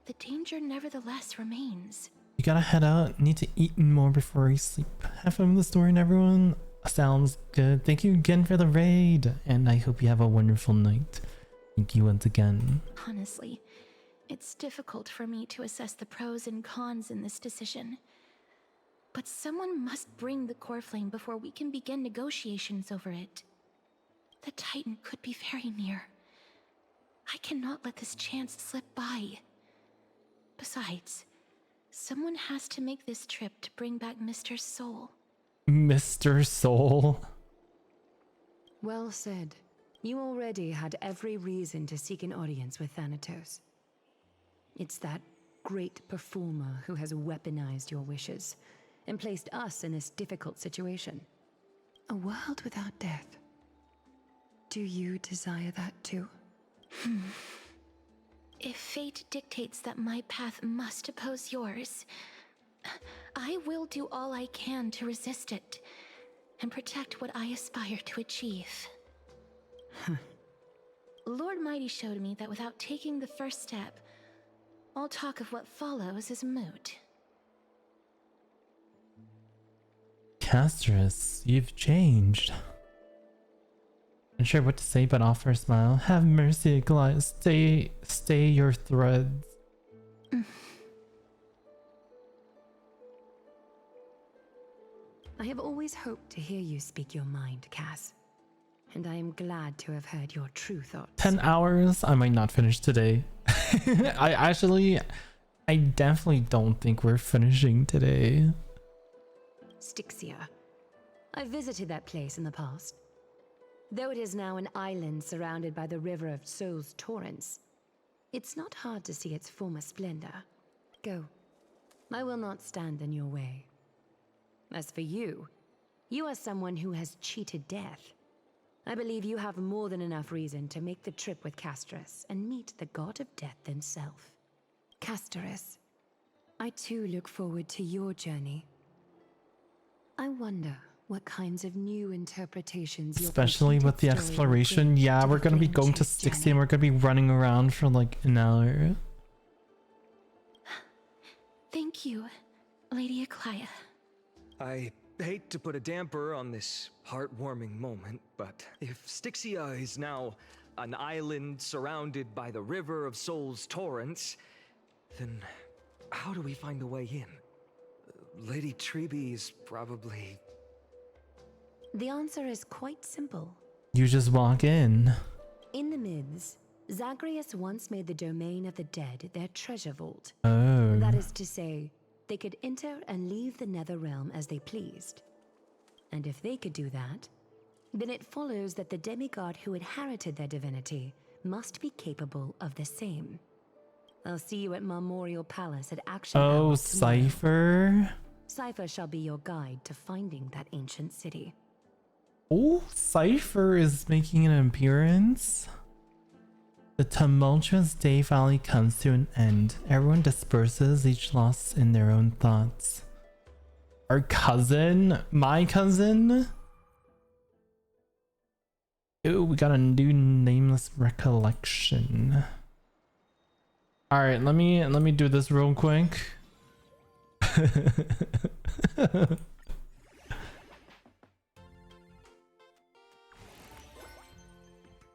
the danger nevertheless remains. You gotta head out. Need to eat more before you sleep. Have fun with the story, and everyone. Sounds good. Thank you again for the raid, and I hope you have a wonderful night. Thank you once again. Honestly, it's difficult for me to assess the pros and cons in this decision. But someone must bring the core flame before we can begin negotiations over it. The Titan could be very near. I cannot let this chance slip by. Besides, someone has to make this trip to bring back Mr. Soul. Mr. Soul. Well said. You already had every reason to seek an audience with Thanatos. It's that great performer who has weaponized your wishes and placed us in this difficult situation. A world without death. Do you desire that too? If fate dictates that my path must oppose yours, I will do all I can to resist it and protect what I aspire to achieve. Lord Mighty showed me that without taking the first step, all talk of what follows is moot. Castris, you've changed. Unsure what to say, but offer a smile. Have mercy, Goliath. Stay your threads. I have always hoped to hear you speak your mind, Cass. And I am glad to have heard your true thoughts. 10 hours? I might not finish today. I definitely don't think we're finishing today. Styxia. I visited that place in the past. Though it is now an island surrounded by the river of Soul's torrents, it's not hard to see its former splendor. Go. I will not stand in your way. As for you, you are someone who has cheated death. I believe you have more than enough reason to make the trip with Castris and meet the god of death himself. Castris, I too look forward to your journey. I wonder what kinds of new interpretations your Especially with the exploration. Yeah, we're gonna be going to 60 and we're gonna be running around for like an hour. Thank you, Lady Aklia. I hate to put a damper on this heartwarming moment, but if Styxia is now an island surrounded by the river of Soul's torrents, then how do we find a way in? Lady Treby is probably... The answer is quite simple. You just walk in. In the myths, Zagreus once made the domain of the dead their treasure vault. Oh. That is to say, they could enter and leave the Netherrealm as they pleased. And if they could do that, then it follows that the demigod who inherited their divinity must be capable of the same. I'll see you at Marmorial Palace at Action Hour tomorrow. Cypher. Cypher shall be your guide to finding that ancient city. Oh, Cypher is making an appearance. The tumultuous day finally comes to an end. Everyone disperses, each lost in their own thoughts. Our cousin? My cousin? Ooh, we got a new nameless recollection. Alright, let me do this real quick.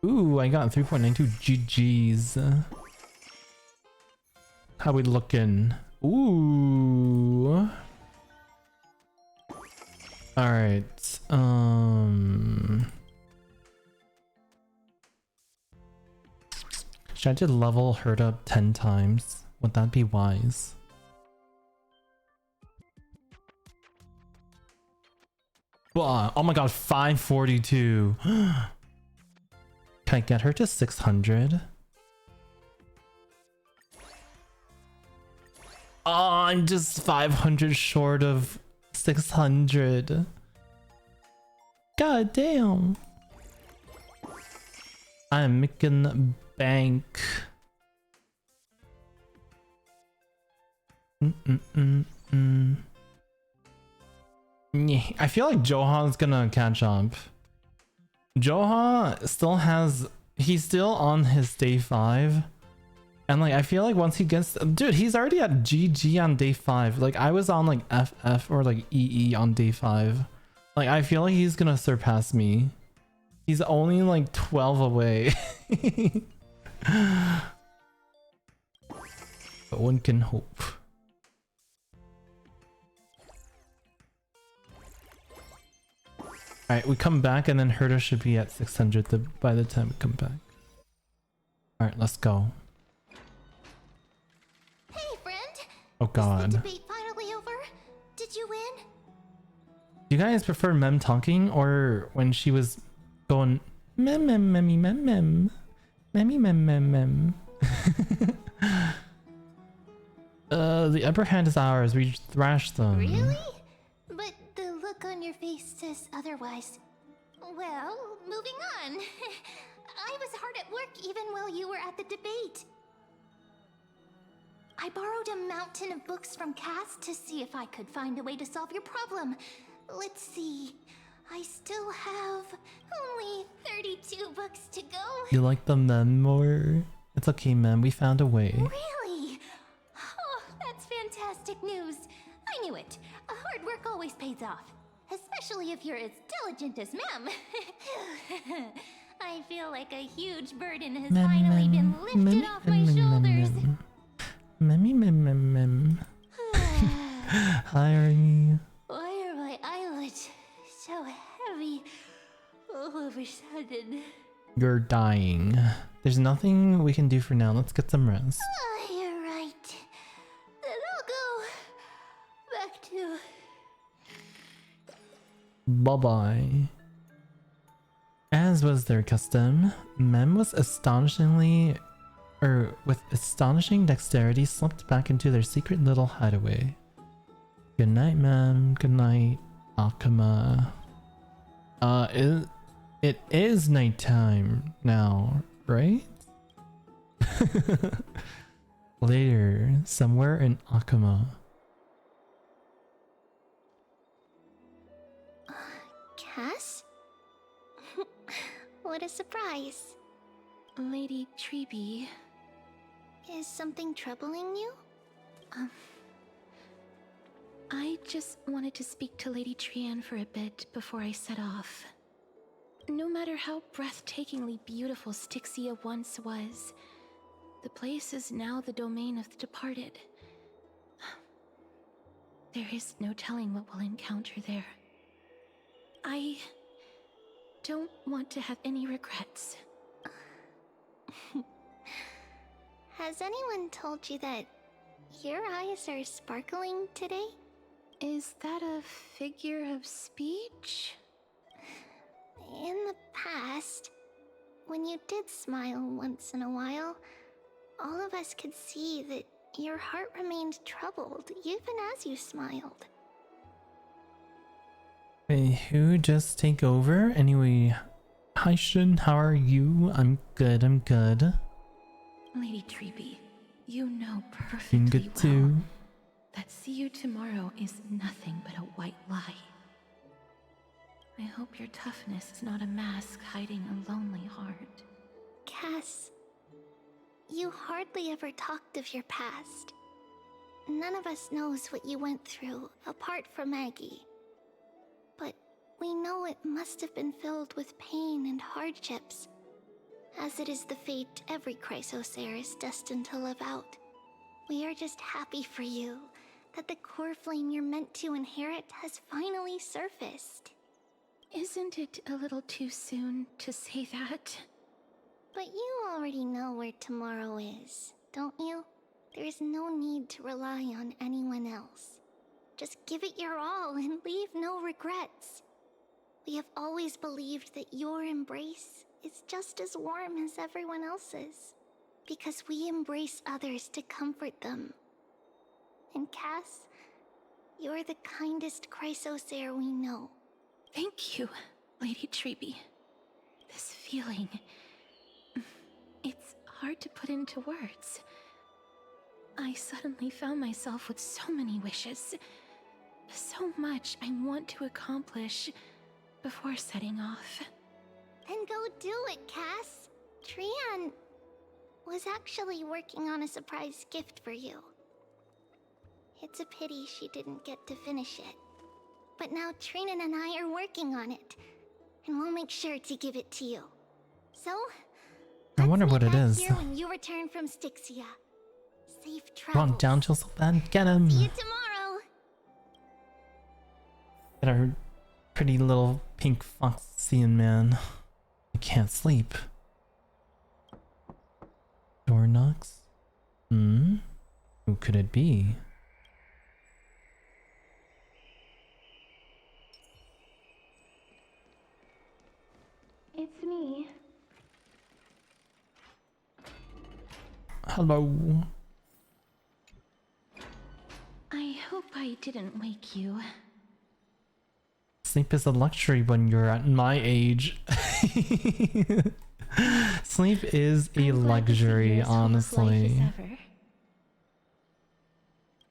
Ooh, I got 3.92 GGs. How we looking? Ooh. Alright. Should I just level Herd up 10 times? Would that be wise? Oh my god, 542. Can I get her to 600? Oh, I'm just 500 short of 600. God damn. I'm making bank. I feel like Johan's gonna catch up. Johan still has, he's still on his day 5. And like, I feel like once he gets, dude, he's already at GG on day 5. Like I was on like FF or like EE on day 5. Like, I feel like he's gonna surpass me. He's only like 12 away. But one can hope. Alright, we come back and then Herta should be at 600 by the time we come back. Alright, let's go. Hey, friend. Oh god. Is the debate finally over? Did you win? Do you guys prefer Mem talking or when she was going mem mem memmy mem mem memmy mem mem mem? The upper hand is ours. We thrashed them. Really? But the look on your face says otherwise. Well, moving on. I was hard at work even while you were at the debate. I borrowed a mountain of books from Cass to see if I could find a way to solve your problem. Let's see. I still have only 32 books to go. You like the Mem more? It's okay, Mem. We found a way. Really? Oh, that's fantastic news. I knew it. Hard work always pays off. Especially if you're as diligent as Mem. I feel like a huge burden has finally been lifted off my shoulders. Memmy mem mem mem. Hi, Arnie. Why are my eyelids so heavy all of a sudden? You're dying. There's nothing we can do for now. Let's get some rest. You're right. Then I'll go back to... Bye-bye. As was their custom, Mem was with astonishing dexterity slipped back into their secret little hideaway. Good night, Mem. Good night, Akuma. It is nighttime now, right? Later, somewhere in Akuma. Cass? What a surprise. Lady Treeby. Is something troubling you? I just wanted to speak to Lady Trian for a bit before I set off. No matter how breathtakingly beautiful Styxia once was, the place is now the domain of the departed. There is no telling what we'll encounter there. I don't want to have any regrets. Has anyone told you that your eyes are sparkling today? Is that a figure of speech? In the past, when you did smile once in a while, all of us could see that your heart remained troubled even as you smiled. Wait, who just take over? Anyway, hi Shun, how are you? I'm good, I'm good. Lady Treeby, you know perfectly Doing good too. that see you tomorrow is nothing but a white lie. I hope your toughness is not a mask hiding a lonely heart. Cass, you hardly ever talked of your past. None of us knows what you went through, apart from Maggie. But we know it must have been filled with pain and hardships, as it is the fate every Chrysosaur is destined to live out. We are just happy for you that the core flame you're meant to inherit has finally surfaced. Isn't it a little too soon to say that? But you already know where tomorrow is, don't you? There's no need to rely on anyone else. Just give it your all and leave no regrets. We have always believed that your embrace is just as warm as everyone else's, because we embrace others to comfort them. And Cass, you're the kindest Chrysosaur we know. Thank you, Lady Treeby. This feeling... it's hard to put into words. I suddenly found myself with so many wishes. So much I want to accomplish before setting off. Then go do it, Cass. Trian was actually working on a surprise gift for you. It's a pity she didn't get to finish it. But now Trinan and I are working on it, and we'll make sure to give it to you. So, I wonder what it is. here when you return from Styxia. Safe I travels. want down till so bad. Get him. See you tomorrow. Get our pretty little pink Foxian man. I can't sleep. Door knocks. Who could it be? It's me. Hello. I hope I didn't wake you. Sleep is a luxury when you're at my age. Sleep is a luxury, honestly.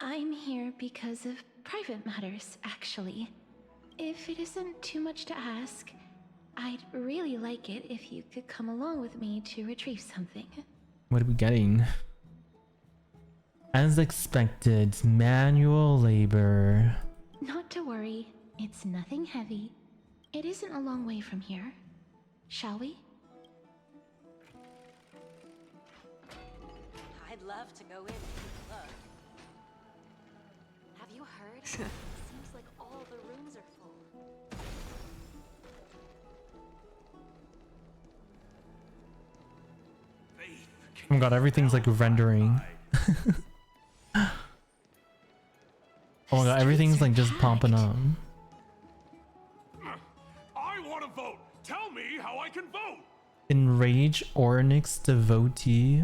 I'm here because of private matters, actually. If it isn't too much to ask, I'd really like it if you could come along with me to retrieve something. What are we getting? As expected, manual labor. Not to worry, it's nothing heavy. It isn't a long way from here. Shall we? I'd love to go in and take a look. Have you heard? Seems like all the rooms are full. Oh my god, everything's like rendering. Oh my god, everything's like just popping up. I want to vote. Tell me how I can vote. Enrage Ornyx devotee.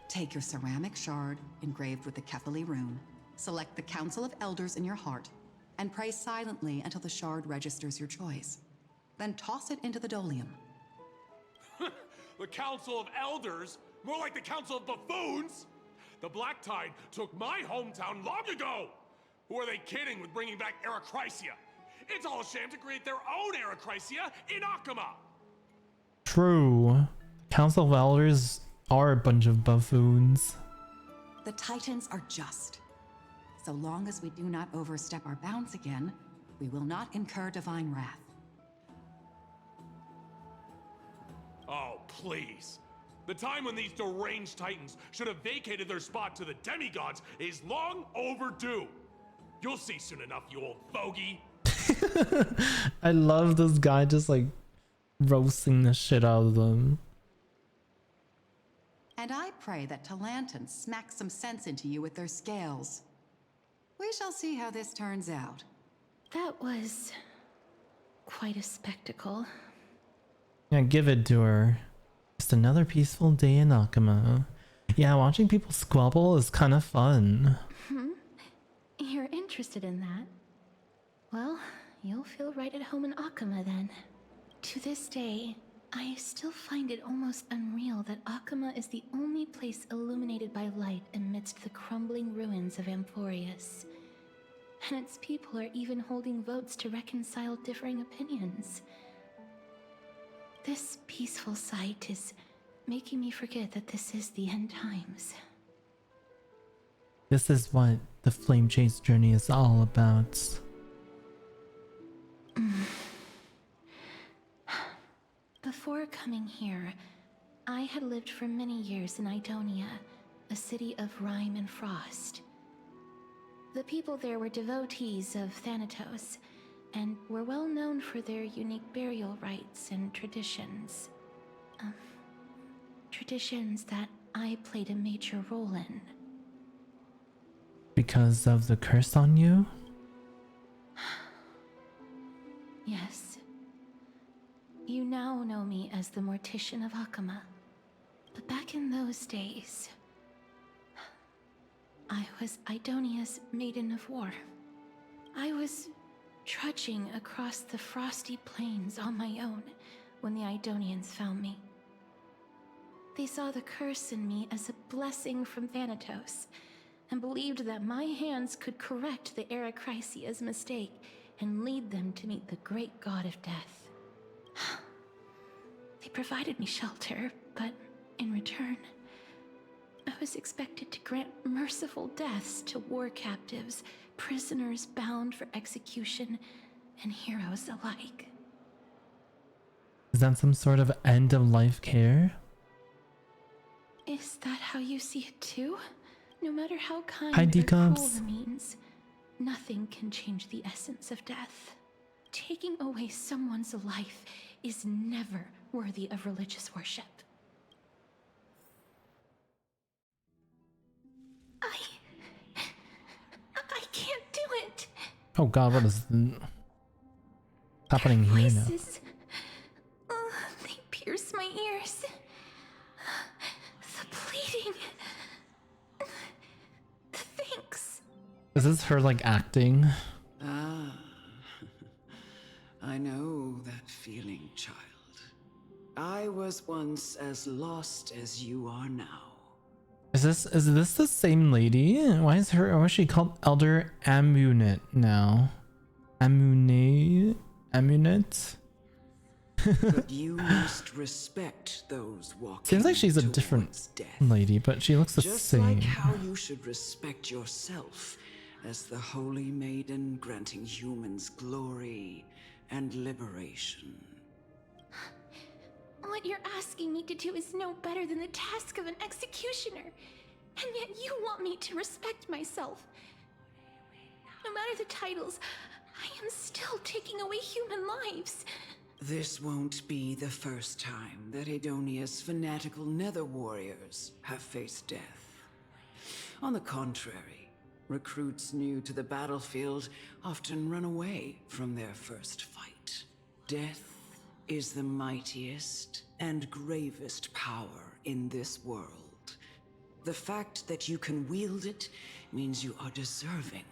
Take your ceramic shard engraved with the Kefali rune. Select the Council of Elders in your heart and pray silently until the shard registers your choice. Then toss it into the Dolium. The Council of Elders? More like the Council of Buffoons? The Black Tide took my hometown long ago! Who are they kidding with bringing back Erechrysia? It's all a sham to create their own Erechrysia in Akama! True. Council of Elders are a bunch of buffoons. The Titans are just. So long as we do not overstep our bounds again, we will not incur divine wrath. Oh, please. The time when these deranged Titans should have vacated their spot to the demigods is long overdue. You'll see soon enough, you old fogey. I love this guy just like roasting the shit out of them. And I pray that Talanton smacks some sense into you with their scales. We shall see how this turns out. That was quite a spectacle. Yeah, give it to her. Just another peaceful day in Akama. Yeah, watching people squabble is kind of fun. You're interested in that? Well, you'll feel right at home in Akama then. To this day, I still find it almost unreal that Akama is the only place illuminated by light amidst the crumbling ruins of Amphorius. And its people are even holding votes to reconcile differing opinions. This peaceful sight is making me forget that this is the end times. This is what the Flame Chase journey is all about. Before coming here, I had lived for many years in Idonia, a city of rime and frost. The people there were devotees of Thanatos, and were well known for their unique burial rites and traditions. Traditions that I played a major role in. Because of the curse on you? Yes. You now know me as the Mortician of Akama. But back in those days, I was Idonia's Maiden of War. I was trudging across the frosty plains on my own when the Idonians found me. They saw the curse in me as a blessing from Thanatos, and believed that my hands could correct the Erechrysia's mistake and lead them to meet the great god of death. They provided me shelter, but in return, I was expected to grant merciful deaths to war captives, prisoners bound for execution, and heroes alike. Is that some sort of end of life care? Is that how you see it too? No matter how kind Hi, or cruel D-Cubs. the means, nothing can change the essence of death. Taking away someone's life is never worthy of religious worship. I can't do it. Oh god, what is happening here now? Voices, they pierce my ears. The pleading. The thanks. Is this her like acting? Ah, I know that feeling, child. I was once as lost as you are now. Is this the same lady? Why is she called Elder Amunet now? Amunet? But you must respect those walking. Seems like she's a different lady, but she looks the Just same. like how you should respect yourself as the holy maiden granting humans glory and liberation. What you're asking me to do is no better than the task of an executioner. And yet you want me to respect myself. No matter the titles, I am still taking away human lives. This won't be the first time that Edonia's fanatical nether warriors have faced death. On the contrary, recruits new to the battlefield often run away from their first fight. Death is the mightiest and gravest power in this world. The fact that you can wield it means you are deserving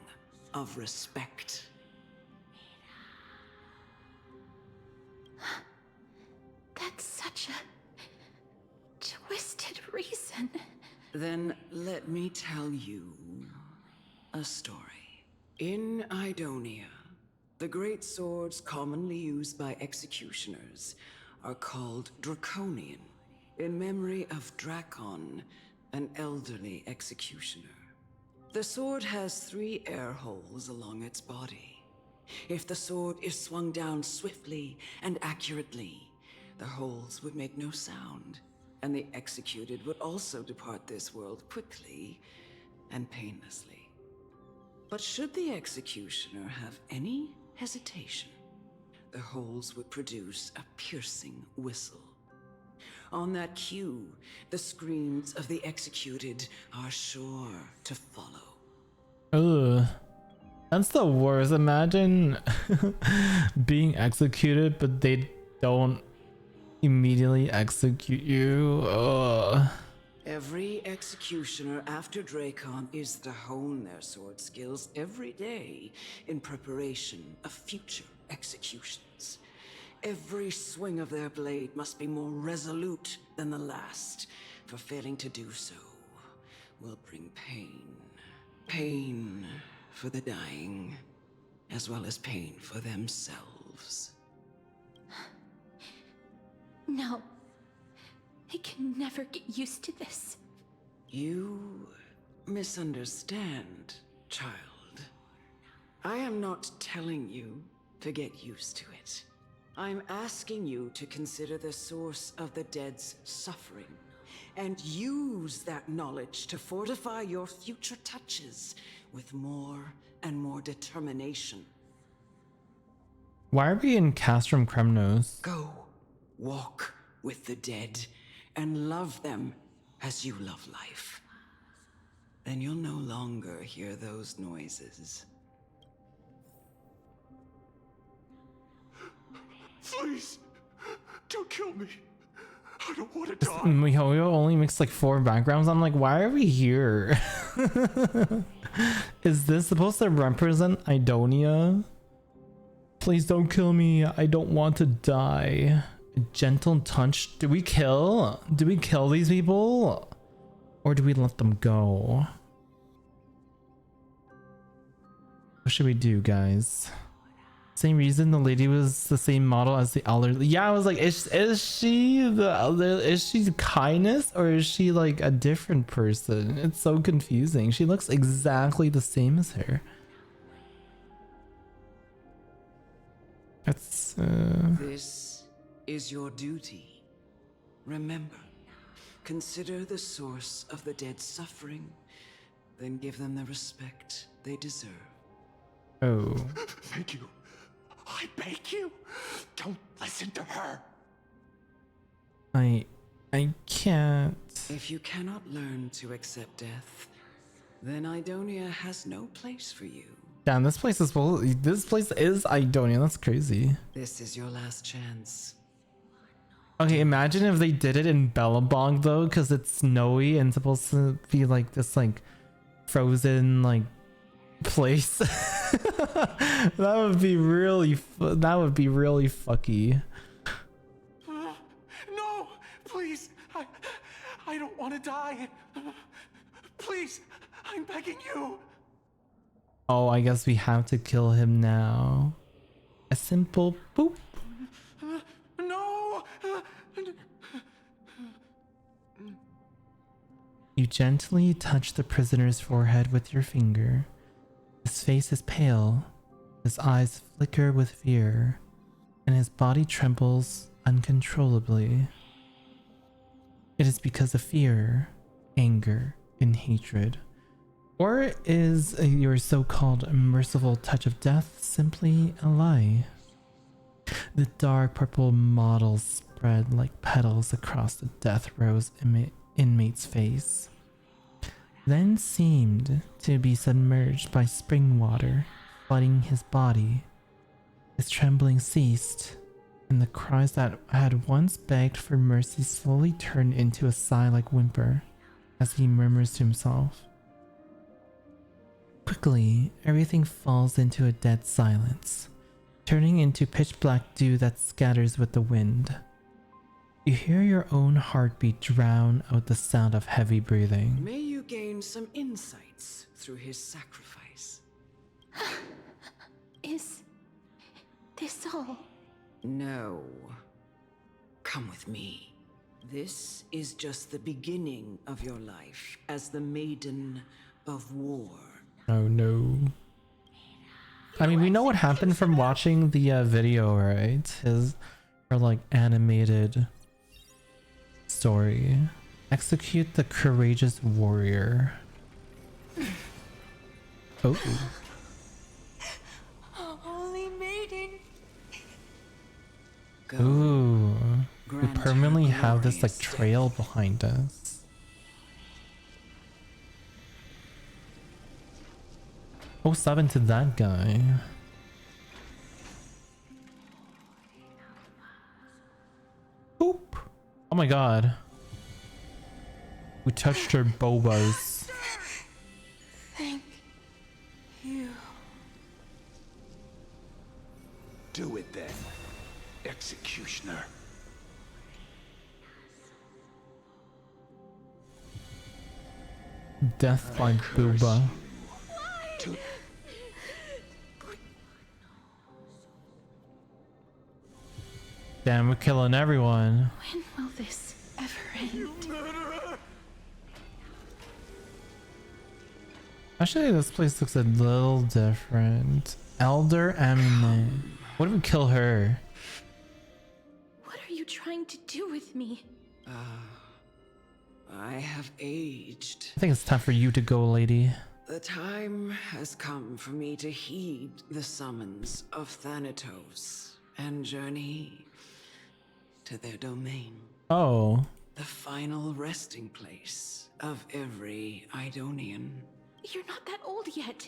of respect. That's such a twisted reason. Then let me tell you a story. In Idonia, the great swords commonly used by executioners are called Draconian, in memory of Drakon, an elderly executioner. The sword has 3 air holes along its body. If the sword is swung down swiftly and accurately, the holes would make no sound, and the executed would also depart this world quickly and painlessly. But should the executioner have any hesitation, the holes would produce a piercing whistle. On that cue, the screams of the executed are sure to follow. Ugh. That's the worst. Imagine being executed, but they don't immediately execute you. Ugh. Every executioner after Drakon is to hone their sword skills every day in preparation of future executions. Every swing of their blade must be more resolute than the last, for failing to do so will bring pain. Pain for the dying, as well as pain for themselves. No. I can never get used to this. You misunderstand, child. I am not telling you to get used to it. I'm asking you to consider the source of the dead's suffering and use that knowledge to fortify your future touches with more and more determination. Why are we in Castrum Kremnos? Go, walk with the dead and love them as you love life. Then you'll no longer hear those noises. Please, don't kill me. I don't want to die. MiHoYo only makes like 4 backgrounds. I'm like, why are we here? Is this supposed to represent Idonia? Please don't kill me. I don't want to die. A gentle touch. Do we kill? Do we kill these people? Or do we let them go? What should we do, guys? Same reason the lady was the same model as the elder. Yeah, I was like, is she the elder? Is she kindness or is she like a different person? It's so confusing. She looks exactly the same as her. That's This is your duty. Remember, consider the source of the dead's suffering, then give them the respect they deserve. Oh. Thank you. I beg you, don't listen to her. I can't. If you cannot learn to accept death, then Idonia has no place for you. Damn, this place is Idonia. That's crazy. This is your last chance. Okay, imagine if they did it in Bellabong though, because it's snowy and supposed to be like this like frozen like place. That would be really fucky. No, please, I don't want to die. Please, I'm begging you. Oh, I guess we have to kill him now. A simple boop. No. You gently touch the prisoner's forehead with your finger. His face is pale, his eyes flicker with fear, and his body trembles uncontrollably. It is because of fear, anger, and hatred. Or is your so-called merciful touch of death simply a lie? The dark purple mottles spread like petals across the death row's inmate's face, then seemed to be submerged by spring water, flooding his body. His trembling ceased, and the cries that had once begged for mercy slowly turned into a sigh like whimper as he murmurs to himself. Quickly, everything falls into a dead silence, turning into pitch black dew that scatters with the wind. You hear your own heartbeat drown out the sound of heavy breathing. May you gain some insights through his sacrifice. Is this all? No. Come with me. This is just the beginning of your life as the Maiden of War. Oh no. I mean, we know what happened from watching the video, right? Her like animated story. Execute the courageous warrior. Oh. Holy Maiden. Ooh. We permanently have this like trail behind us. Oh, 7 to that guy. Boop. Oh my god. We touched her bobas. Thank you. Do it then, executioner. Death by Booba. Damn, we're killing everyone. When will this ever end? Actually, this place looks a little different. Elder Amine. What if we kill her? What are you trying to do with me? I have aged. I think it's time for you to go, lady. The time has come for me to heed the summons of Thanatos and journey to their domain. Oh. The final resting place of every Idonian. You're not that old yet.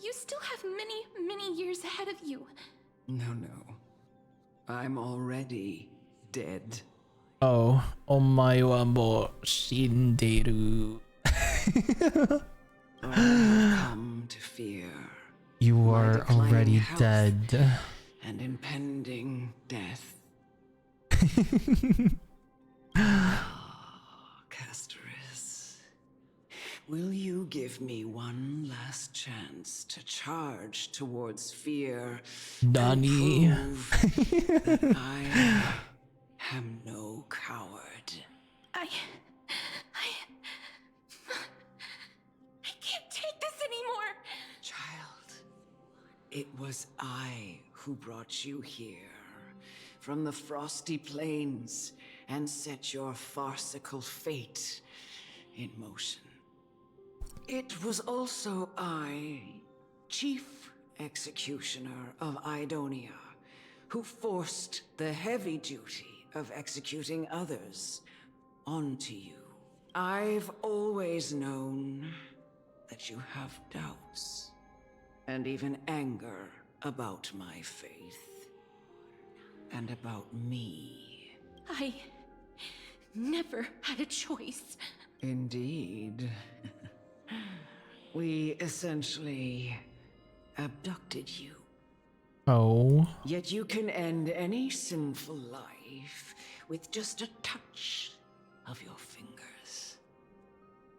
You still have many, many years ahead of you. No. I'm already dead. Oh. Omae wa mo shinderu. I have come to fear. You are already dead. And impending death. Castoris, will you give me one last chance to charge towards fear? Nani? And prove that I am no coward. I can't take this anymore. Child, it was I who brought you here from the frosty plains and set your farcical fate in motion. It was also I, Chief Executioner of Idonia, who forced the heavy duty of executing others onto you. I've always known that you have doubts and even anger about my faith and about me. I never had a choice. Indeed. We essentially abducted you. Oh. Yet you can end any sinful life with just a touch of your fingers.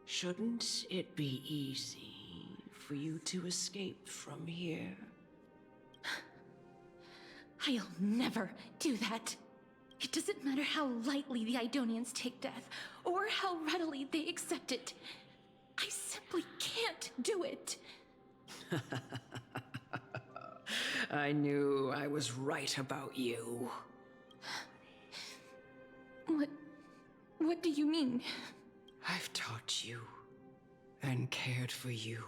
Shouldn't it be easy for you to escape from here? I'll never do that. It doesn't matter how lightly the Idonians take death, or how readily they accept it. I simply can't do it. I knew I was right about you. What do you mean? I've taught you and cared for you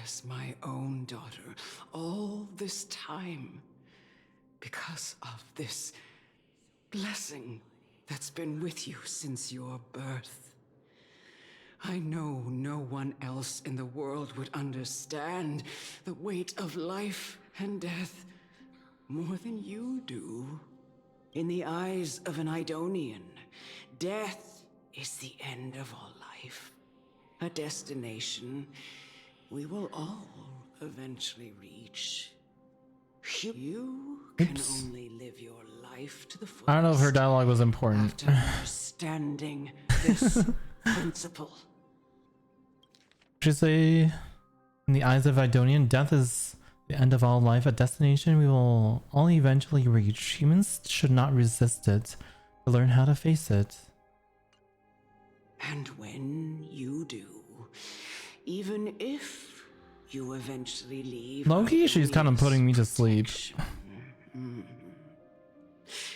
as my own daughter all this time because of this blessing that's been with you since your birth. I know no one else in the world would understand the weight of life and death more than you do. In the eyes of an Idonian, death is the end of all life. A destination we will all eventually reach. You can only live your life to the fullest. I don't know if her dialogue was important. After understanding this principle. Should say, in the eyes of Idonian, death is the end of all life, a destination we will all eventually reach. Humans should not resist it, but learn how to face it. And when you do, even if you eventually leave... Low-key, she's kind of putting me to sleep.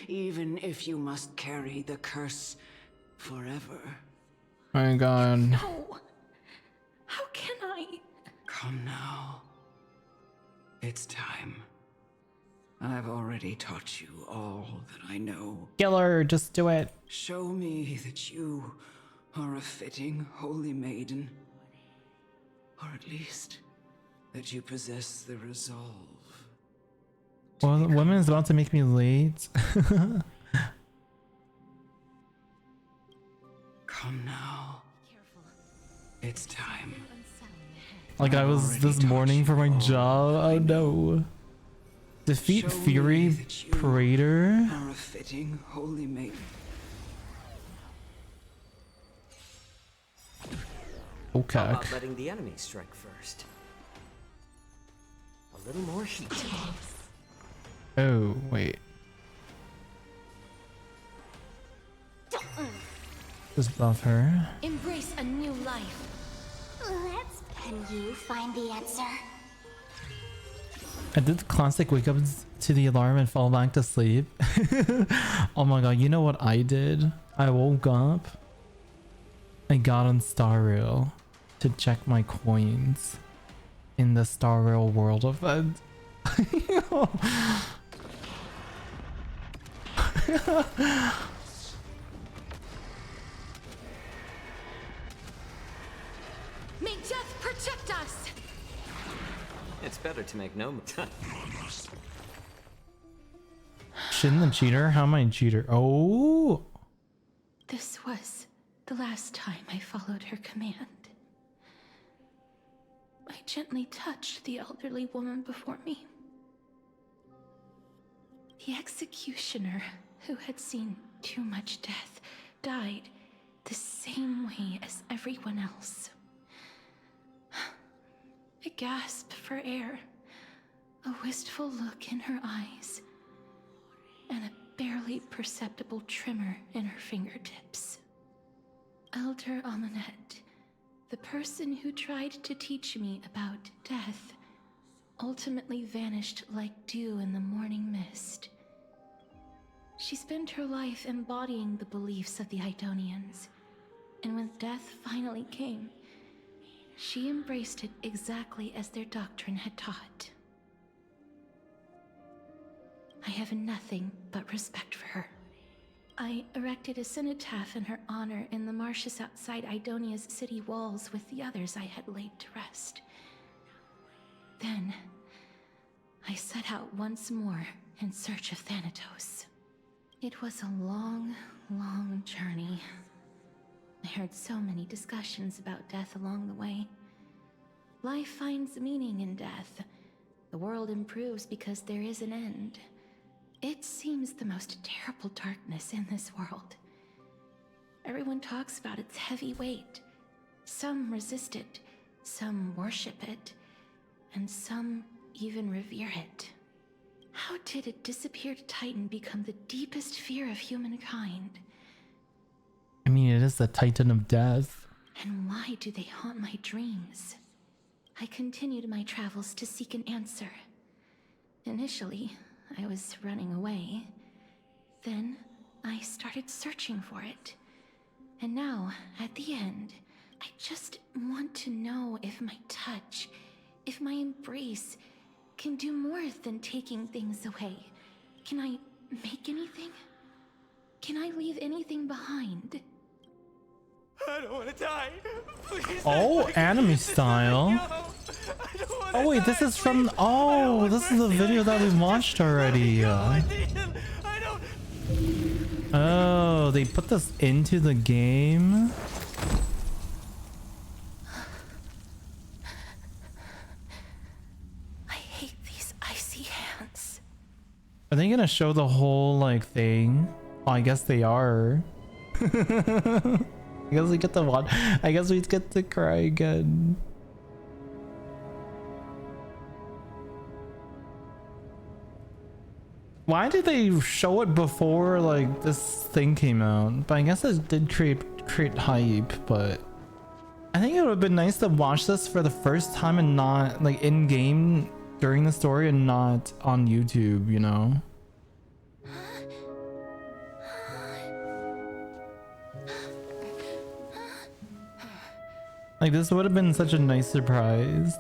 Even if you must carry the curse forever. My god. No! How can I? Come now. It's time. I've already taught you all that I know. Kill her, just do it. Show me that you are a fitting holy maiden. Or at least that you possess the resolve. Well, the woman is about to make me late. Come now. It's time. Like I was this morning for my job. Oh no. Defeat Fury Praetor. Are a fitting holy maiden. Okay. How about letting the enemy strike first? A little more heat. Oh, wait. Just buff her. Embrace a new life. Can you find the answer? I did the classic wake up to the alarm and fall back to sleep. Oh my god, you know what I did? I woke up. I got on Star Rail to check my coins in the Star Rail World event. May death protect us! It's better to make no mistake. Shouldn't the cheater? How am I a cheater? Oh! This was the last time I followed her command. I gently touched the elderly woman before me. The executioner, who had seen too much death, died the same way as everyone else. A gasp for air, a wistful look in her eyes, and a barely perceptible tremor in her fingertips. Elder Amunet, the person who tried to teach me about death, ultimately vanished like dew in the morning mist. She spent her life embodying the beliefs of the Idonians, and when death finally came, she embraced it exactly as their doctrine had taught. I have nothing but respect for her. I erected a cenotaph in her honor in the marshes outside Idonia's city walls with the others I had laid to rest. Then, I set out once more in search of Thanatos. It was a long, long journey. I heard so many discussions about death along the way. Life finds meaning in death. The world improves because there is an end. It seems the most terrible darkness in this world. Everyone talks about its heavy weight. Some resist it, some worship it, and some even revere it. How did a disappeared Titan become the deepest fear of humankind? I mean, it is the Titan of Death. And why do they haunt my dreams? I continued my travels to seek an answer. Initially, I was running away. Then, I started searching for it. And now, at the end, I just want to know if my touch, if my embrace, can do more than taking things away. Can I make anything? Can I leave anything behind? I don't want to die. Please. Oh, anime style. Oh wait, this is from. Oh, this is the video that we watched already. Oh, they put this into the game. I hate these icy hands. Are they gonna show the whole like thing? Oh, I guess they are. I guess we get to watch. I guess we get to cry again. Why did they show it before like this thing came out? But I guess it did create hype. But I think it would have been nice to watch this for the first time and not like in game during the story and not on YouTube. You know. Like this would have been such a nice surprise.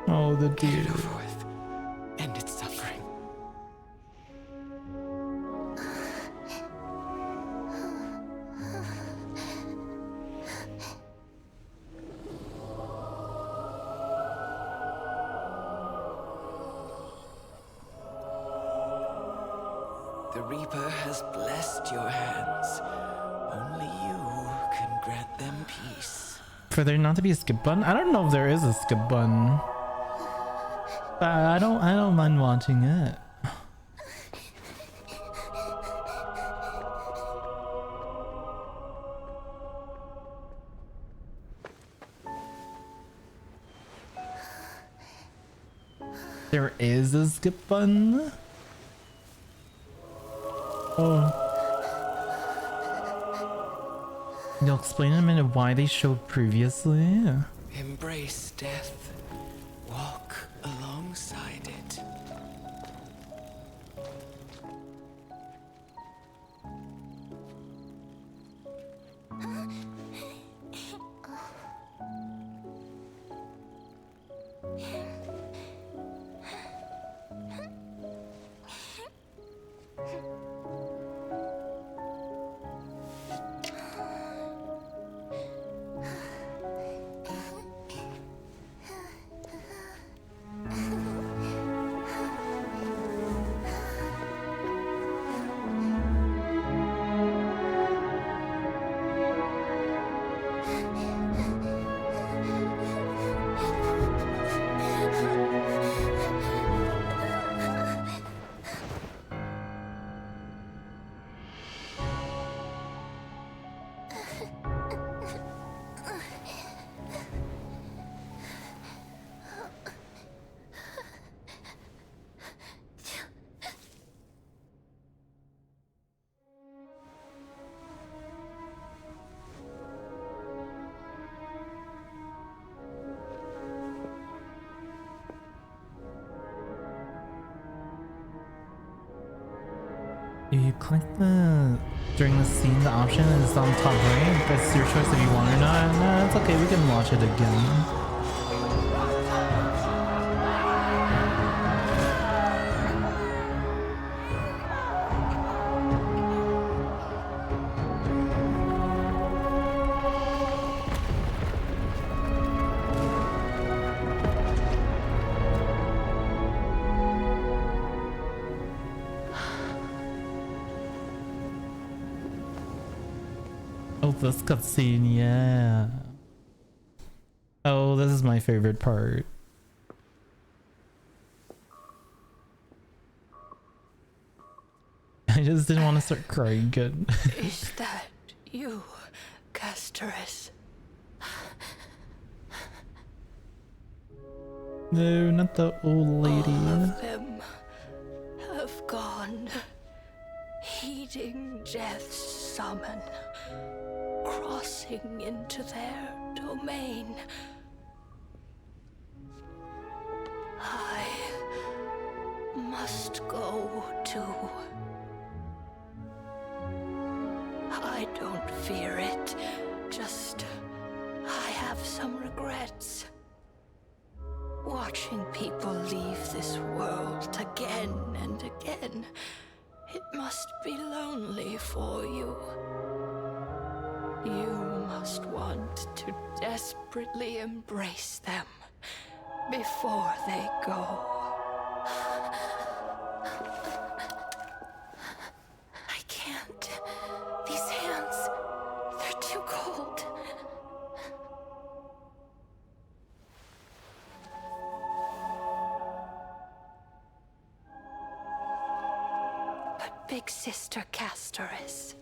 Oh, the dude. Get it over with. End its suffering. The Reaper has blessed your hands. Only you can grant them peace. For there not to be a skip button? I don't know if there is a skip button. But I don't mind watching it. There is a skip button? Oh. You'll explain in a minute why they showed previously? Embrace death. Walk alongside it. You click the during the scene, the option is on top right. It's your choice if you want or not. No, it's okay. We can watch it again. This cutscene, yeah. Oh, this is my favorite part. I just didn't want to start crying again. Is that you, Castorus? No, not the old lady. All of them have gone, heeding death's summon, crossing into their domain. I must go too. I don't fear it, just I have some regrets. Watching people leave this world again and again, it must be lonely for you. You must want to desperately embrace them before they go. I can't. These hands, they're too cold. But Big Sister Castorus,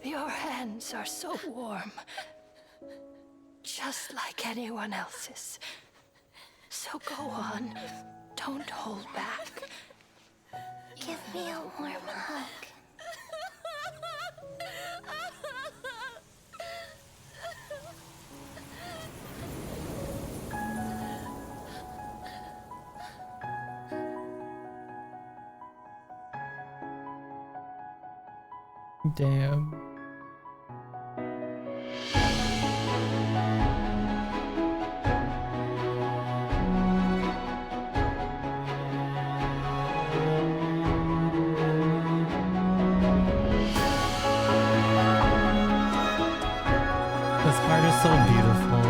your hands are so warm, just like anyone else's. So go on, don't hold back. Give me a warm hug. Damn. This part is so beautiful.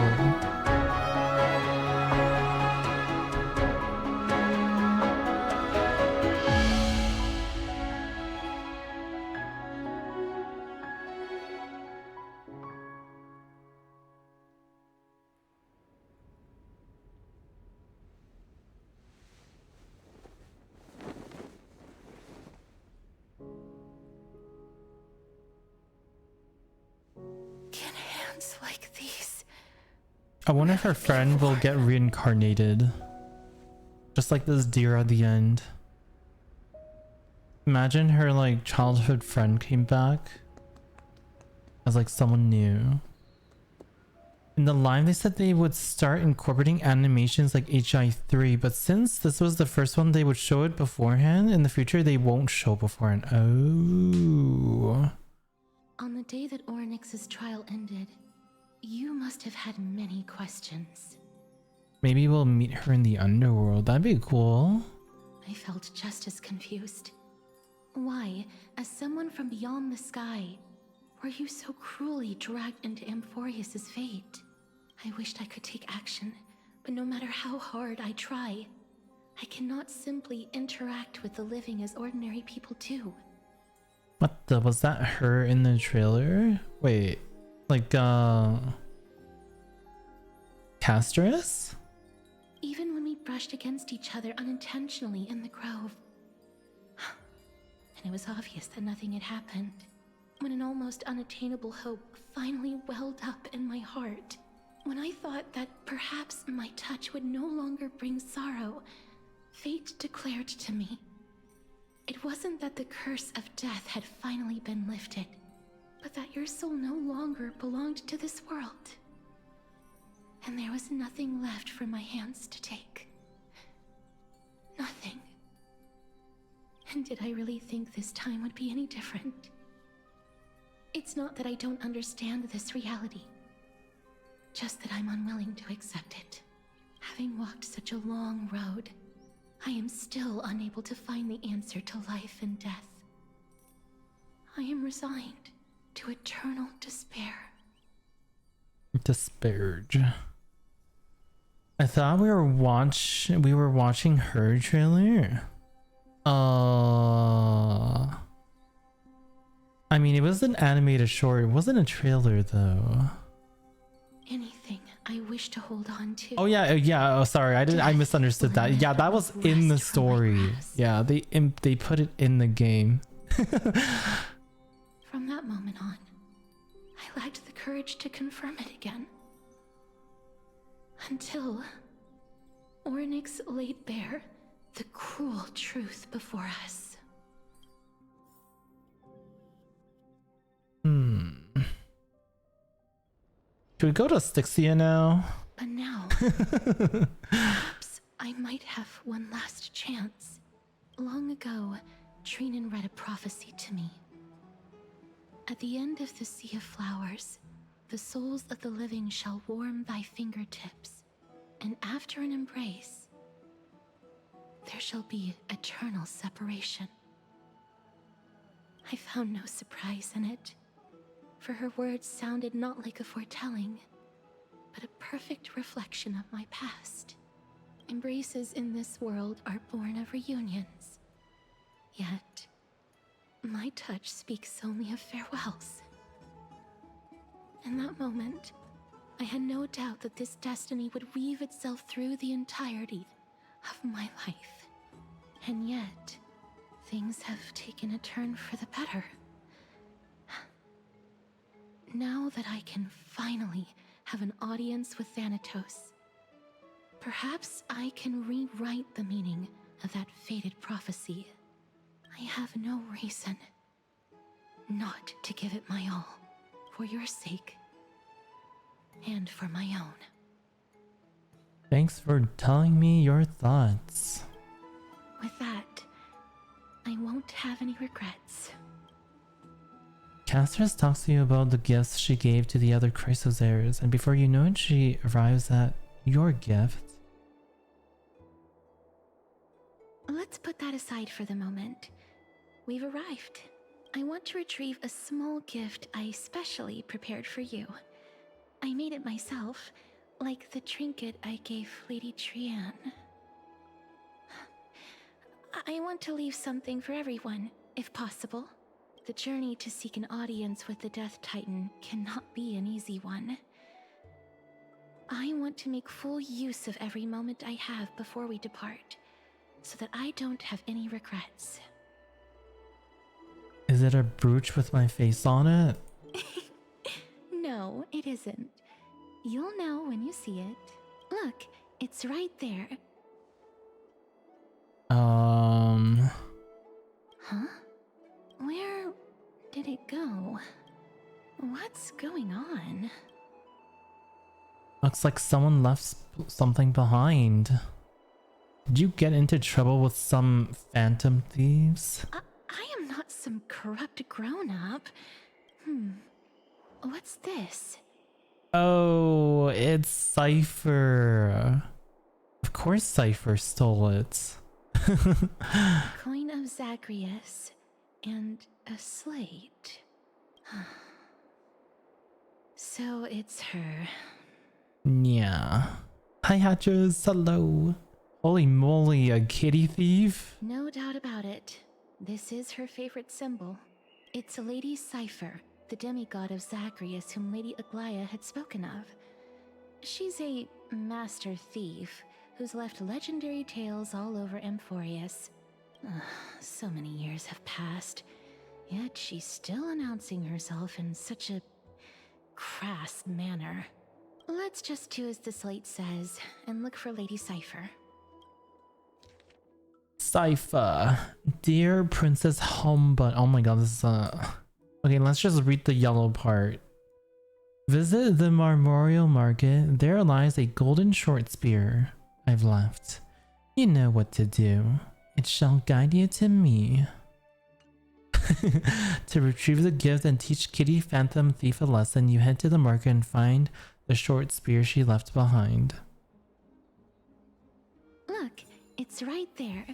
Like these. I wonder if her friend will get reincarnated. Just like this deer at the end. Imagine her like childhood friend came back as like someone new. In the line they said they would start incorporating animations like HI3, but since this was the first one they would show it beforehand, in the future they won't show beforehand. Oh. On the day that Oryx's trial ended, you must have had many questions. Maybe we'll meet her in the underworld. That'd be cool. I felt just as confused. Why, as someone from beyond the sky, were you so cruelly dragged into Amphorius's fate? I wished I could take action, but no matter how hard I try, I cannot simply interact with the living as ordinary people do. What the, was that her in the trailer? Wait, like Castorus? Even when we brushed against each other unintentionally in the grove. And it was obvious that nothing had happened. When an almost unattainable hope finally welled up in my heart. When I thought that perhaps my touch would no longer bring sorrow, fate declared to me. It wasn't that the curse of death had finally been lifted, but that your soul no longer belonged to this world. And there was nothing left for my hands to take. Nothing. And did I really think this time would be any different? It's not that I don't understand this reality, just that I'm unwilling to accept it. Having walked such a long road, I am still unable to find the answer to life and death. I am resigned to eternal despair. Disparage. I thought we were watching her trailer. I mean, it was an animated short. It wasn't a trailer though. Anything I wish to hold on to. Oh yeah, yeah. Oh, sorry, I misunderstood that. Yeah, that was in the story. Yeah, they put it in the game. From that moment on, I lacked the courage to confirm it again. Until Ornyx laid bare the cruel truth before us. Should we go to Styxia now? But now, perhaps I might have one last chance. Long ago, Trinan read a prophecy to me. At the end of the Sea of Flowers, the souls of the living shall warm thy fingertips, and after an embrace, there shall be eternal separation. I found no surprise in it, for her words sounded not like a foretelling, but a perfect reflection of my past. Embraces in this world are born of reunions, yet my touch speaks only of farewells. In that moment, I had no doubt that this destiny would weave itself through the entirety of my life. And yet, things have taken a turn for the better. Now that I can finally have an audience with Thanatos, perhaps I can rewrite the meaning of that fated prophecy. I have no reason not to give it my all, for your sake, and for my own. Thanks for telling me your thoughts. With that, I won't have any regrets. Castris talks to you about the gifts she gave to the other Chrysosaurs, and before you know it, she arrives at your gift. Let's put that aside for the moment. We've arrived. I want to retrieve a small gift I specially prepared for you. I made it myself, like the trinket I gave Lady Trian. I want to leave something for everyone, if possible. The journey to seek an audience with the Death Titan cannot be an easy one. I want to make full use of every moment I have before we depart, so that I don't have any regrets. Is it a brooch with my face on it? No, it isn't. You'll know when you see it. Look, it's right there. Huh? Where did it go? What's going on? Looks like someone left something behind. Did you get into trouble with some phantom thieves? I am not some corrupt grown-up. What's this? Oh, it's Cypher. Of course Cypher stole it. Coin of Zagreus and a slate. So it's her. Yeah. Hi Hatches, hello. Holy moly, a kitty thief? No doubt about it. This is her favorite symbol. It's Lady Cypher, the demigod of Zagreus whom Lady Aglaia had spoken of. She's a master thief who's left legendary tales all over Amphorius. So many years have passed, yet she's still announcing herself in such a crass manner. Let's just do as the slate says and look for Lady Cypher. Cypher, dear Princess Humbug. Oh my god, this is okay, let's just read the yellow part. Visit the Marmorial Market. There lies a golden short spear I've left. You know what to do. It shall guide you to me. To retrieve the gift and teach Kitty Phantom Thief a lesson, you head to the market and find the short spear she left behind. Look, it's right there.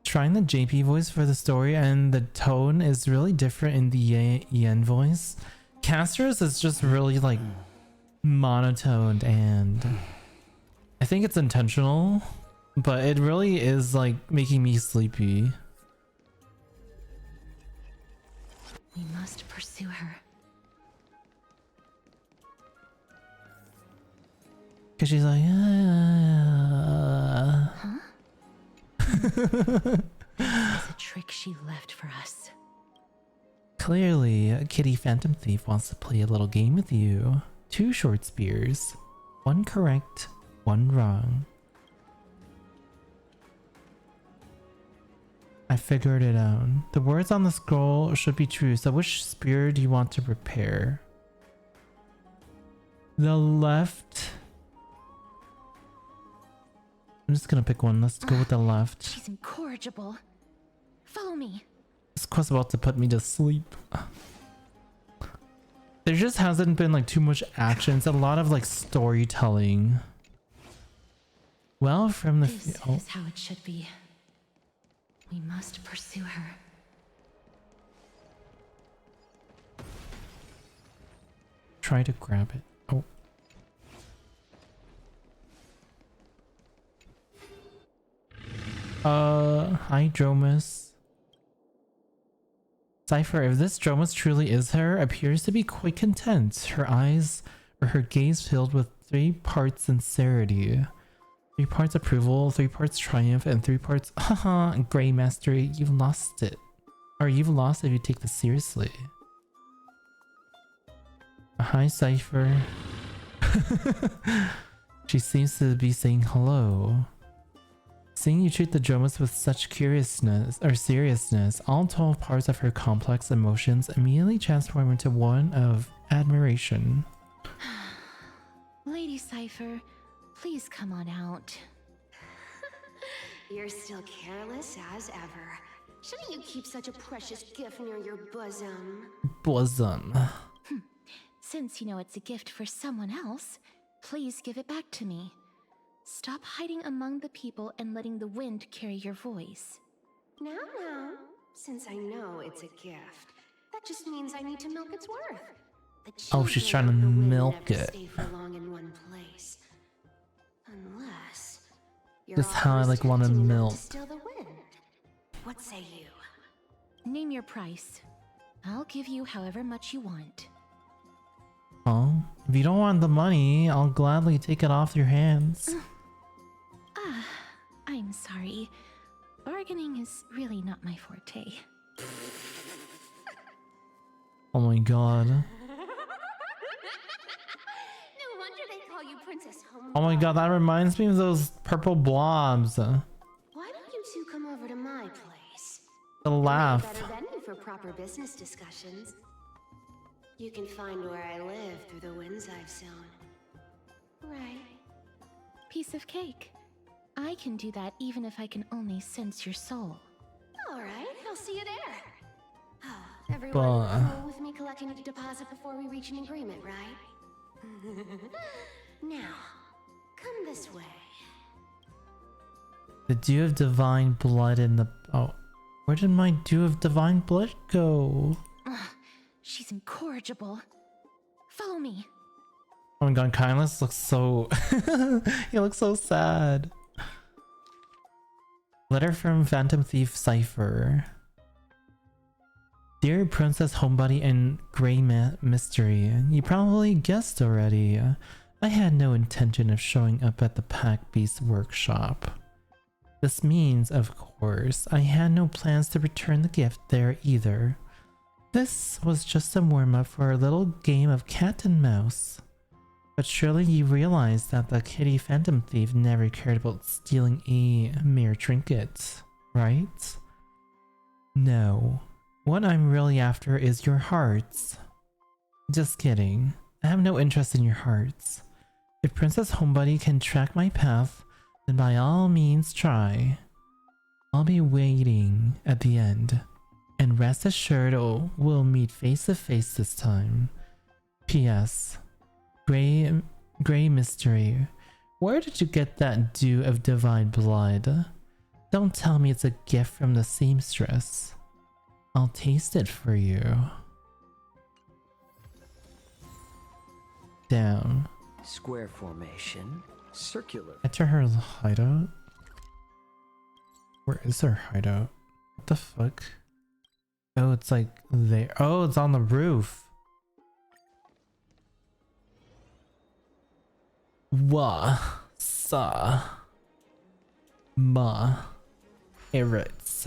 Trying the JP voice for the story, and the tone is really different in the Yen voice. Castor's is just really like monotoned, and I think it's intentional, but it really is like making me sleepy. We must pursue her. Cause she's like, Huh? It's a trick she left for us. Clearly, Kitty Phantom Thief wants to play a little game with you. 2 short spears. 1 correct, 1 wrong. I figured it out. The words on the scroll should be true, so which spear do you want to prepare? The left. I'm just gonna pick one. Let's go with the left. She's incorrigible. Follow me. This quest about to put me to sleep. There just hasn't been like too much action. It's a lot of like storytelling. Well, from the This is how it should be. We must pursue her. Try to grab it. Oh. Hi Dromus. Cypher, if this Dromus truly is her, appears to be quite content. Her eyes or her gaze filled with 3 parts sincerity. 3 parts approval, 3 parts triumph, and 3 parts haha, Grey Mastery. You've lost it. Or you've lost if you take this seriously. Hi Cypher. She seems to be saying hello. Seeing you treat the Dromus with such curiousness or seriousness, all 12 parts of her complex emotions immediately transform into one of admiration. Lady Cypher, please come on out. You're still careless as ever. Shouldn't you keep such a precious gift near your bosom? Bosom. Since you know it's a gift for someone else, please give it back to me. Stop hiding among the people and letting the wind carry your voice. Now, since I know it's a gift, that just means I need to milk its worth. Oh, she's trying to milk it. Stay for long in one place. Unless This is how I like want to milk. still the wind. What say you? Name your price. I'll give you however much you want. Oh, if you don't want the money, I'll gladly take it off your hands. I'm sorry. Bargaining is really not my forte. Oh my god. No wonder they call you Princess Home. Oh my god, that reminds me of those purple blobs. Why don't you two come over to my place? The laugh. Better venue for proper business discussions. You can find where I live through the winds I've sown. Right. Piece of cake. I can do that even if I can only sense your soul. All right, I'll see you there. But- Everyone cool with me collecting a deposit before we reach an agreement, right? Now, come this way. The Dew of Divine Blood in the... Oh, where did my Dew of Divine Blood go? She's incorrigible. Follow me. Oh my god, Kindness looks so... he looks so sad. Letter from Phantom Thief Cypher. Dear Princess Homebody and Grey Mystery, you probably guessed already. I had no intention of showing up at the Pack Beast workshop. This means, of course, I had no plans to return the gift there either. This was just a warm-up for a little game of cat and mouse. But surely you realize that the Kitty Phantom Thief never cared about stealing a mere trinket, right? No. What I'm really after is your hearts. Just kidding. I have no interest in your hearts. If Princess Homebody can track my path, then by all means try. I'll be waiting at the end. And rest assured we'll meet face to face this time. P.S. Grey Mystery. Where did you get that dew of divine blood? Don't tell me it's a gift from the seamstress. I'll taste it for you. Down. Square formation, circular. Enter her hideout. Where is her hideout? What the fuck? Oh, it's like there. Oh, it's on the roof. Wa sa ma Eretz.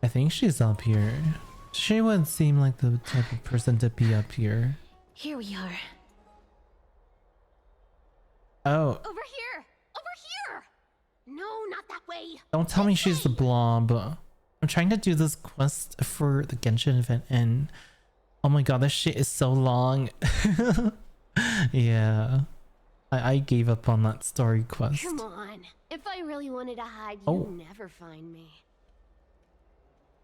I think she's up here. She would seem like the type of person to be up here. Here we are. Oh, Over here! Over here! No, not that way! don't tell me she's the blob. I'm trying to do this quest for the Genshin event and oh my god, this shit is so long. Yeah. I gave up on that story quest. Come on. If I really wanted to hide, Oh. you'd never find me.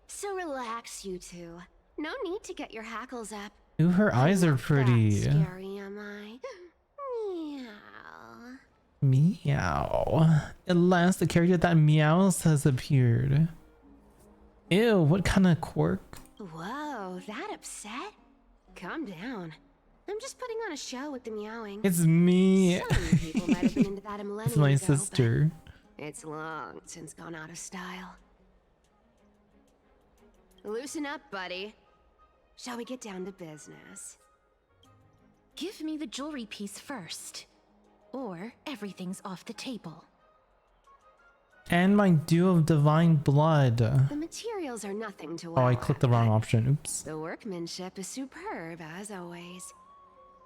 So relax, you two. No need to get your hackles up. Ooh, her eyes are Not pretty. that scary, am I? Meow. Meow. At last, the character that meows has appeared. Ew, what kind of quirk? Whoa, that upset? Calm down. I'm just putting on a show with the meowing. It's me. Some people might have been into that a millennium It's my ago, sister. but it's long since gone out of style. Loosen up, buddy. Shall we get down to business? Give me the jewelry piece first. Or everything's off the table. And my dew of divine blood. The materials are nothing to Oh, I wow clicked the wrong option. Oops. The workmanship is superb, as always.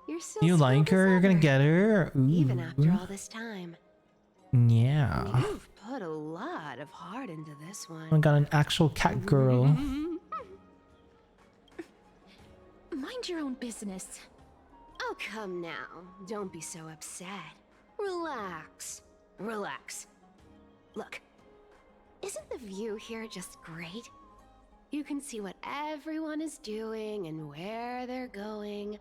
You're so You like her? You're gonna get her? Ooh. even after all this time. Yeah. You've put a lot of heart into this one. I got an actual cat girl. Mind your own business. Oh, come now. Don't be so upset. Relax. Relax. Look, isn't the view here just great? You can see what everyone is doing and where they're going,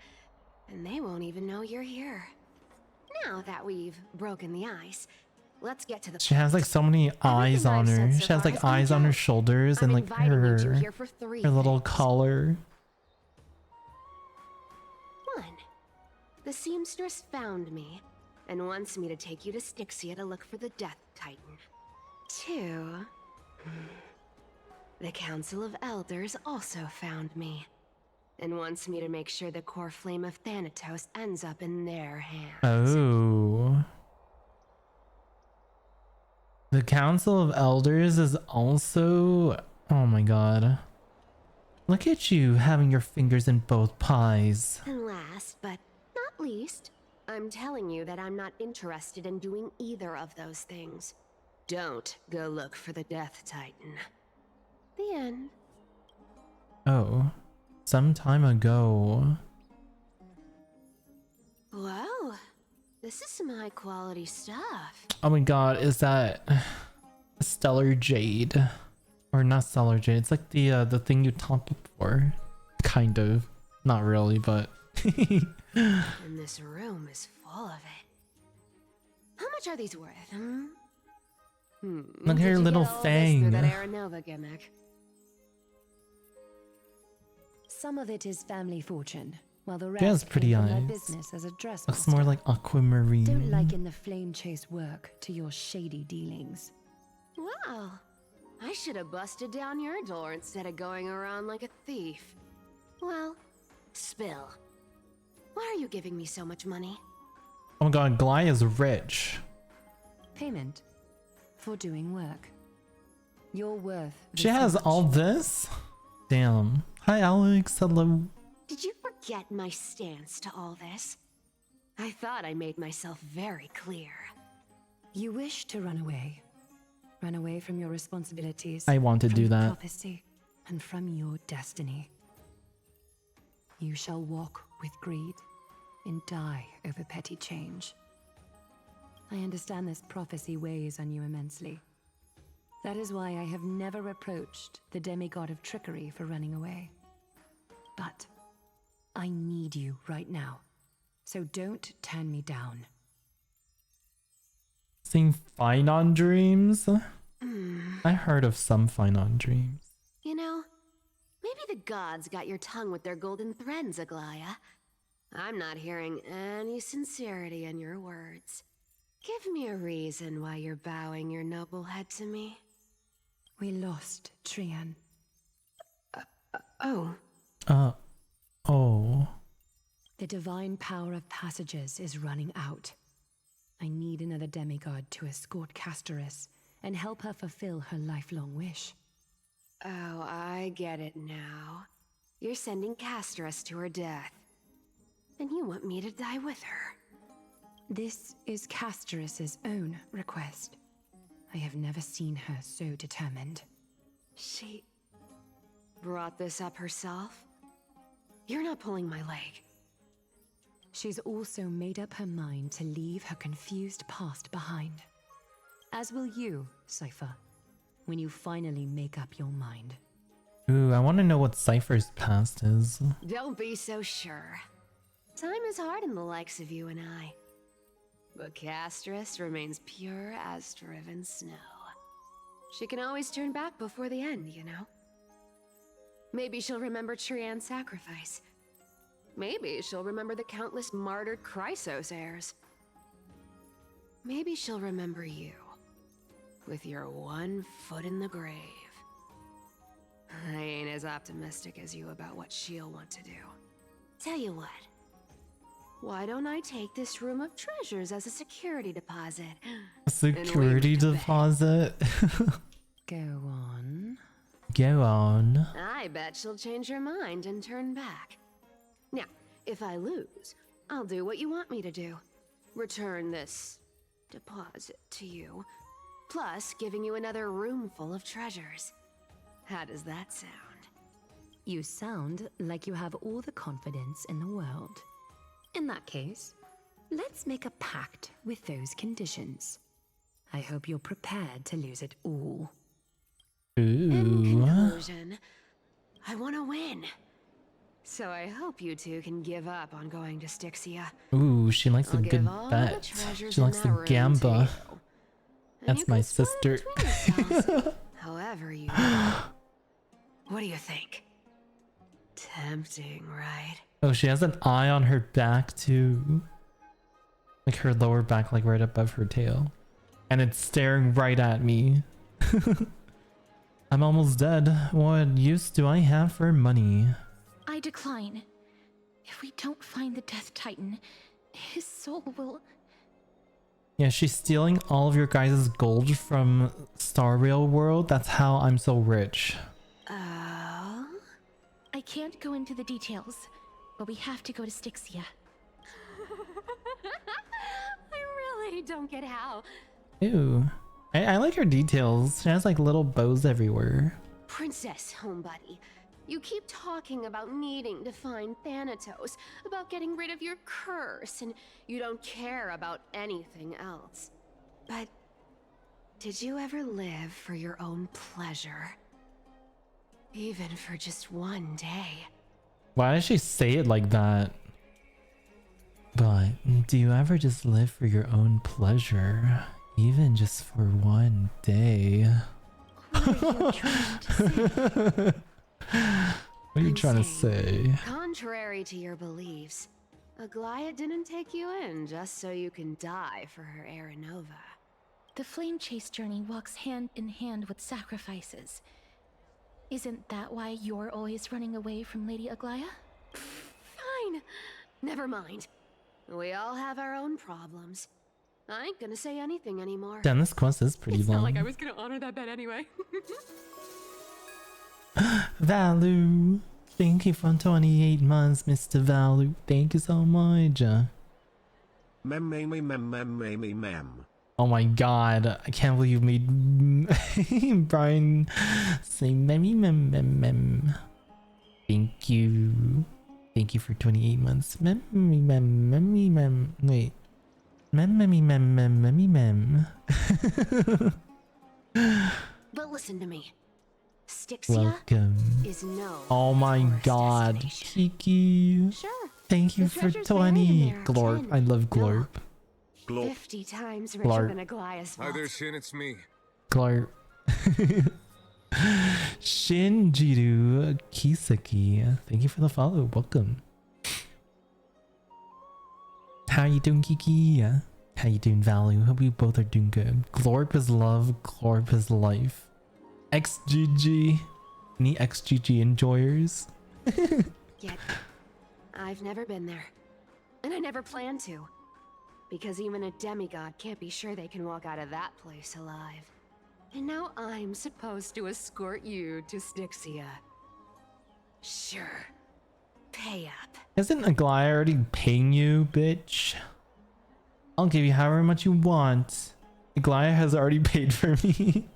and they won't even know you're here. Now that we've broken the ice, let's get to the She has like so many eyes on her. She has like eyes on her shoulders and like her little collar. 1. The seamstress found me and wants me to take you to Styxia to look for the Death Titan. 2. The Council of Elders also found me and wants me to make sure the core flame of Thanatos ends up in their hands. Oh. The Council of Elders is also... Oh my god. Look at you having your fingers in both pies. And last but not least, I'm telling you that I'm not interested in doing either of those things. Don't go look for the Death Titan. The end. Oh. Some time ago. Whoa. This is some high quality stuff. Oh my god, is that Stellar Jade? Or not Stellar Jade, it's like the thing you top up for. Kind of. Not really, but And this room is full of it. How much are these worth, Look at her Did you little get all this fang. through that Aranova gimmick? Some of it is family fortune, while the rest She has pretty came from her eyes. business as a dress Looks master. more like aquamarine. Don't liken the flame chase work to your shady dealings. Wow. I should have busted down your door instead of going around like a thief. Well, spill. Why are you giving me so much money? Oh my god, Gly is rich. Payment for doing work. You're worth She this has much. all this? Damn. Hi Alex, hello. Did you forget my stance to all this? I thought I made myself very clear. You wish to run away. Run away from your responsibilities. I want to from do the that. Prophecy, and from your destiny. You shall walk with greed and die over petty change. I understand this prophecy weighs on you immensely. That is why I have never reproached the demigod of trickery for running away. But I need you right now, so don't turn me down. Seeing Finon dreams? I heard of some Finon dreams. You know, maybe the gods got your tongue with their golden threads, Aglaya. I'm not hearing any sincerity in your words. Give me a reason why you're bowing your noble head to me. We lost Trian. Oh. Oh. The divine power of passages is running out. I need another demigod to escort Castoris and help her fulfill her lifelong wish. Oh, I get it now. You're sending Castoris to her death. And you want me to die with her. This is Castoris' own request. I have never seen her so determined. She brought this up herself? You're not pulling my leg. She's also made up her mind to leave her confused past behind. As will you, Cypher, when you finally make up your mind. Ooh, I want to know what Cypher's past is. Don't be so sure. Time is hard in the likes of you and I. But Castoris remains pure as driven snow. She can always turn back before the end, you know? Maybe she'll remember Trian's sacrifice. Maybe she'll remember the countless martyred Chrysos heirs. Maybe she'll remember you, with your one foot in the grave. I ain't as optimistic as you about what she'll want to do. Tell you what. Why don't I take this room of treasures as a security deposit? A security deposit? Go on. Go on. I bet she'll change her mind and turn back. Now, if I lose, I'll do what you want me to do. Return this deposit to you, plus giving you another room full of treasures. How does that sound? You sound like you have all the confidence in the world. In that case, let's make a pact with those conditions. I hope you're prepared to lose it all. Ooh. In conclusion, I want to win. So I hope you two can give up on going to Styxia. Ooh, she likes a good bet. She likes the gamba. That's my sister. However you What do you think? Tempting, right? Oh, she has an eye on her back too. Like her lower back, like right above her tail. And it's staring right at me. I'm almost dead. What use do I have for money? I decline. If we don't find the Death Titan, his soul will... Yeah, she's stealing all of your guys' gold from Star Rail World. That's how I'm so rich. I can't go into the details, but we have to go to Styxia. I really don't get how. Ew. I like her details. She has like little bows everywhere. Princess, homebuddy, you keep talking about needing to find Thanatos, about getting rid of your curse, and you don't care about anything else. But did you ever live for your own pleasure? Even for just one day? Why does she say it like that? But do you ever just live for your own pleasure? Even just for one day? What are you trying to say? Contrary to your beliefs, Aglaya didn't take you in just so you can die for her Aranova. The flame chase journey walks hand in hand with sacrifices. Isn't that why you're always running away from Lady Aglaya? Fine. Never mind. We all have our own problems. I ain't gonna say anything anymore. Damn, this quest is pretty It's long. not like I was gonna honor that bet anyway. Valu, thank you for 28 months, Mr. Valu. Thank you so much. Mem. Oh my god, I can't believe you made Brian say mem. Thank you. Thank you for 28 months. Wait. Mem. But listen to me. Styxia Welcome. is no. Oh my god. Kiki. Sure. Thank you the for treasure's buried in 20. there, Glorp. 10. I love Glorp. 50 times richer Glorp. than Aglaya's Hi vault. there, Shin, it's me. Glorp. Shinjiru Kisaki. Thank you for the follow. Welcome. How you doing, Kiki? How you doing, Value? Hope you both are doing good. Glorp is love. Glorp is life. XGG. Any XGG enjoyers? Yet, I've never been there. And I never plan to. Because even a demigod can't be sure they can walk out of that place alive. And now I'm supposed to escort you to Styxia. Sure. Pay up. Isn't Aglaya already paying you, bitch? I'll give you however much you want. Aglaya has already paid for me.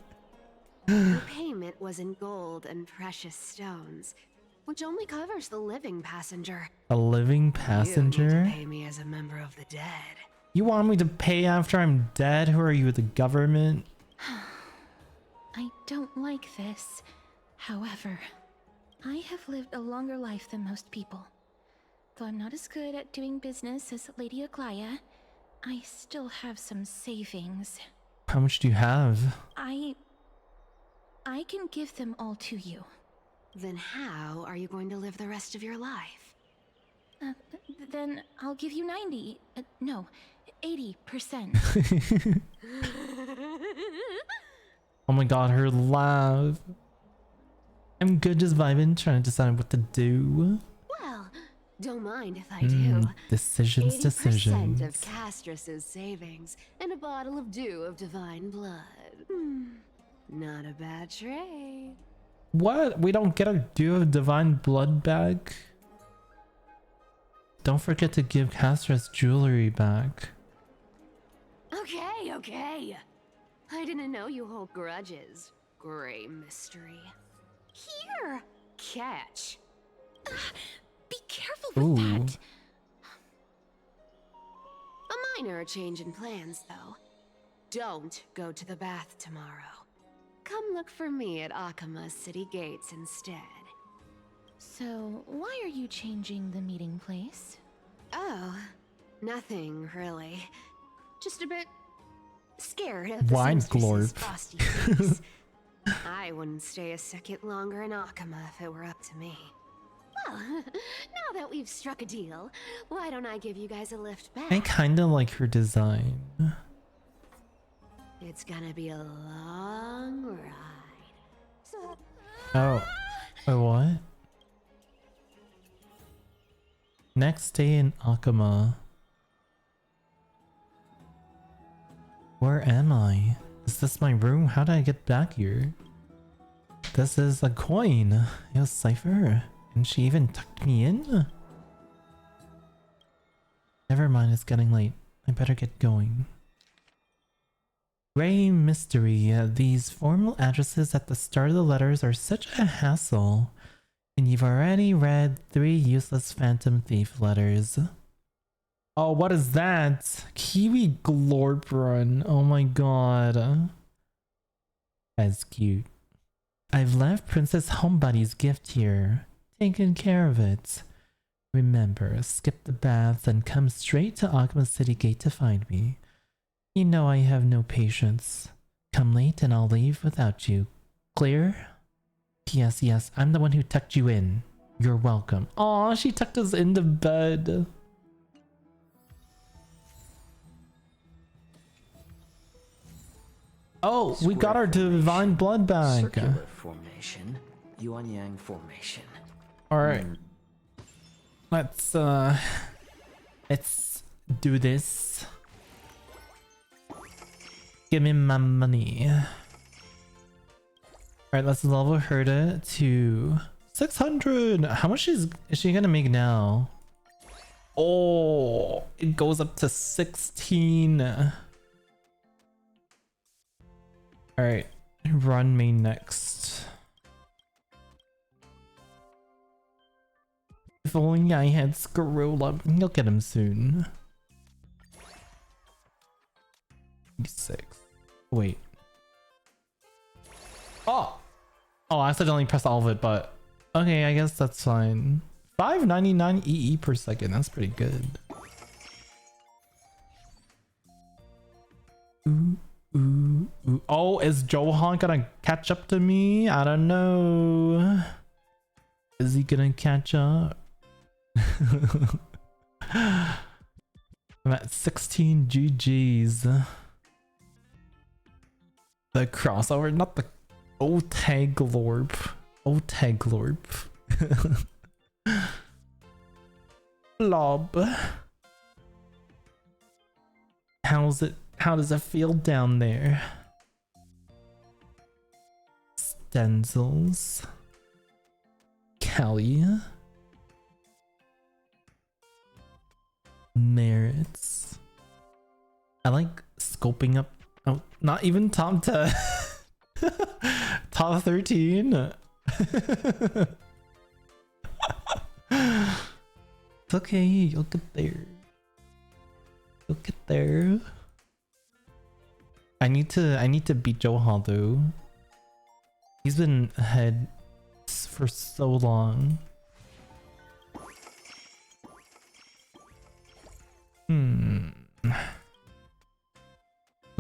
The payment was in gold and precious stones, which only covers the living passenger. A living You need passenger? to pay me as a member of the dead. You want me to pay after I'm dead? Who are you, the government? I don't like this. However, I have lived a longer life than most people. Though I'm not as good at doing business as Lady Aglaya, I still have some savings. How much do you have? I can give them all to you. Then how are you going to live the rest of your life? Then I'll give you 90. No, 80%. Oh my god, her laugh. I'm good, just vibing, trying to decide what to do. Well, don't mind if I do. Decisions, 80% decisions. of Castrus's savings and a bottle of dew of divine blood. Not a bad trade. What? We don't get a dew of divine blood back? Don't forget to give Castra's jewelry back. Okay, okay. I didn't know you hold grudges. Gray mystery. Here, catch. Be careful with that. A minor change in plans, though. Don't go to the bath tomorrow. Come look for me at Akama's city gates instead. So, why are you changing the meeting place? Oh, nothing really. Just a bit scared of the Wine seamstress's glorp. frosty face. I wouldn't stay a second longer in Akama if it were up to me. Well, now that we've struck a deal, why don't I give you guys a lift back? I kinda like her design. It's gonna be a long ride. So Oh. Oh, what? Next day in Akama. Where am I? Is this my room? How did I get back here? This is a coin. Yo, Cypher. And she even tucked me in? Never mind, it's getting late. I better get going. Gray mystery. These formal addresses at the start of the letters are such a hassle. And you've already read 3 useless Phantom Thief letters. Oh, what is that? Kiwi Glorp Run. Oh my god. That's cute. I've left Princess Homebuddy's gift here. Taken care of it. Remember, skip the baths and come straight to Akama City Gate to find me. You know I have no patience. Come late and I'll leave without you. Clear? Yes, yes, I'm the one who tucked you in. You're welcome. Aw, she tucked us into bed. Oh, we got our divine blood back. Circular formation. Yuan Yang formation. Alright. Let's do this. Give me my money. Alright, let's level Herda to 600. How much is she gonna make now? Oh, it goes up to 16. Alright, run main next. If only I had Scroll. You'll get him soon. 6. Wait. Oh! Oh, I accidentally pressed all of it, but okay, I guess that's fine. 599 EE per second, that's pretty good. Ooh, ooh, ooh. Oh, is Johan gonna catch up to me? I don't know. Is he gonna catch up? I'm at 16 GGs. The crossover, not the Otaglorp. Otaglorp. Blob. How does it feel down there? Stencils. Kelly. Merits. I like scoping up. Oh, not even top 10. Top 13. It's okay, you'll get there. You'll get there. I need to beat Johan though. He's been ahead for so long.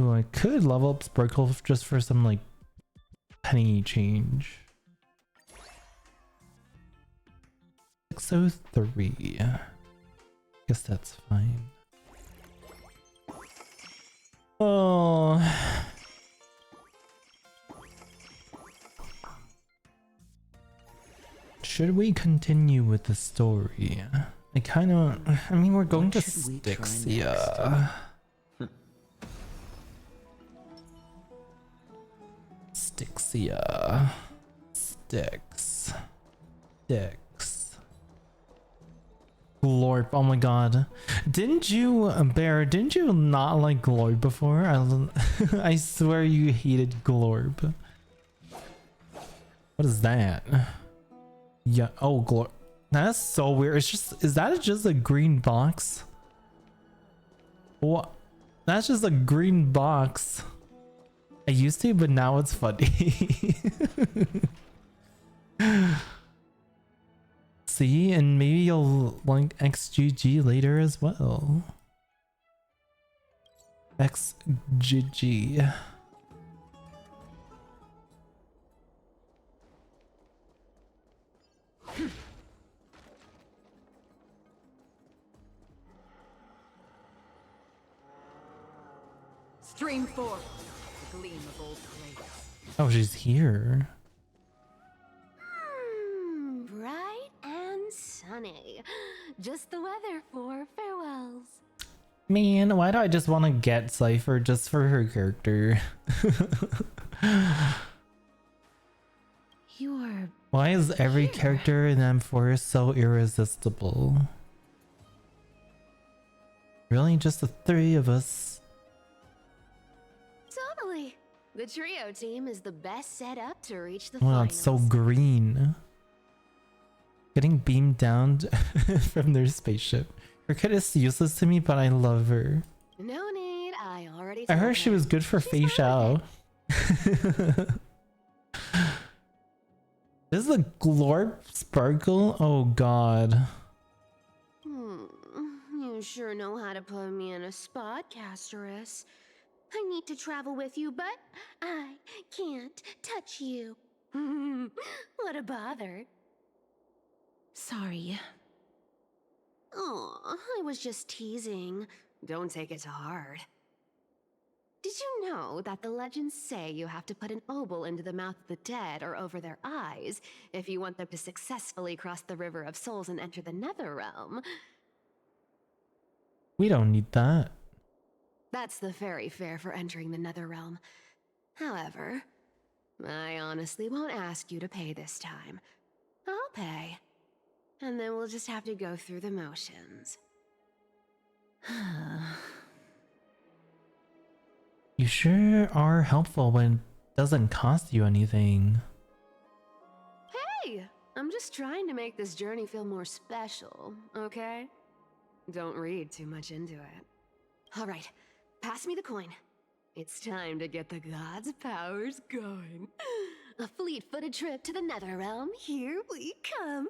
Oh, I could level up Sparkle just for some like penny change. 603. Guess that's fine. Oh. Should we continue with the story? I mean, we're going to Styxia. Styxia. Styx. Glorp, oh my god. Didn't you, Bear, didn't you not like Glorp before? I swear you hated Glorp. What is that? Yeah, oh, Glorp. That's so weird. It's just, is that just a green box? What? That's just a green box. I used to, but now it's funny. See, and maybe you'll like XGG later as well. XGG. Stream forth, the gleam of old grace. Oh, she's here. Bright and sunny. Just the weather for farewells. Man, why do I just want to get Cypher just for her character? You're... Why is every character in M4 so irresistible? Really, just the 3 of us? Totally. The trio team is the best set up to reach the Wow, finals. it's so green. Getting beamed down from their spaceship. Her kid is useless to me, but I love her. No need. I already I told heard she was good for Fei Xiao. This is a Glorp Sparkle? Oh god. You sure know how to put me in a spot, Casterus. I need to travel with you, but I can't touch you. What a bother. Sorry. Aw, I was just teasing. Don't take it to heart. Did you know that the legends say you have to put an obol into the mouth of the dead or over their eyes if you want them to successfully cross the River of Souls and enter the Netherrealm? We don't need that. That's the fairy fare for entering the Netherrealm. However, I honestly won't ask you to pay this time. I'll pay. And then we'll just have to go through the motions. You sure are helpful when it doesn't cost you anything. Hey! I'm just trying to make this journey feel more special, okay? Don't read too much into it. All right, pass me the coin. It's time to get the gods' powers going. A fleet-footed trip to the Netherrealm. Here we come.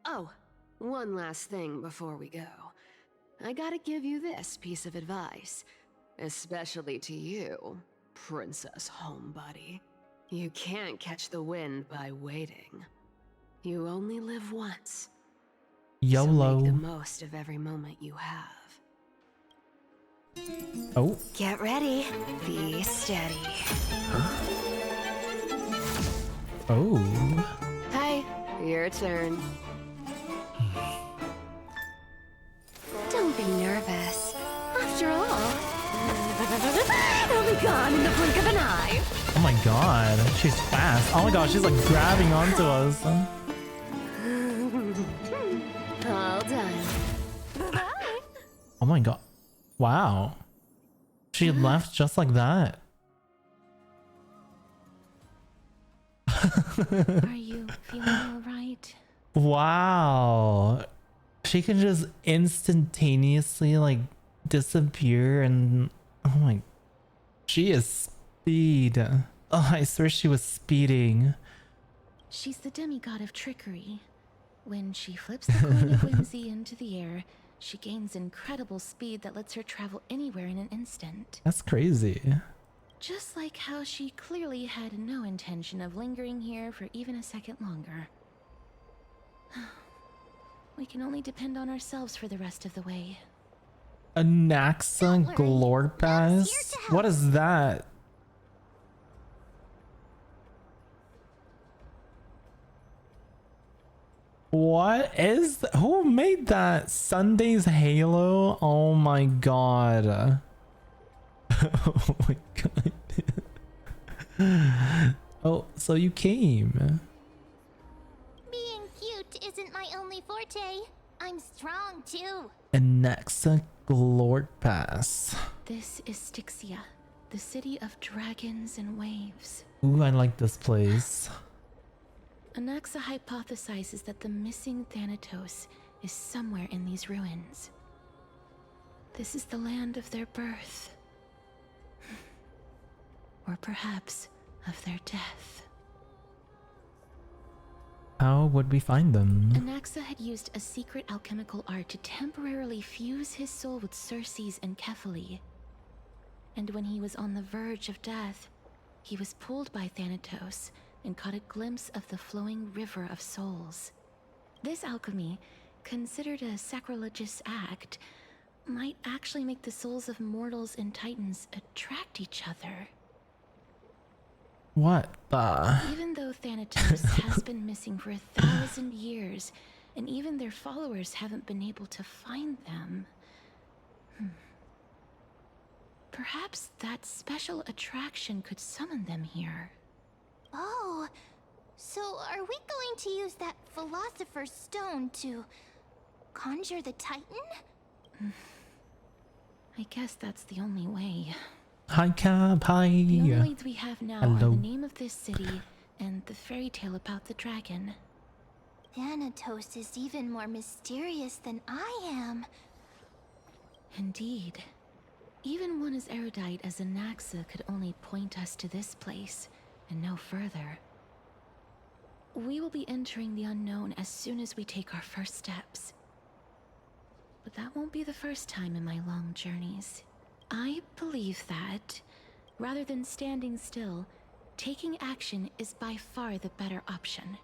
Oh, one last thing before we go. I gotta give you this piece of advice, especially to you, Princess Homebody. You can't catch the wind by waiting. You only live once. YOLO. So make the most of every moment you have. Oh. Get ready. Be steady. Oh. Hi, your turn. Don't be nervous. After all, it'll be gone in the blink of an eye. Oh my god, she's fast. Oh my god, she's like grabbing onto us. All done. Oh my god. Wow. She left just like that. Are you feeling alright? Wow. She can just instantaneously like disappear and oh my, she is speed. Oh, I swear she was speeding. She's the demigod of trickery. When she flips the coin of whimsy into the air, she gains incredible speed that lets her travel anywhere in an instant. That's crazy. Just like how she clearly had no intention of lingering here for even a second longer. We can only depend on ourselves for the rest of the way. Anaxa Glorpas? What is that? What is who made that? Sunday's Halo? Oh my god. Oh my god. Oh, so you came. Being cute isn't my only forte. I'm strong too. Anaxa Glorpas. This is Styxia, the city of dragons and waves. Ooh, I like this place. Anaxa hypothesizes that the missing Thanatos is somewhere in these ruins. This is the land of their birth. Or perhaps of their death. How would we find them? Anaxa had used a secret alchemical art to temporarily fuse his soul with Circe's and Kephae. And when he was on the verge of death, he was pulled by Thanatos and caught a glimpse of the flowing river of souls. This alchemy, considered a sacrilegious act, might actually make the souls of mortals and titans attract each other. What the? Even though Thanatos has been missing for 1,000 years, and even their followers haven't been able to find them. Perhaps that special attraction could summon them here. Oh, so are we going to use that Philosopher's Stone to conjure the Titan? I guess that's the only way. Hi, Cap. Hi. The only leads we have now Hello. are the name of this city and the fairy tale about the dragon. Thanatos is even more mysterious than I am. Indeed. Even one as erudite as Anaxa could only point us to this place, and no further. We will be entering the unknown as soon as we take our first steps. But that won't be the first time in my long journeys. I believe that, rather than standing still, taking action is by far the better option.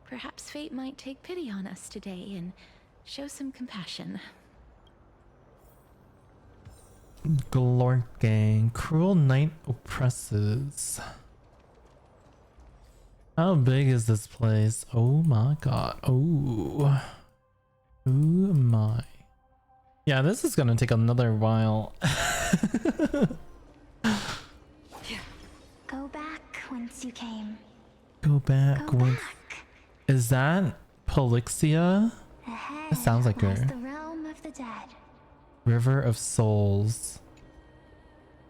Perhaps fate might take pity on us today and show some compassion. Glort Gang. Cruel night oppresses. How big is this place? Oh my god. Oh. Oh my. Yeah, this is gonna take another while. Go back whence you came. Go back. Is that Polixia? Ahead It sounds like lies her. the realm of the dead. River of Souls.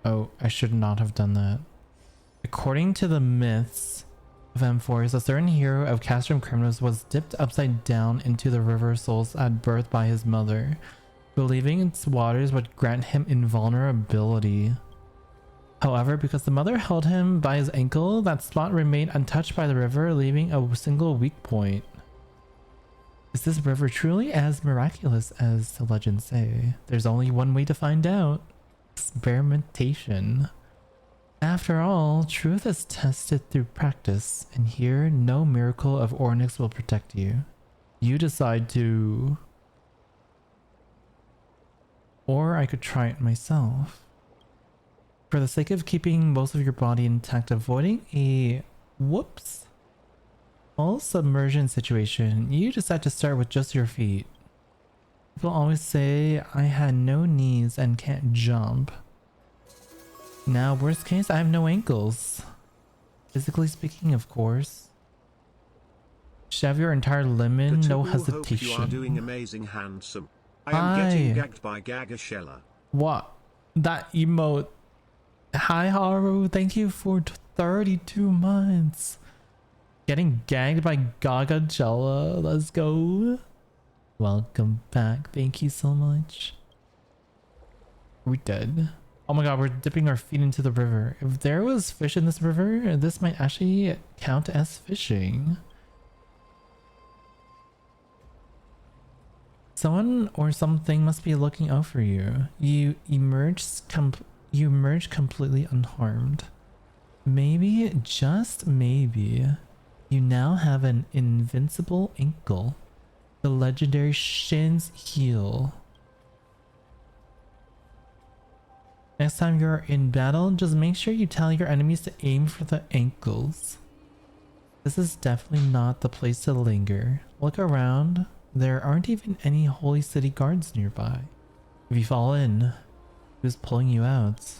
Oh, I should not have done that. According to the myths, of M4s, a certain hero of Castrum Criminals was dipped upside down into the River of Souls at birth by his mother, believing its waters would grant him invulnerability. However, because the mother held him by his ankle, that spot remained untouched by the river, leaving a single weak point. Is this river truly as miraculous as the legends say? There's only one way to find out. Experimentation. After all, truth is tested through practice, and here no miracle of Ornyx will protect you. You decide to... Or I could try it myself. For the sake of keeping most of your body intact, avoiding a whoops full submersion situation, you decide to start with just your feet. People always say I had no knees and can't jump. Now, worst case, I have no ankles. Physically speaking, of course. Shove your entire limb in, no hesitation. Hope you are doing amazing, handsome. I am getting gagged by Gagashella. What? That emote. Hi Haru, thank you for 32 months. Getting gagged by Gagashella. Let's go. Welcome back. Thank you so much. We're dead. Oh my god, we're dipping our feet into the river. If there was fish in this river, this might actually count as fishing. Someone or something must be looking out for you. You emerge completely unharmed. Maybe, just maybe, you now have an invincible ankle. The legendary Shin's heel. Next time you're in battle, just make sure you tell your enemies to aim for the ankles. This is definitely not the place to linger. Look around. There aren't even any Holy City guards nearby. If you fall in, who's pulling you out?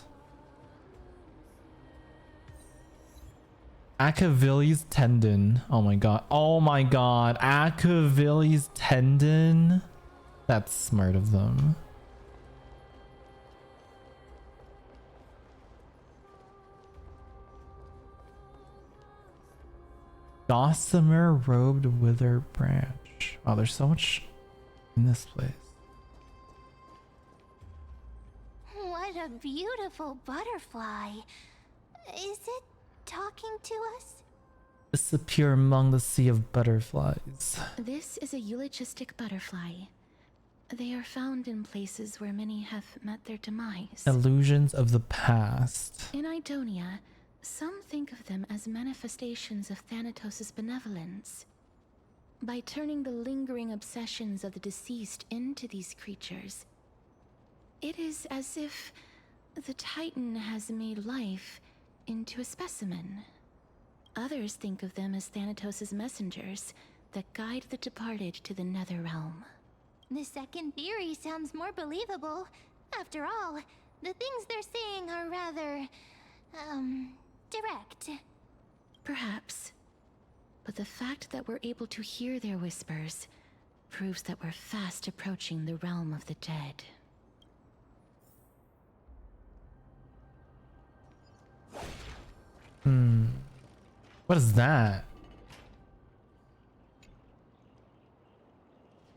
Achilles tendon. Oh my god. Oh my god. Achilles tendon. That's smart of them. Gossamer robed wither branch. Wow, there's so much in this place. What a beautiful butterfly. Is it talking to us? Disappear among the sea of butterflies. This is a eulogistic butterfly. They are found in places where many have met their demise. Illusions of the past. In Idonia, some think of them as manifestations of Thanatos' benevolence. By turning the lingering obsessions of the deceased into these creatures, it is as if the Titan has made life into a specimen. Others think of them as Thanatos' messengers that guide the departed to the nether realm. The second theory sounds more believable. After all, the things they're saying are rather, direct. Perhaps. But the fact that we're able to hear their whispers proves that we're fast approaching the realm of the dead. What is that?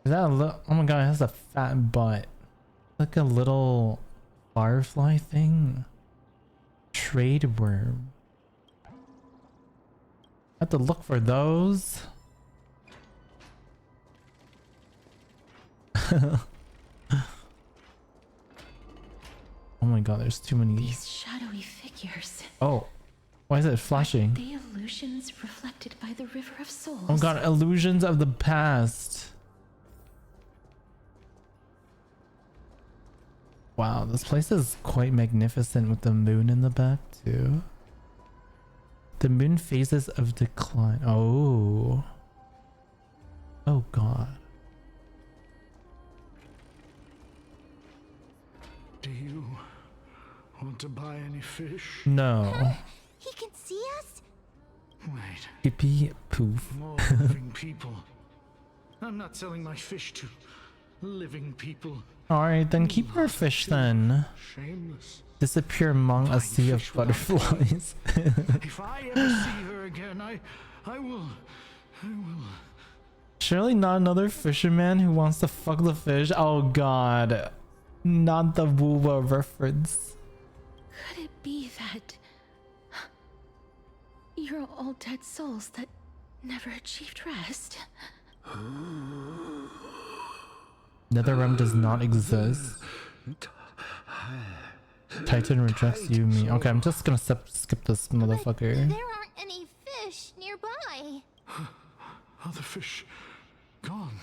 Is that a little... Oh my god, it has a fat butt. Like a little firefly thing. Trade worm. I have to look for those. Oh my god, there's too many. These shadowy figures. Oh, why is it flashing? The illusions reflected by the River of Souls. Oh god, illusions of the past. Wow, this place is quite magnificent with the moon in the back too. The moon phases of decline. Oh. Oh god. Do you want to buy any fish? No. He can see us? Wait. Hippie poof. More living people. I'm not selling my fish to living people. Alright, then keep our fish then. Shameless. Disappear among a sea of butterflies. If I ever see her again, and I will. Surely not another fisherman who wants to fuck the fish. Oh god. Not the Woowa reference. Could it be that you're all dead souls that never achieved rest? Netherrealm does not exist. Titan rejects you, me. Okay, I'm just gonna skip this motherfucker. There aren't any fish nearby. Other fish gone.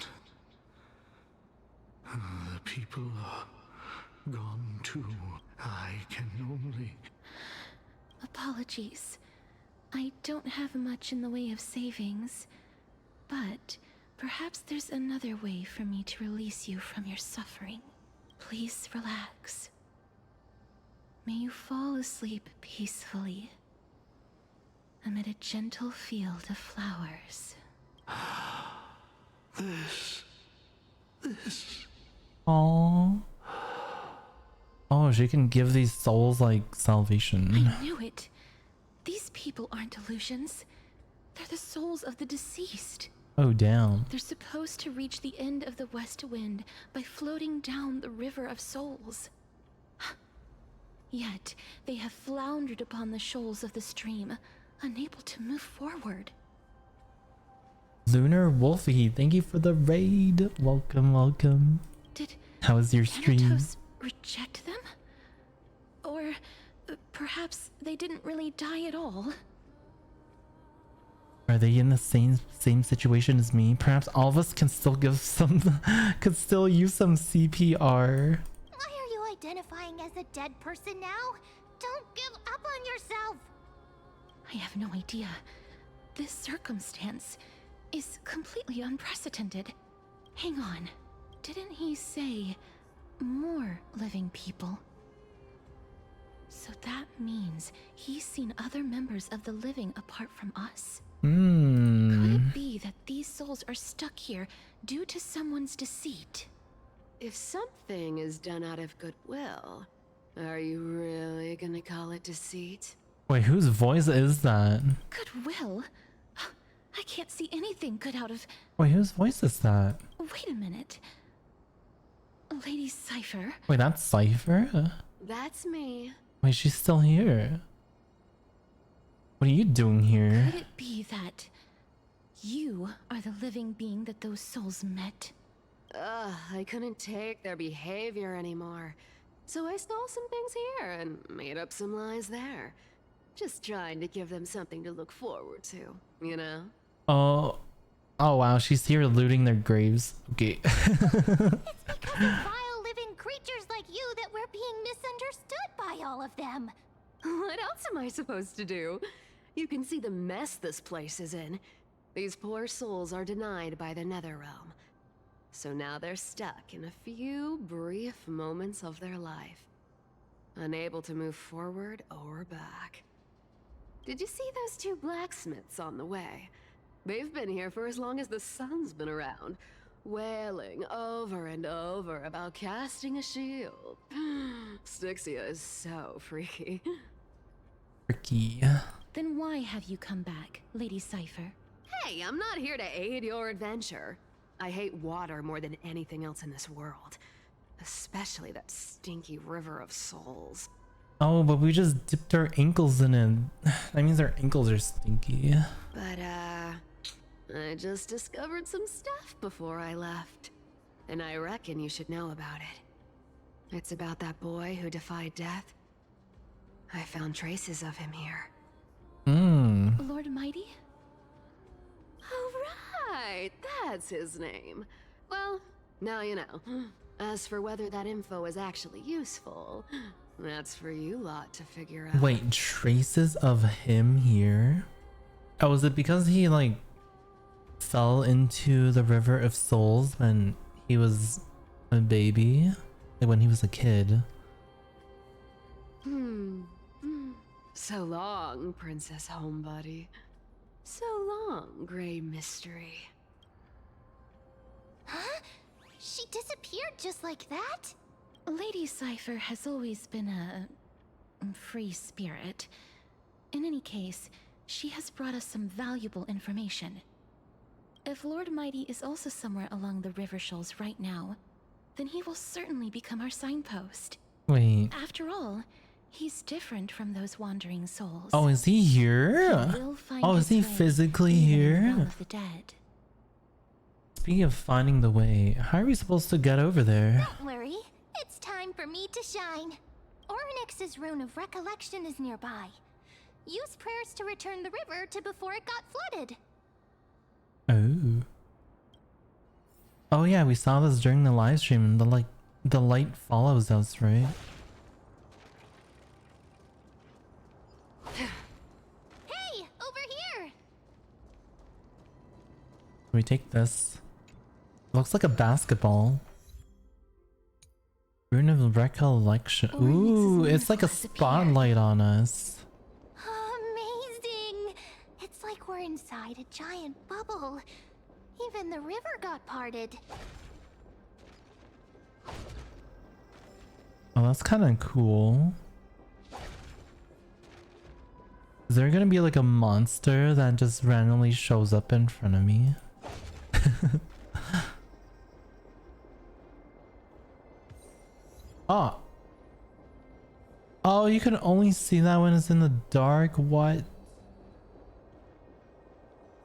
The people are gone too. I can only... Apologies. I don't have much in the way of savings, but perhaps there's another way for me to release you from your suffering. Please relax. May you fall asleep peacefully amid a gentle field of flowers. This. Aww. Oh, she can give these souls like salvation. I knew it. These people aren't illusions. They're the souls of the deceased. Oh, damn. They're supposed to reach the end of the West Wind by floating down the River of Souls. Yet, they have floundered upon the shoals of the stream, unable to move forward. Lunar Wolfie, thank you for the raid. Welcome, welcome. How was your stream? Thanatos reject them? Or perhaps they didn't really die at all? Are they in the same situation as me? Perhaps all of us can still give some, could still use some CPR. Why are you identifying as a dead person now? Don't give up on yourself. I have no idea. This circumstance is completely unprecedented. Hang on. Didn't he say more living people? So that means he's seen other members of the living apart from us? Could it be that these souls are stuck here due to someone's deceit? If something is done out of goodwill, are you really gonna call it deceit? Wait, whose voice is that? Goodwill? I can't see anything good out of... Wait, whose voice is that? Wait a minute. Lady Cypher? Wait, that's Cypher? That's me. Wait, she's still here. What are you doing here? Could it be that you are the living being that those souls met? I couldn't take their behavior anymore. So I stole some things here and made up some lies there. Just trying to give them something to look forward to, you know? Oh wow, she's here looting their graves. Okay. It's because of vile living creatures like you that we're being misunderstood by all of them. What else am I supposed to do? You can see the mess this place is in. These poor souls are denied by the Netherrealm. So now they're stuck in a few brief moments of their life. Unable to move forward or back. Did you see those two blacksmiths on the way? They've been here for as long as the sun's been around, wailing over and over about casting a shield. Styxia is so freaky. Freaky. Then why have you come back, Lady Cypher? Hey, I'm not here to aid your adventure. I hate water more than anything else in this world. Especially that stinky river of souls. Oh, but we just dipped our ankles in it. That means our ankles are stinky. But, I just discovered some stuff before I left. And I reckon you should know about it. It's about that boy who defied death. I found traces of him here. Lord Mighty? Oh, right! That's his name. Well, now you know. As for whether that info is actually useful, that's for you lot to figure out. Wait, traces of him here? Oh, is it because he, like, fell into the River of Souls when he was a baby? Like, when he was a kid? So long, Princess Homebody. So long, Grey Mystery. Huh? She disappeared just like that? Lady Cypher has always been a free spirit. In any case, she has brought us some valuable information. If Lord Mighty is also somewhere along the river shoals right now, then he will certainly become our signpost. Wait. After all, he's different from those wandering souls. Oh, is he here? He will find Oh, is he his way physically even in the here? realm of the dead. Speaking of finding the way, how are we supposed to get over there? Don't worry, it's time for me to shine. Orynyx's rune of recollection is nearby. Use prayers to return the river to before it got flooded. Oh. Oh yeah, we saw this during the live stream. The light follows us, right? Hey, over here! Can we take this? Looks like a basketball. Rune of recollection. Ooh, it's like a spotlight on us. Amazing! It's like we're inside a giant bubble. Even the river got parted. Oh, that's kind of cool. Is there gonna be like a monster that just randomly shows up in front of me? Oh. Oh, you can only see that when it's in the dark? What?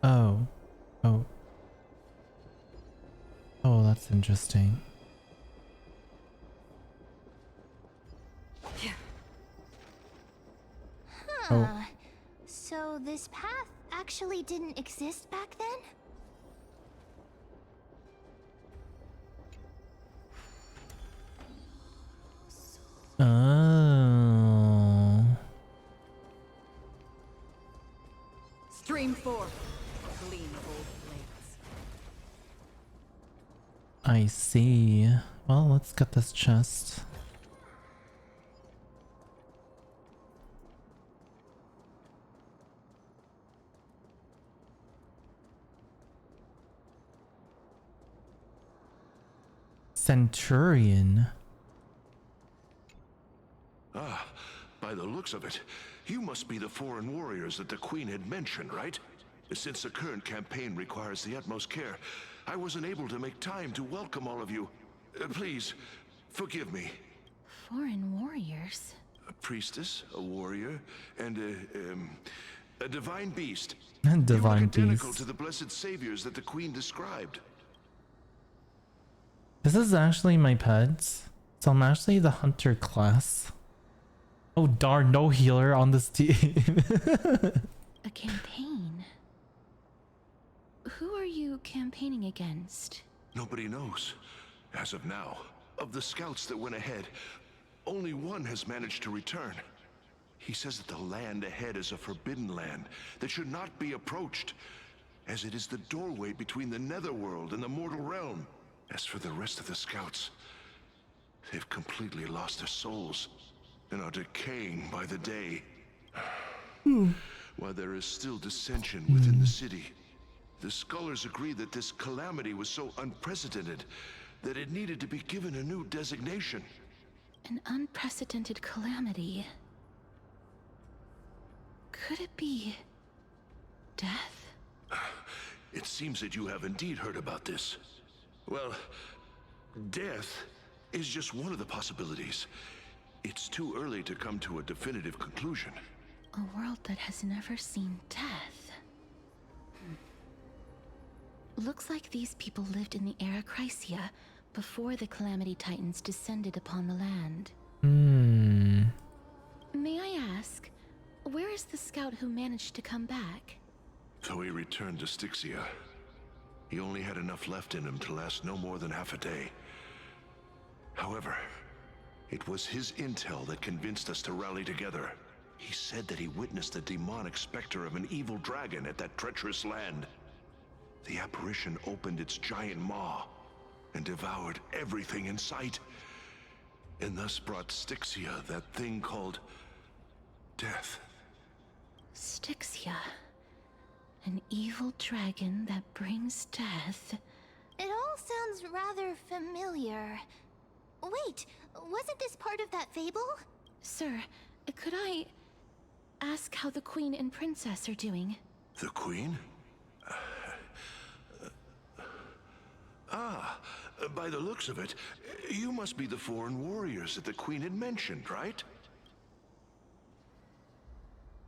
Oh. Oh. Oh, that's interesting. Huh. So this path actually didn't exist back then? Oh. Stream 4. Gleam of old blades. I see. Well, let's get this chest. Centurion. Ah, by the looks of it, you must be the foreign warriors that the Queen had mentioned, right? Since the current campaign requires the utmost care, I wasn't able to make time to welcome all of you. Please, forgive me. Foreign warriors? A priestess, a warrior, and a divine beast. Divine you look identical beast. to the blessed saviors that the Queen described. This is actually my pet. So I'm actually the hunter class. Oh darn, no healer on this team. A campaign? Who are you campaigning against? Nobody knows. As of now, of the scouts that went ahead, only one has managed to return. He says that the land ahead is a forbidden land that should not be approached, as it is the doorway between the netherworld and the mortal realm. As for the rest of the scouts, they've completely lost their souls and are decaying by the day. While there is still dissension within the city, the scholars agree that this calamity was so unprecedented that it needed to be given a new designation. An unprecedented calamity. Could it be death? It seems that you have indeed heard about this. Well, death is just one of the possibilities. It's too early to come to a definitive conclusion. A world that has never seen death. Looks like these people lived in the Era Chrysia before the Calamity Titans descended upon the land. May I ask, where is the scout who managed to come back? So he returned to Styxia. He only had enough left in him to last no more than half a day. However, it was his intel that convinced us to rally together. He said that he witnessed the demonic specter of an evil dragon at that treacherous land. The apparition opened its giant maw and devoured everything in sight, and thus brought Styxia that thing called death. Styxia. An evil dragon that brings death. It all sounds rather familiar. Wait, wasn't this part of that fable? Sir, could I ask how the Queen and Princess are doing. The Queen? By the looks of it, you must be the foreign warriors that the Queen had mentioned, right?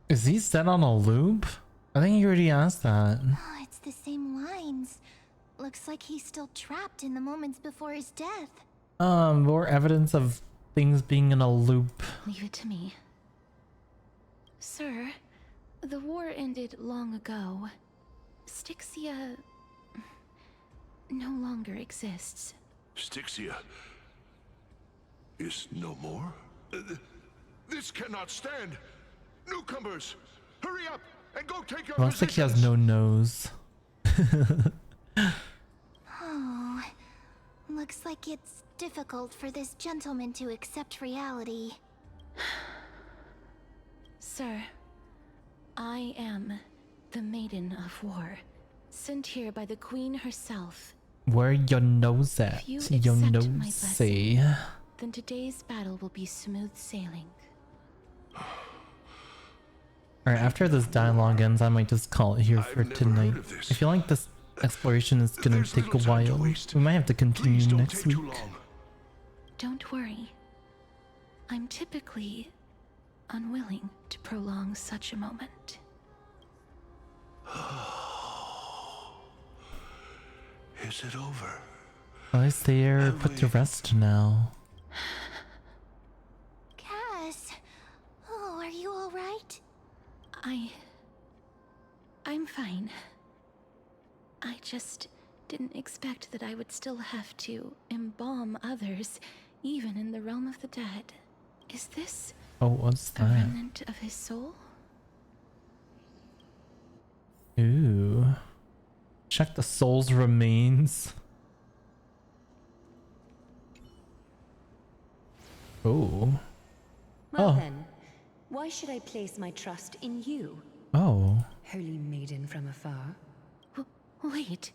Is he set on a loop? I think you already asked that. Oh, it's the same lines. Looks like he's still trapped in the moments before his death. More evidence of things being in a loop. Leave it to me. Sir, the war ended long ago. Styxia no longer exists. Styxia is no more? This cannot stand! Newcomers, hurry up and go take your Looks like he has positions. no nose. Oh, looks like it's difficult for this gentleman to accept reality. Sir, I am the Maiden of War, sent here by the Queen herself. Where your nose at? If you Your accept nose my say. blessing, then today's battle will be smooth sailing. Alright, after this dialogue ends, I might just call it here for tonight. I feel like this exploration is gonna take a while. We might have to continue next week. Don't worry. I'm typically unwilling to prolong such a moment. Is it over? At least they are put to rest now. Cass, oh, are you all right? I'm fine. I just didn't expect that I would still have to embalm others, even in the realm of the dead. Is this Oh, what's a that? remnant of his soul? Ooh. Check the soul's remains. Oh. Well Oh. then, why should I place my trust in you, Oh. holy maiden from afar? Wait.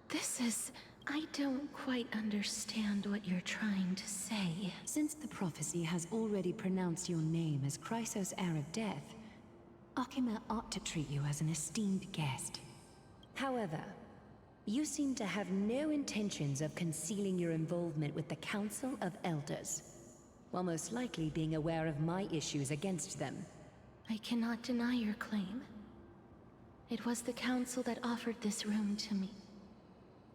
This is... I don't quite understand what you're trying to say. Since the prophecy has already pronounced your name as Chrysos' heir of death, Akima ought to treat you as an esteemed guest. However, you seem to have no intentions of concealing your involvement with the Council of Elders, while most likely being aware of my issues against them. I cannot deny your claim. It was the Council that offered this room to me.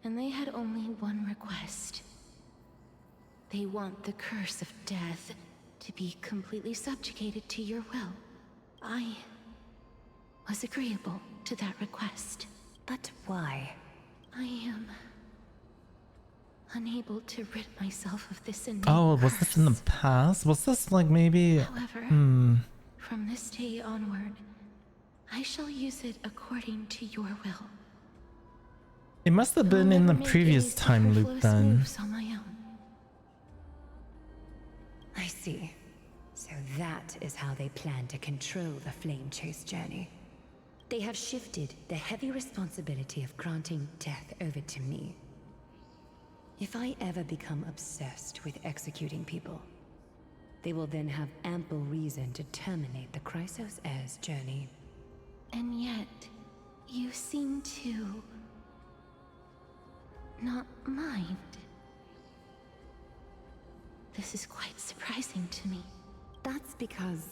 And they had only one request. They want the curse of death to be completely subjugated to your will. I was agreeable to that request. But why? I am unable to rid myself of this innate Oh, was curse. this in the past? Was this like maybe... However, from this day onward, I shall use it according to your will. It must have been in the Make previous any time loop superfluous then. moves on my own. I see. So that is how they plan to control the Flame Chase journey. They have shifted the heavy responsibility of granting death over to me. If I ever become obsessed with executing people, they will then have ample reason to terminate the Chrysos heir's journey. And yet, you seem to not mind. This is quite surprising to me. That's because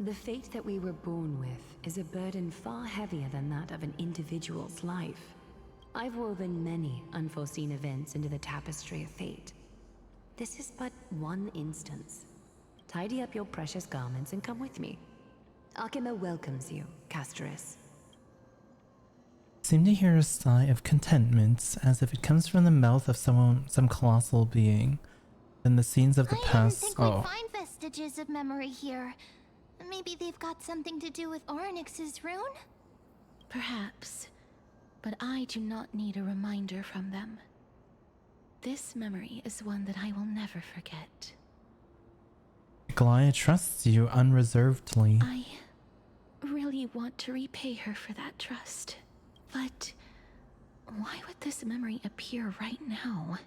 the fate that we were born with is a burden far heavier than that of an individual's life. I've woven many unforeseen events into the tapestry of fate. This is but one instance. Tidy up your precious garments and come with me. Akima welcomes you, Castoris. Seem to hear a sigh of contentment, as if it comes from the mouth of some colossal being. Then the scenes of the past. I think we'd find vestiges of memory here. Maybe they've got something to do with Orynyx's rune? Perhaps, but I do not need a reminder from them. This memory is one that I will never forget. Glia trusts you unreservedly. I really want to repay her for that trust. But why would this memory appear right now?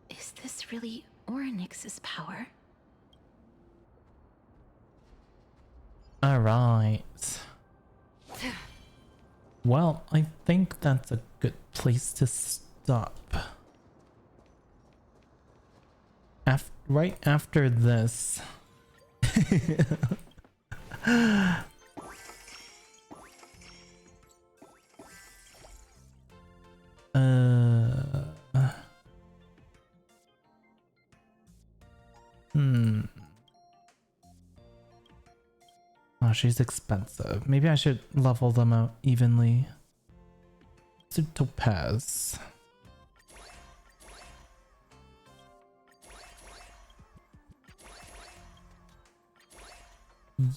Is this really Orynyx's power? Alright. Well, I think that's a good place to stop. Right after this. Oh, she's expensive. Maybe I should level them out evenly. To Topaz.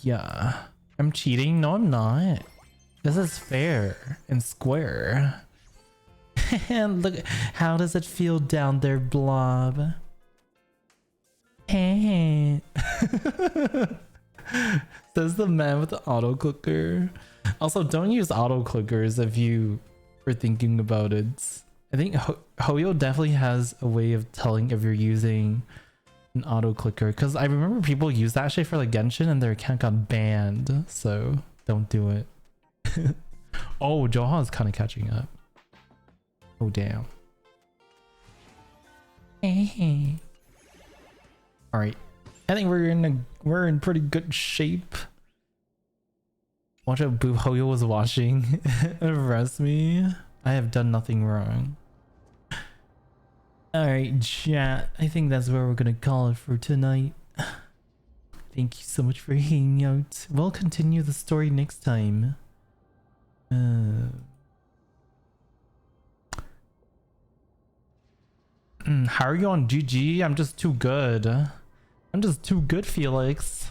Yeah. I'm cheating? No, I'm not. This is fair and square. And look, how does it feel down there, Blob? Hey. Says the man with the auto clicker. Also, don't use auto clickers if you were thinking about it. I think Hoyo definitely has a way of telling if you're using an auto clicker, because I remember people use that shit for like Genshin and their account got banned, so don't do it. Oh, Johan's kind of catching up. Oh damn. Hey. All right, I think we're in pretty good shape. Watch out, Boo Hoyo was watching. Arrest me. I have done nothing wrong. Alright, chat. I think that's where we're gonna call it for tonight. Thank you so much for hanging out. We'll continue the story next time. How are you on GG? I'm just too good. I'm just too good, Felix.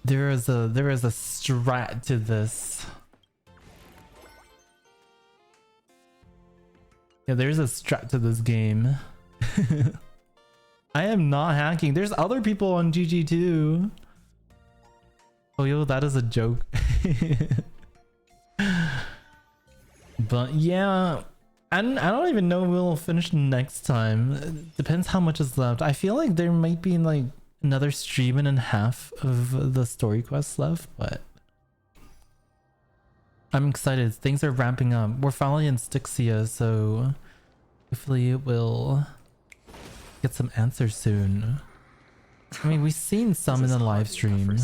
There is a strat to this. Yeah, there's a strat to this game. I am not hacking. There's other people on GG too. Oh yo, that is a joke. But yeah, I don't even know if we'll finish next time. It depends how much is left. I feel like there might be like another stream and a half of the story quest left, but I'm excited. Things are ramping up. We're finally in Styxia, so hopefully it will get some answers soon. I mean, we've seen some in the live stream.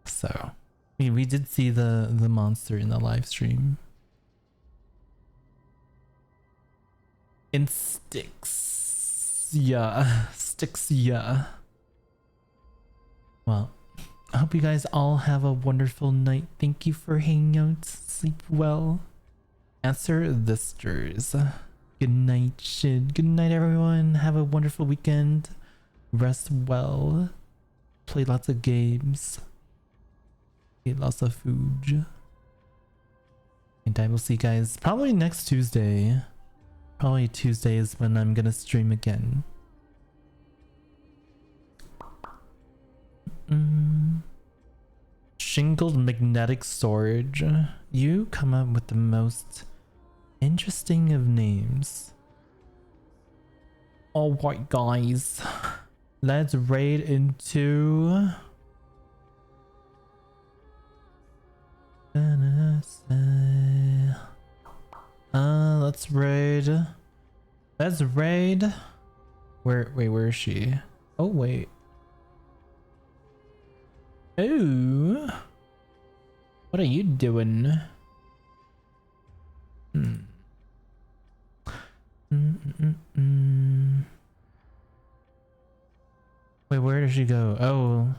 So, I mean, we did see the monster in the live stream. In Styxia. Well, I hope you guys all have a wonderful night. Thank you for hanging out. Sleep well. Answer thisters. Good night, shit. Good night, everyone. Have a wonderful weekend. Rest well. Play lots of games. Eat lots of food. And I will see you guys probably next Tuesday. Probably Tuesday is when I'm gonna stream again. Shingled magnetic storage. You come up with the most interesting of names. Alright guys, let's raid into let's raid. Where is she? Oh wait. Oh, what are you doing? Wait, where did she go? Oh,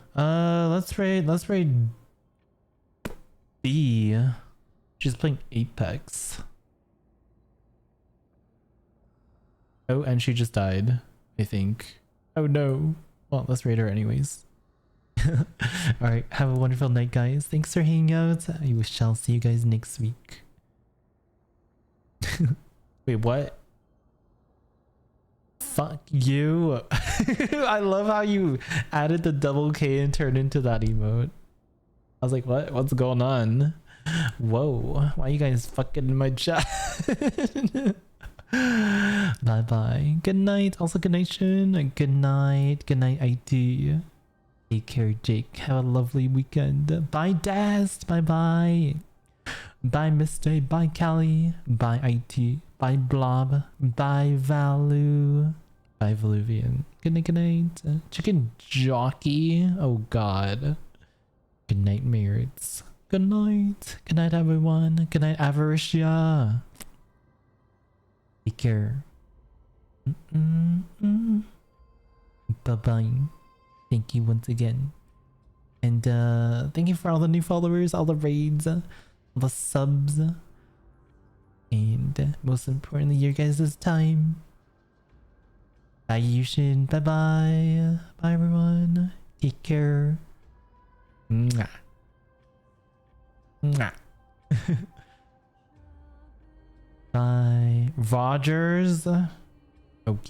let's raid B. She's playing Apex. Oh, and she just died, I think. Oh no. Well, let's raid her anyways. Alright, have a wonderful night, guys. Thanks for hanging out. I shall see you guys next week. Wait, what? Fuck you. I love how you added the double K and turned into that emote. I was like, what? What's going on? Whoa. Why are you guys fucking in my chat? Bye bye. Good night. Also, good night, Shun. Good night. Good night, IT. Take care, Jake. Have a lovely weekend. Bye, Dast. Bye bye. Bye, Mr. Bye, Callie. Bye, IT. Bye, Blob. Bye, Valu. Bye, Voluvian. Good night, good night. Chicken Jockey. Oh, God. Good night, Merits. Good night. Good night, everyone. Good night, Avaricia. Take care. Bye-bye. Thank you once again. And thank you for all the new followers, all the raids, all the subs. And most importantly, your guys' time. Bye, Yushin. Bye-bye. Bye, everyone. Take care. Mwah. Mwah. Bye. Rogers. Okay.